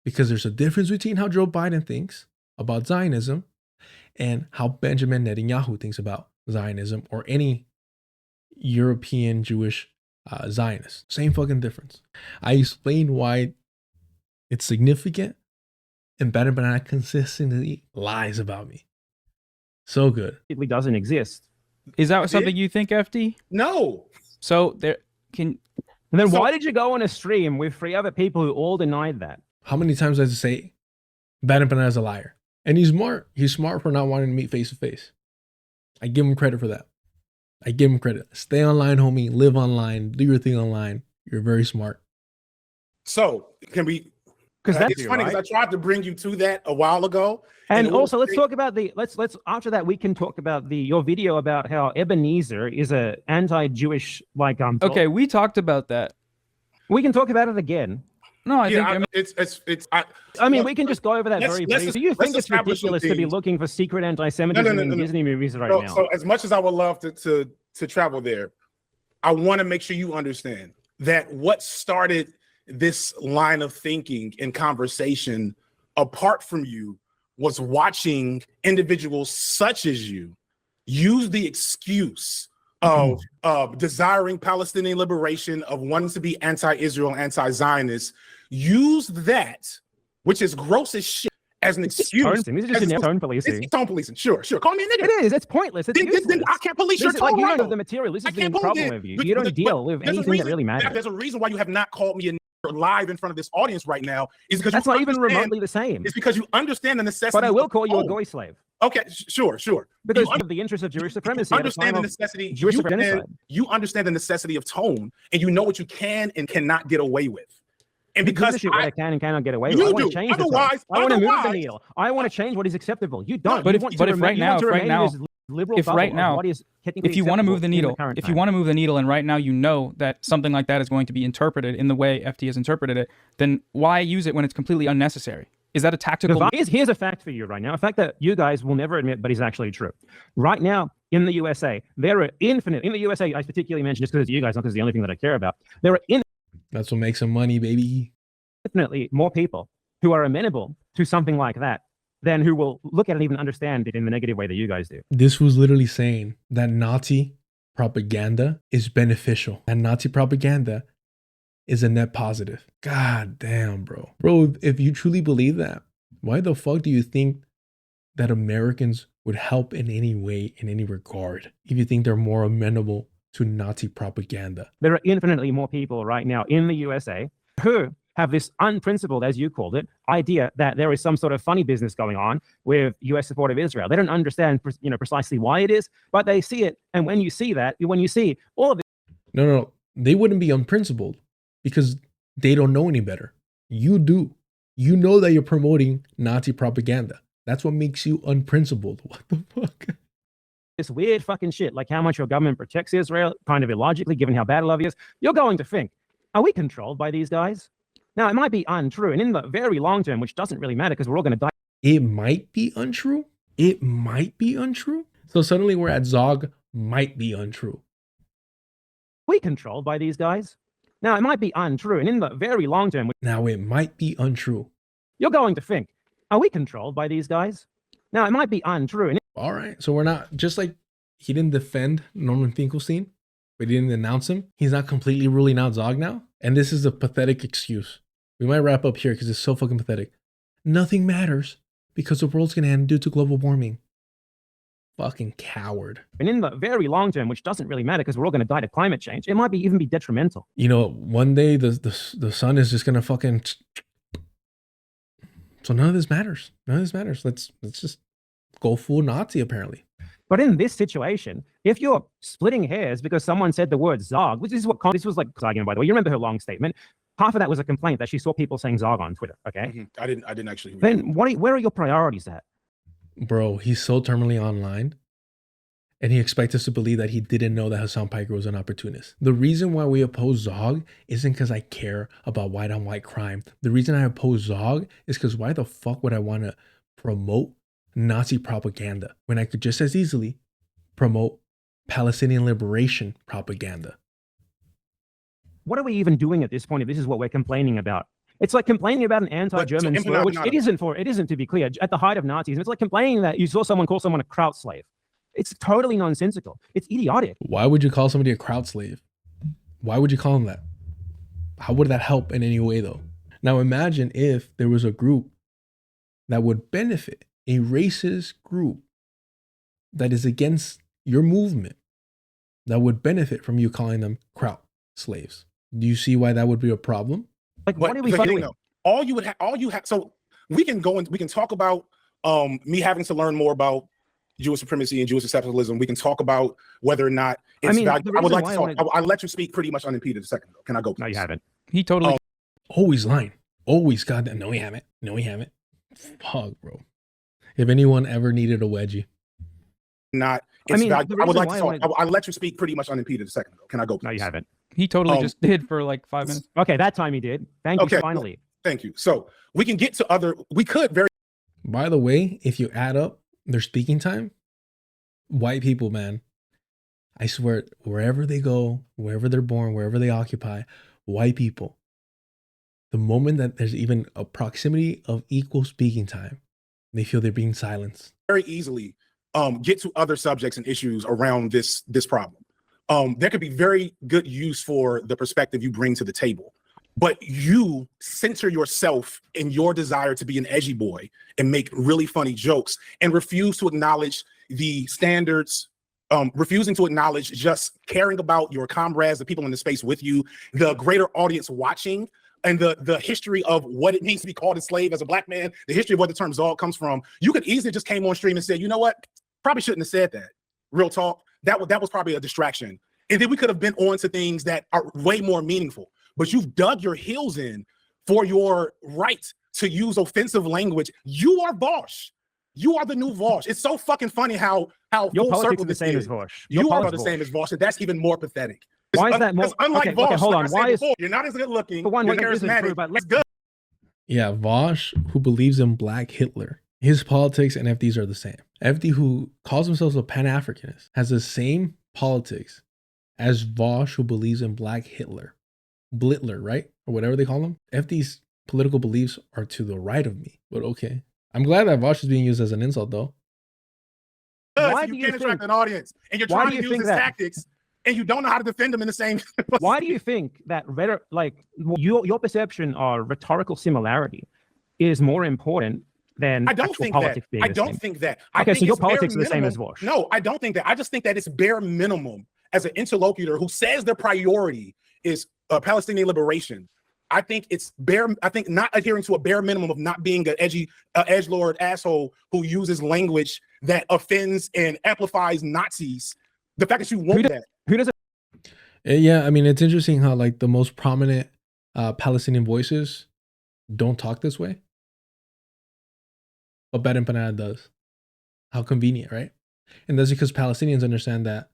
A: Because there's a difference between how Joe Biden thinks about Zionism and how Benjamin Netanyahu thinks about Zionism or any European Jewish Zionist. Same fucking difference. I explained why it's significant, and BadEmpanada consistently lies about me. So good.
B: It doesn't exist.
E: Is that something you think, FD?
F: No.
E: So there can.
B: And then why did you go on a stream with 3 other people who all denied that?
A: How many times does it say BadEmpanada is a liar? And he's smart. He's smart for not wanting to meet face to face. I give him credit for that. I give him credit. Stay online, homie. Live online. Do your thing online. You're very smart.
F: So can we?
B: Because that's
F: it's funny because I tried to bring you to that a while ago.
B: And also, let's talk about let's after that we can talk about your video about how Ebenezer is a anti-Jewish
E: Okay, we talked about that.
B: We can talk about it again.
E: No, I think
B: I mean, we can just go over that very briefly. Do you think it's ridiculous to be looking for secret anti-Semitism in Disney movies right now?
F: So as much as I would love to travel there, I want to make sure you understand that what started this line of thinking and conversation apart from you was watching individuals such as you use the excuse of desiring Palestinian liberation, of wanting to be anti-Israel, anti-Zionist, use that, which is gross as shit, as an excuse.
B: This is just tone policing.
F: It's tone policing. Sure. Call me a nigga.
B: It is. It's pointless. It's useless.
F: Then I can't police your tone.
B: You don't have the material. This is the problem with you. You don't deal with anything that really matters.
F: There's a reason why you have not called me a nigga live in front of this audience right now. Is because
B: that's not even remotely the same.
F: It's because you understand the necessity.
B: But I will call you a goy slave.
F: Okay, sure.
B: Because of the interest of Jewish supremacy.
F: Understand the necessity. You understand the necessity of tone, and you know what you can and cannot get away with. And because
B: what I can and cannot get away with, I want to change this. I want to move the needle. I want to change what is acceptable. You don't.
E: But if right now, if you want to move the needle, and right now you know that something like that is going to be interpreted in the way FT has interpreted it, then why use it when it's completely unnecessary? Is that a tactical?
B: Here's a fact for you right now. A fact that you guys will never admit, but is actually true. Right now, in the USA, there are infinite. In the USA, I particularly mentioned just because it's you guys, not because it's the only thing that I care about. There are
A: That's what makes some money, baby.
B: Definitely more people who are amenable to something like that than who will look at it and even understand it in the negative way that you guys do.
A: This was literally saying that Nazi propaganda is beneficial, and Nazi propaganda is a net positive. God damn, bro. Bro, if you truly believe that, why the fuck do you think that Americans would help in any way, in any regard, if you think they're more amenable to Nazi propaganda?
B: There are infinitely more people right now in the USA who have this unprincipled, as you called it, idea that there is some sort of funny business going on with U.S. support of Israel. They don't understand, precisely why it is, but they see it. And when you see that, when you see all of it,
A: no, they wouldn't be unprincipled because they don't know any better. You do. You know that you're promoting Nazi propaganda. That's what makes you unprincipled. What the fuck?
B: This weird fucking shit, like how much your government protects Israel, kind of illogically, given how bad love is. You're going to think, are we controlled by these guys? Now, it might be untrue, and in the very long term, which doesn't really matter because we're all going to die.
A: It might be untrue. It might be untrue. So suddenly we're at Zog might be untrue.
B: We controlled by these guys. Now, it might be untrue, and in the very long term.
A: Now, it might be untrue.
B: You're going to think, are we controlled by these guys? Now, it might be untrue. And
A: all right, so we're not, just like he didn't defend Norman Finkelstein, but he didn't denounce him. He's not completely ruling out Zog now. And this is a pathetic excuse. We might wrap up here because it's so fucking pathetic. Nothing matters because the world's going to end due to global warming. Fucking coward.
B: And in the very long term, which doesn't really matter because we're all going to die to climate change, it might even be detrimental.
A: You know, one day the sun is just going to fucking... So none of this matters. None of this matters. Let's just go full Nazi, apparently.
B: But in this situation, if you're splitting hairs because someone said the word Zog, which is what this was like argument, by the way. You remember her long statement? Half of that was a complaint that she saw people saying Zog on Twitter. Okay,
F: I didn't actually.
B: Then where are your priorities at?
A: Bro, he's so terminally online, and he expects us to believe that he didn't know that Hassan Piker was an opportunist. The reason why we oppose Zog isn't because I care about white-on-white crime. The reason I oppose Zog is because why the fuck would I want to promote Nazi propaganda when I could just as easily promote Palestinian liberation propaganda?
B: What are we even doing at this point if this is what we're complaining about? It's like complaining about an anti-German slur, which it isn't, to be clear, at the height of Nazism. It's like complaining that you saw someone call someone a kraut slave. It's totally nonsensical. It's idiotic.
A: Why would you call somebody a kraut slave? Why would you call him that? How would that help in any way, though? Now imagine if there was a group that would benefit, a racist group that is against your movement, that would benefit from you calling them kraut slaves. Do you see why that would be a problem?
B: Like, what are we fighting?
F: All you have. So we can go and we can talk about me having to learn more about Jewish supremacy and Jewish exceptionalism. We can talk about whether or not it's valuable. I would like to talk. I'll let you speak pretty much unimpeded a second ago. Can I go, please?
B: No, you haven't.
E: He totally...
A: Always lying. Always. God, no, we haven't. No, we haven't. Fuck, bro. If anyone ever needed a wedgie.
F: Not. I would like to talk. I'll let you speak pretty much unimpeded a second ago. Can I go, please?
B: No, you haven't.
E: He totally just did for like 5 minutes.
B: Okay, that time he did. Thank you, finally.
F: Thank you. So we can get to other... We could very...
A: By the way, if you add up their speaking time, white people, man, I swear, wherever they go, wherever they're born, wherever they occupy, white people, the moment that there's even a proximity of equal speaking time, they feel they're being silenced.
F: Very easily get to other subjects and issues around this problem. There could be very good use for the perspective you bring to the table, but you center yourself in your desire to be an edgy boy and make really funny jokes and refuse to acknowledge the standards, refusing to acknowledge just caring about your comrades, the people in the space with you, the greater audience watching, and the history of what it means to be called a slave as a black man, the history of where the term Zog comes from. You could easily just came on stream and said, you know what? Probably shouldn't have said that. Real talk. That was probably a distraction. And then we could have been on to things that are way more meaningful. But you've dug your heels in for your right to use offensive language. You are Vosh. You are the new Vosh. It's so fucking funny how
B: your
F: full circle
B: the same as Vosh.
F: You are the same as Vosh, and that's even more pathetic.
B: Why is that more?
F: Unlike Vosh,
B: okay, hold on.
F: Why is you're not as good looking? You're charismatic. But let's go.
A: Yeah, Vosh, who believes in Black Hitler, his politics and FD's are the same. FD, who calls themselves a Pan-Africanist, has the same politics as Vosh, who believes in Black Hitler. Blitler, right? Or whatever they call him. FD's political beliefs are to the right of me, but okay. I'm glad that Vosh is being used as an insult, though.
F: Why do you can't attract an audience, and you're trying to use his tactics, and you don't know how to defend them in the same.
B: Why do you think that your perception of rhetorical similarity is more important than
F: I don't think that. I don't think that.
B: Okay, so your politics are the same as Vosh.
F: No, I don't think that. I just think that it's bare minimum as an interlocutor who says their priority is Palestinian liberation. I think it's I think not adhering to a bare minimum of not being an edgelord asshole who uses language that offends and amplifies Nazis. The fact that you want that.
B: Who does it?
A: Yeah, I mean, it's interesting how like the most prominent Palestinian voices don't talk this way. But BadEmpanada does. How convenient, right? And that's because Palestinians understand that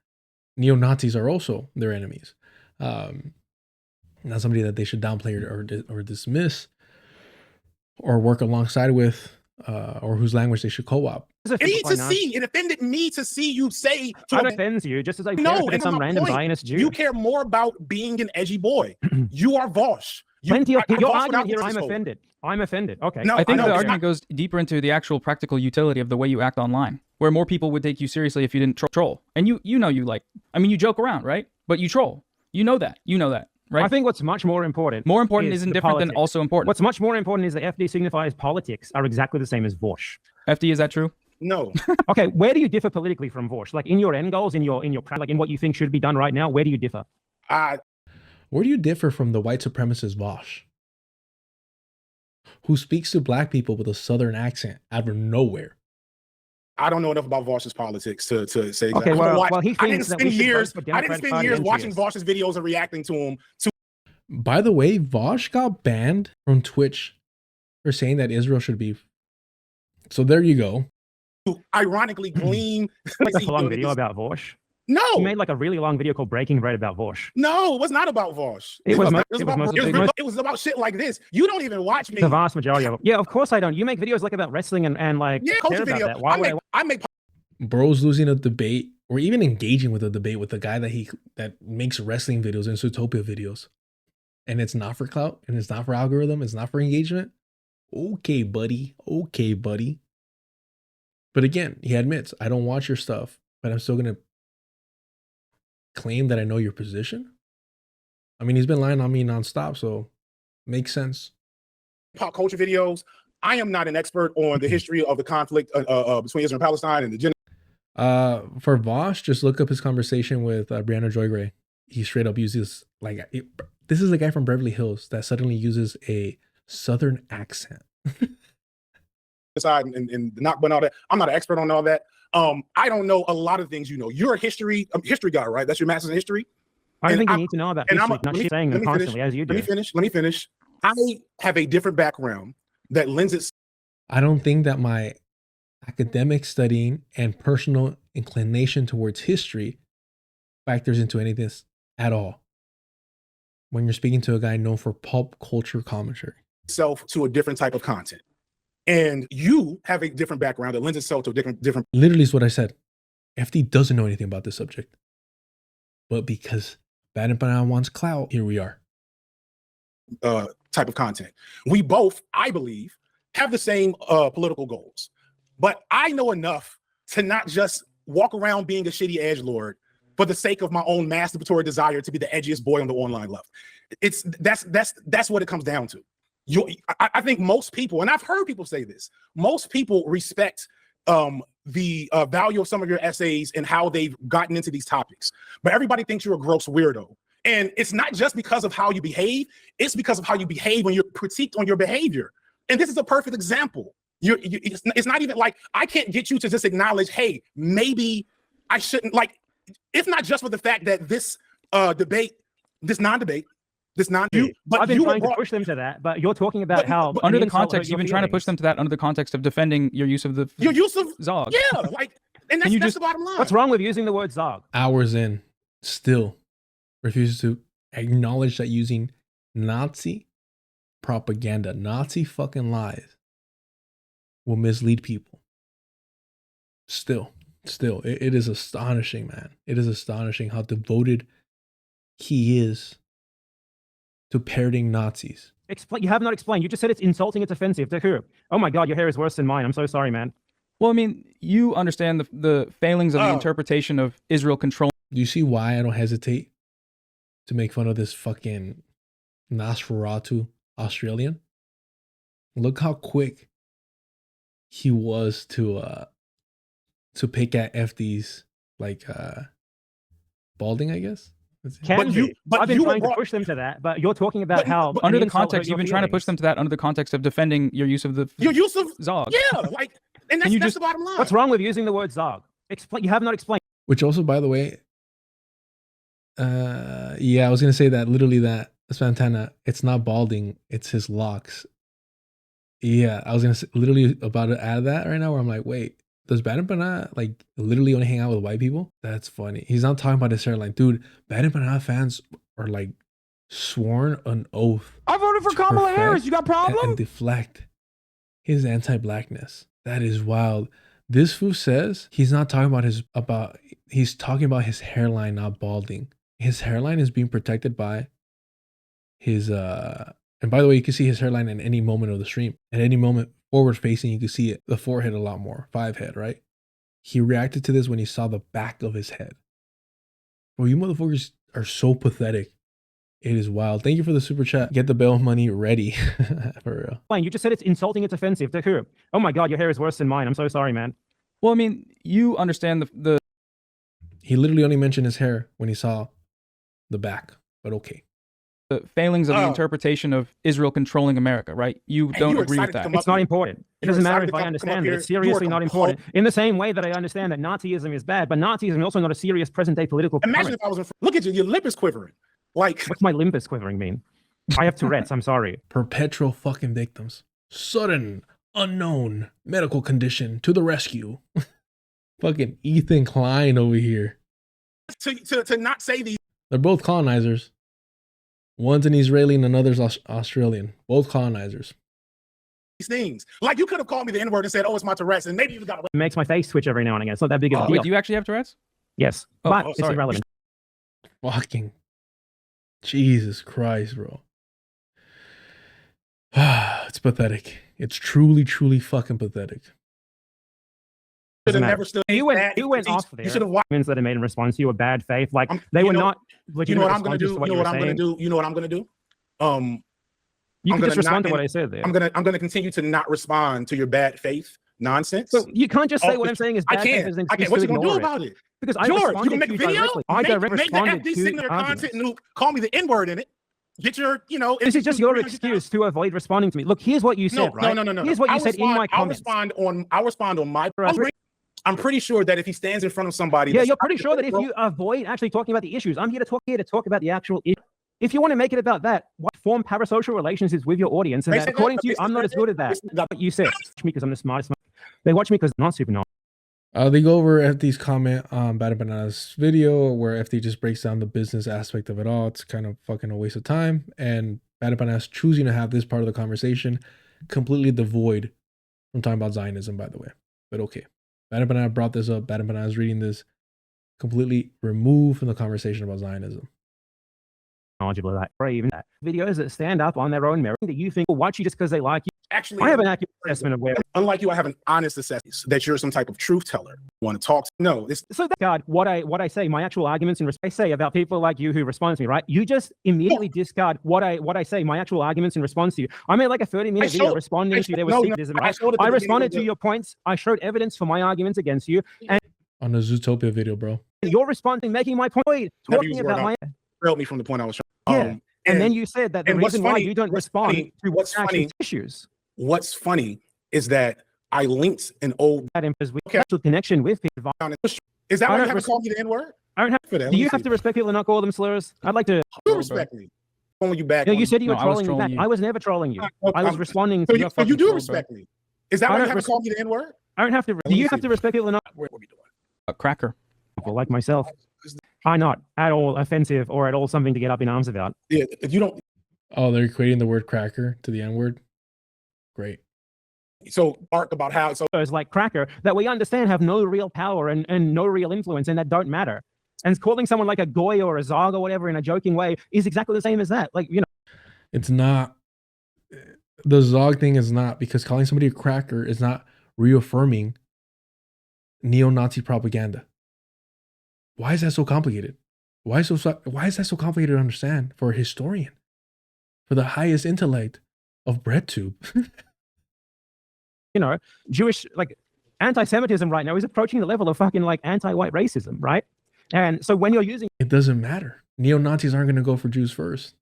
A: neo-Nazis are also their enemies. Not somebody that they should downplay or dismiss or work alongside with, or whose language they should co-opt.
F: It offended me to see you say.
B: That offends you, just as I care if it's some random Zionist Jew.
F: You care more about being an edgy boy. You are Vosh.
B: Your argument here, I'm offended. I'm offended. Okay.
E: No, I think the argument goes deeper into the actual practical utility of the way you act online, where more people would take you seriously if you didn't troll. And you know you joke around, right? But you troll. You know that. right?
B: I think what's much more important.
E: More important isn't
B: the
E: different than
B: politics.
E: also important.
B: What's much more important is that FD signifiers politics are exactly the same as Vosh.
E: FD, is that true?
F: No.
B: Okay, where do you differ politically from Vosh? Like in your end goals, in your like in what you think should be done right now, where do you differ?
A: Where do you differ from the white supremacist Vosh, who speaks to black people with a southern accent out of nowhere?
F: I don't know enough about Vosh's politics to say exactly.
B: Okay, well, he
F: I didn't
B: thinks that we
F: spend
B: should
F: years.
B: vote for
F: I didn't
B: Democratic
F: spend
B: Party
F: years watching
B: entries.
F: Vosh's videos and reacting to him.
A: By the way, Vosh got banned from Twitch for saying that Israel should be. So there you go.
F: To ironically glean.
B: Like a long video about Vosh.
F: No,
B: he made like a really long video called "Breaking Bread" about Vosh.
F: No, it was not about Vosh.
B: It was
F: about shit like this. You don't even watch me.
B: The vast majority of them. Yeah, of course I don't. You make videos like about wrestling and like
F: culture video.
B: That. Why would
F: I make
A: Bro's losing a debate or even engaging with a debate with the guy that makes wrestling videos and Zootopia videos, and it's not for clout and it's not for algorithm, it's not for engagement. Okay, buddy. Okay, buddy. But again, he admits, I don't watch your stuff, but I'm still gonna claim that I know your position. I mean, he's been lying on me nonstop, so makes sense.
F: Pop culture videos. I am not an expert on the history of the conflict between Israel and Palestine and the
A: for Vosh, just look up his conversation with Brianna Joy Gray. He straight up uses this is the guy from Beverly Hills that suddenly uses a southern accent.
F: and the Nakba and all that. I'm not an expert on all that. I don't know a lot of things. You know, you're a history guy, right? That's your master's in history.
B: I think you need to know about history, not saying them constantly as you do.
F: Let me finish. I have a different background that lends itself.
A: I don't think that my academic studying and personal inclination towards history factors into any of this at all. When you're speaking to a guy known for pulp culture commentary.
F: Itself to a different type of content. And you have a different background that lends itself to a different.
A: Literally is what I said. FD doesn't know anything about this subject. But because BadEmpanada wants clout, here we are.
F: Type of content. We both, I believe, have the same political goals. But I know enough to not just walk around being a shitty edgelord for the sake of my own masturbatory desire to be the edgiest boy on the online left. That's what it comes down to. I think most people, and I've heard people say this, most people respect the value of some of your essays and how they've gotten into these topics. But everybody thinks you're a gross weirdo. And it's not just because of how you behave, it's because of how you behave when you're critiqued on your behavior. And this is a perfect example. It's not even like, I can't get you to just acknowledge, hey, maybe I shouldn't, like, if not just for the fact that this non-debate, but
B: I've been trying to push them to that, but you're talking about how
E: under the context, you've been trying to push them to that under the context of defending your use of Zog.
F: Yeah, like, and that's the bottom line.
B: What's wrong with using the word Zog?
A: Hours in, still refuses to acknowledge that using Nazi propaganda, Nazi fucking lies will mislead people. Still, it is astonishing, man. It is astonishing how devoted he is to parroting Nazis.
B: You have not explained. You just said it's insulting, it's offensive. To who? Oh my God, your hair is worse than mine. I'm so sorry, man.
E: Well, I mean, you understand the failings of the interpretation of Israel control.
A: Do you see why I don't hesitate to make fun of this fucking Nosferatu Australian? Look how quick he was to pick at FD's like balding, I guess.
B: I've been trying to push them to that, but you're talking about how
E: under the context, you've been trying to push them to that under the context of defending your use of Zog.
F: Yeah, like, and that's the bottom line.
B: What's wrong with using the word Zog? You have not explained.
A: Which also, by the way, yeah, I was gonna say that literally that Spantana, it's not balding, it's his locks. Yeah, I was gonna say, literally about to add that right now, where I'm like, wait, does BadEmpanada like literally only hang out with white people? That's funny. He's not talking about his hairline, dude. BadEmpanada fans are like sworn an oath.
N: I voted for Kamala Harris. You got a problem?
A: And deflect his anti-blackness. That is wild. This fool says he's not talking about he's talking about his hairline not balding. His hairline is being protected by his and by the way, you can see his hairline in any moment of the stream. At any moment forward facing, you can see it, the forehead a lot more, 5 head, right? He reacted to this when he saw the back of his head. Well, you motherfuckers are so pathetic It is wild. Thank you for the super chat. Get the bail money ready. For real.
B: You just said it's insulting, it's offensive. To who? Oh my God, your hair is worse than mine. I'm so sorry, man.
E: Well, I mean, you understand the
A: He literally only mentioned his hair when he saw the back, but okay.
E: the failings of the interpretation of Israel controlling America, right? You don't agree with that.
B: It's not important. It doesn't matter if I understand it. It's seriously not important. In the same way that I understand that Nazism is bad, but Nazism is also not a serious present-day political.
F: Imagine if I was look at you, your lip is quivering. Like,
B: what's my limbus quivering mean? I have Tourette's. I'm sorry.
A: Perpetual fucking victims. Sudden, unknown medical condition to the rescue. Fucking Ethan Klein over here.
F: To not say these.
A: They're both colonizers. One's an Israeli and another's Australian. Both colonizers.
F: Things like you could have called me the N-word and said, "Oh, it's my Tourette's," and maybe you got away.
B: It makes my face twitch every now and again. It's not that big of a deal.
E: Wait, do you actually have Tourette's?
B: Yes, but it's irrelevant.
A: Fucking Jesus Christ, bro. It's pathetic. It's truly, truly fucking pathetic.
F: Never stood.
B: You went off there. You should have watched that I made in response to you a bad faith. Like they were not.
F: You know what I'm gonna do? You know what I'm gonna do? You know what I'm gonna do?
B: You can just respond to what I said there.
F: I'm gonna continue to not respond to your bad faith nonsense.
B: So you can't just say what I'm saying is bad faith.
F: I can't. What you gonna do about it?
B: Because
F: George, you can
B: make
F: make a video.
B: I directly
F: make the
B: responded
F: FD
B: to
F: Signifier content and call me the N-word in it. Get your,
B: This is just your excuse to avoid responding to me. Look, here's what you said, right?
F: No.
B: Here's what you said in my comments.
F: I'll respond on my. I'm pretty sure that if he stands in front of somebody,
B: yeah, you're pretty sure that if you avoid actually talking about the issues, I'm here to talk about the actual issue. If you want to make it about that, what form parasocial relationships with your audience, and that, according to you, I'm not as good at that. What you said, watch me because I'm the smartest. They watch me because I'm not super knowledgeable.
A: They go over FD's comment on BadEmpanada's video where FD just breaks down the business aspect of it all. It's kind of fucking a waste of time. And BadEmpanada's choosing to have this part of the conversation completely devoid from talking about Zionism, by the way. But okay. BadEmpanada brought this up. BadEmpanada's reading this completely removed from the conversation about Zionism.
B: Knowledgeable of that, or even that. Videos that stand up on their own merit that you think will watch you just because they like you.
F: Actually,
B: I have an accurate assessment of where.
F: Unlike you, I have an honest assessment that you're some type of truth teller. Want to talk? No.
B: So that God, what I say, my actual arguments and I say about people like you who respond to me, right? You just immediately discard what I say, my actual arguments in response to you. I made like a 30-minute video responding to you. There was Signifier. I responded to your points. I showed evidence for my arguments against you. And
A: on the Zootopia video, bro.
B: You're responding, making my point, talking about my.
F: Trailed me from the point I was
B: trying. And then you said that the reason why you don't respond to what's funny issues.
F: What's funny is that I linked an old
B: connection with people.
F: Is that why you have to call me the N-word?
B: I don't have
F: for that.
B: Do you have to respect people and not call them slurs? I'd like to.
F: You respect me. Calling you back.
B: No, you said you were trolling me back. I was never trolling you. I was responding to your.
F: So you do respect me. Is that why you have to call me the N-word?
B: I don't have to. Do you have to respect people and not?
F: What are we doing?
E: A cracker.
B: People like myself. I'm not at all offensive or at all something to get up in arms about.
F: Yeah, if you don't.
A: Oh, they're equating the word cracker to the N-word. Great.
F: So arc about how
B: it's like cracker that we understand have no real power and no real influence and that don't matter. And calling someone like a goy or a zog or whatever in a joking way is exactly the same as that. Like, you know.
A: It's not. The zog thing is not, because calling somebody a cracker is not reaffirming neo-Nazi propaganda. Why is that so complicated? Why is that so complicated to understand for a historian? For the highest intellect of BreadTube.
B: You know, Jewish, like, anti-Semitism right now is approaching the level of fucking, like, anti-white racism, right? And so when you're using...
A: It doesn't matter. Neo-Nazis aren't going to go for Jews first.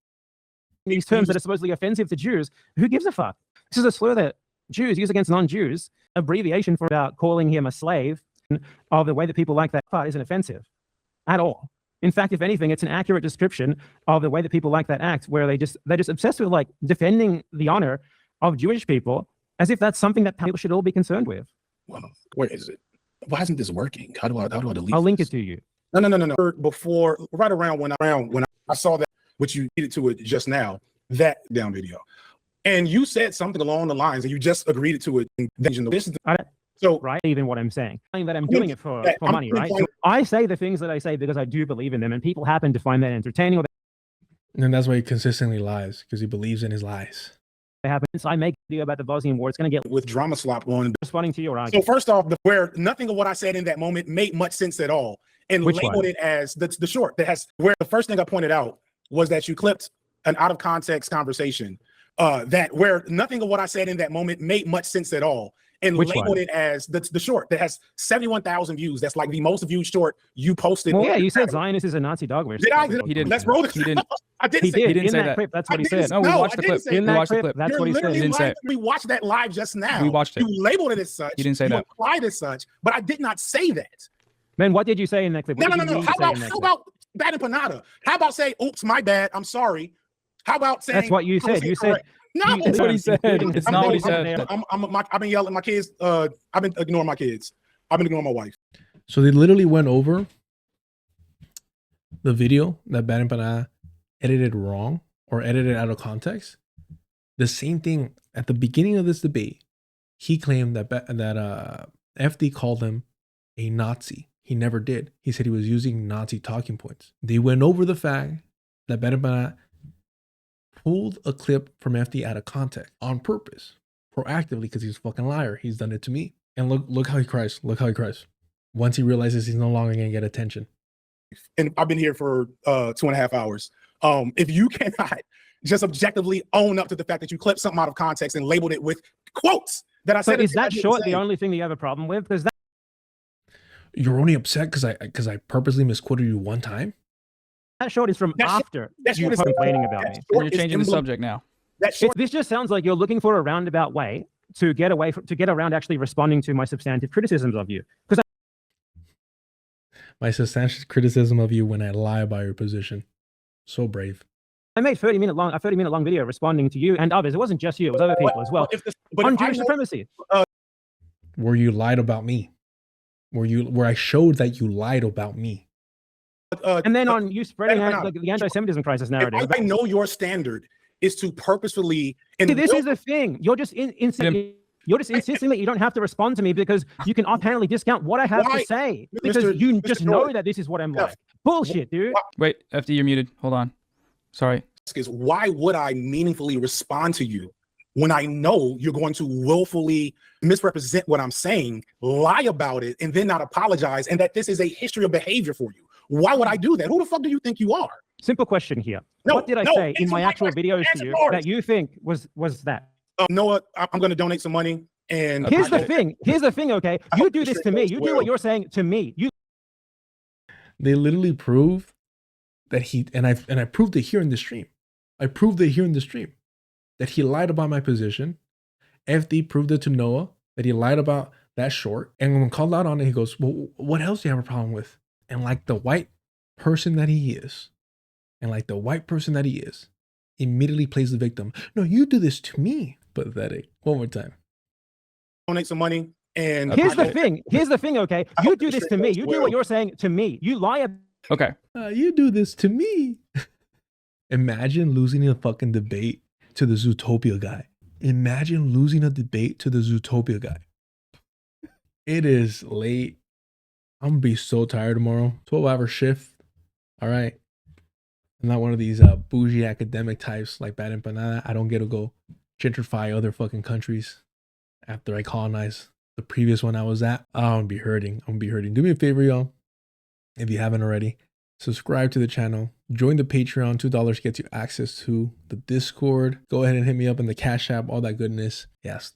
B: These terms that are supposedly offensive to Jews, who gives a fuck? This is a slur that Jews use against non-Jews, abbreviation for about calling him a slave, of the way that people like that part isn't offensive at all. In fact, if anything, it's an accurate description of the way that people like that act, where they're just obsessed with, like, defending the honor of Jewish people as if that's something that people should all be concerned with.
F: Well, where is it? Why isn't this working? How do I delete?
B: I'll link it to you.
F: No. Before, right around when I saw that, which you needed to it just now, that down video, and you said something along the lines, and you just agreed to it. This is so
B: right. Even what I'm saying that I'm doing it for money, right? So I say the things that I say because I do believe in them, and people happen to find that entertaining.
A: And that's why he consistently lies, because he believes in his lies.
B: Happens. I make a video about the Bosnian war. It's going to get
F: with drama slop on.
B: Responding to your argument.
F: So first off, where nothing of what I said in that moment made much sense at all, and labeled it as the short that has where the first thing I pointed out was that you clipped an out of context conversation that where nothing of what I said in that moment made much sense at all, and labeled it as the short that has 71,000 views. That's like the most viewed short you posted.
B: Well, yeah, you said Zionist is a Nazi dog.
F: Did I?
E: He didn't.
F: Let's roll the
E: He didn't.
F: I didn't
B: He
F: say
B: did.
E: He didn't
B: In
E: say
B: that
E: that.
B: clip, that's what he said.
E: No, we watched the clip.
B: In
E: We
B: that
E: watched the
B: clip,
E: clip.
B: that's what he said.
E: He didn't say it.
F: We watched that live just now.
E: We watched it.
F: You labeled it as such.
E: He didn't say
F: you
E: that.
F: implied as such, but I did not say that.
B: Man, what did you say in that clip?
F: No.
B: What did you mean to say in that
F: How
B: clip?
F: about BadEmpanada? How about say, "Oops, my bad. I'm sorry." How about saying?
B: That's what you said. You said.
F: No,
E: That's what he said. It's not what he said.
F: I've been yelling at my kids. I've been ignoring my kids. I've been ignoring my wife.
A: So they literally went over the video that BadEmpanada edited wrong or edited out of context. The same thing at the beginning of this debate. He claimed that FD called him a Nazi. He never did. He said he was using Nazi talking points. They went over the fact that BadEmpanada pulled a clip from FD out of context on purpose, proactively, because he's a fucking liar. He's done it to me. And look how he cries. Look how he cries. Once he realizes he's no longer going to get attention.
F: And I've been here for 2.5 hours. If you cannot just objectively own up to the fact that you clipped something out of context and labeled it with quotes that I said.
B: So is that short the only thing that you have a problem with? Because
A: You're only upset because I purposely misquoted you one time?
B: that short is from after you were complaining about me.
E: And you're changing the subject now.
B: This just sounds like you're looking for a roundabout way to get around actually responding to my substantive criticisms of you. Because
A: My substantial criticism of you when I lie about your position. So brave.
B: I made a 30-minute long video responding to you and others. It wasn't just you; it was other people as well. On Jewish supremacy.
A: Where you lied about me. Where I showed that you lied about me.
B: And then on you spreading like the anti-Semitism crisis narrative.
F: If I know your standard is to purposefully.
B: See, this is the thing. You're just you're just insisting that you don't have to respond to me because you can offhandedly discount what I have to say because you just know that this is what I'm like. Bullshit, dude.
E: Wait, FD, you're muted. Hold on. Sorry.
F: Is why would I meaningfully respond to you when I know you're going to willfully misrepresent what I'm saying, lie about it, and then not apologize, and that this is a history of behavior for you? Why would I do that? Who the fuck do you think you are?
B: Simple question here. What did I say in my actual videos to you that you think was that?
F: Noah, I'm going to donate some money. And
B: here's the thing. Okay, you do this to me. You do what you're saying to me.
A: They literally prove that he and I proved it here in the stream. I proved it here in the stream that he lied about my position. FD proved it to Noah that he lied about that short. And when called out on it, he goes, "Well, what else do you have a problem with?" And like the white person that he is, immediately plays the victim. No, you do this to me. Pathetic. One more time.
F: Donate some money. And
B: here's the thing. Okay, you do this to me. You do what you're saying to me. You lie.
E: Okay.
A: You do this to me. Imagine losing a fucking debate to the Zootopia guy. Imagine losing a debate to the Zootopia guy. It is late. I'm gonna be so tired tomorrow. 12-hour shift. All right. I'm not one of these bougie academic types like BadEmpanada. I don't get to go gentrify other fucking countries after I colonize the previous one I was at. I'm gonna be hurting. Do me a favor, y'all. If you haven't already, subscribe to the channel. Join the Patreon. $2 gets you access to the Discord. Go ahead and hit me up in the Cash App, all that goodness. Yes,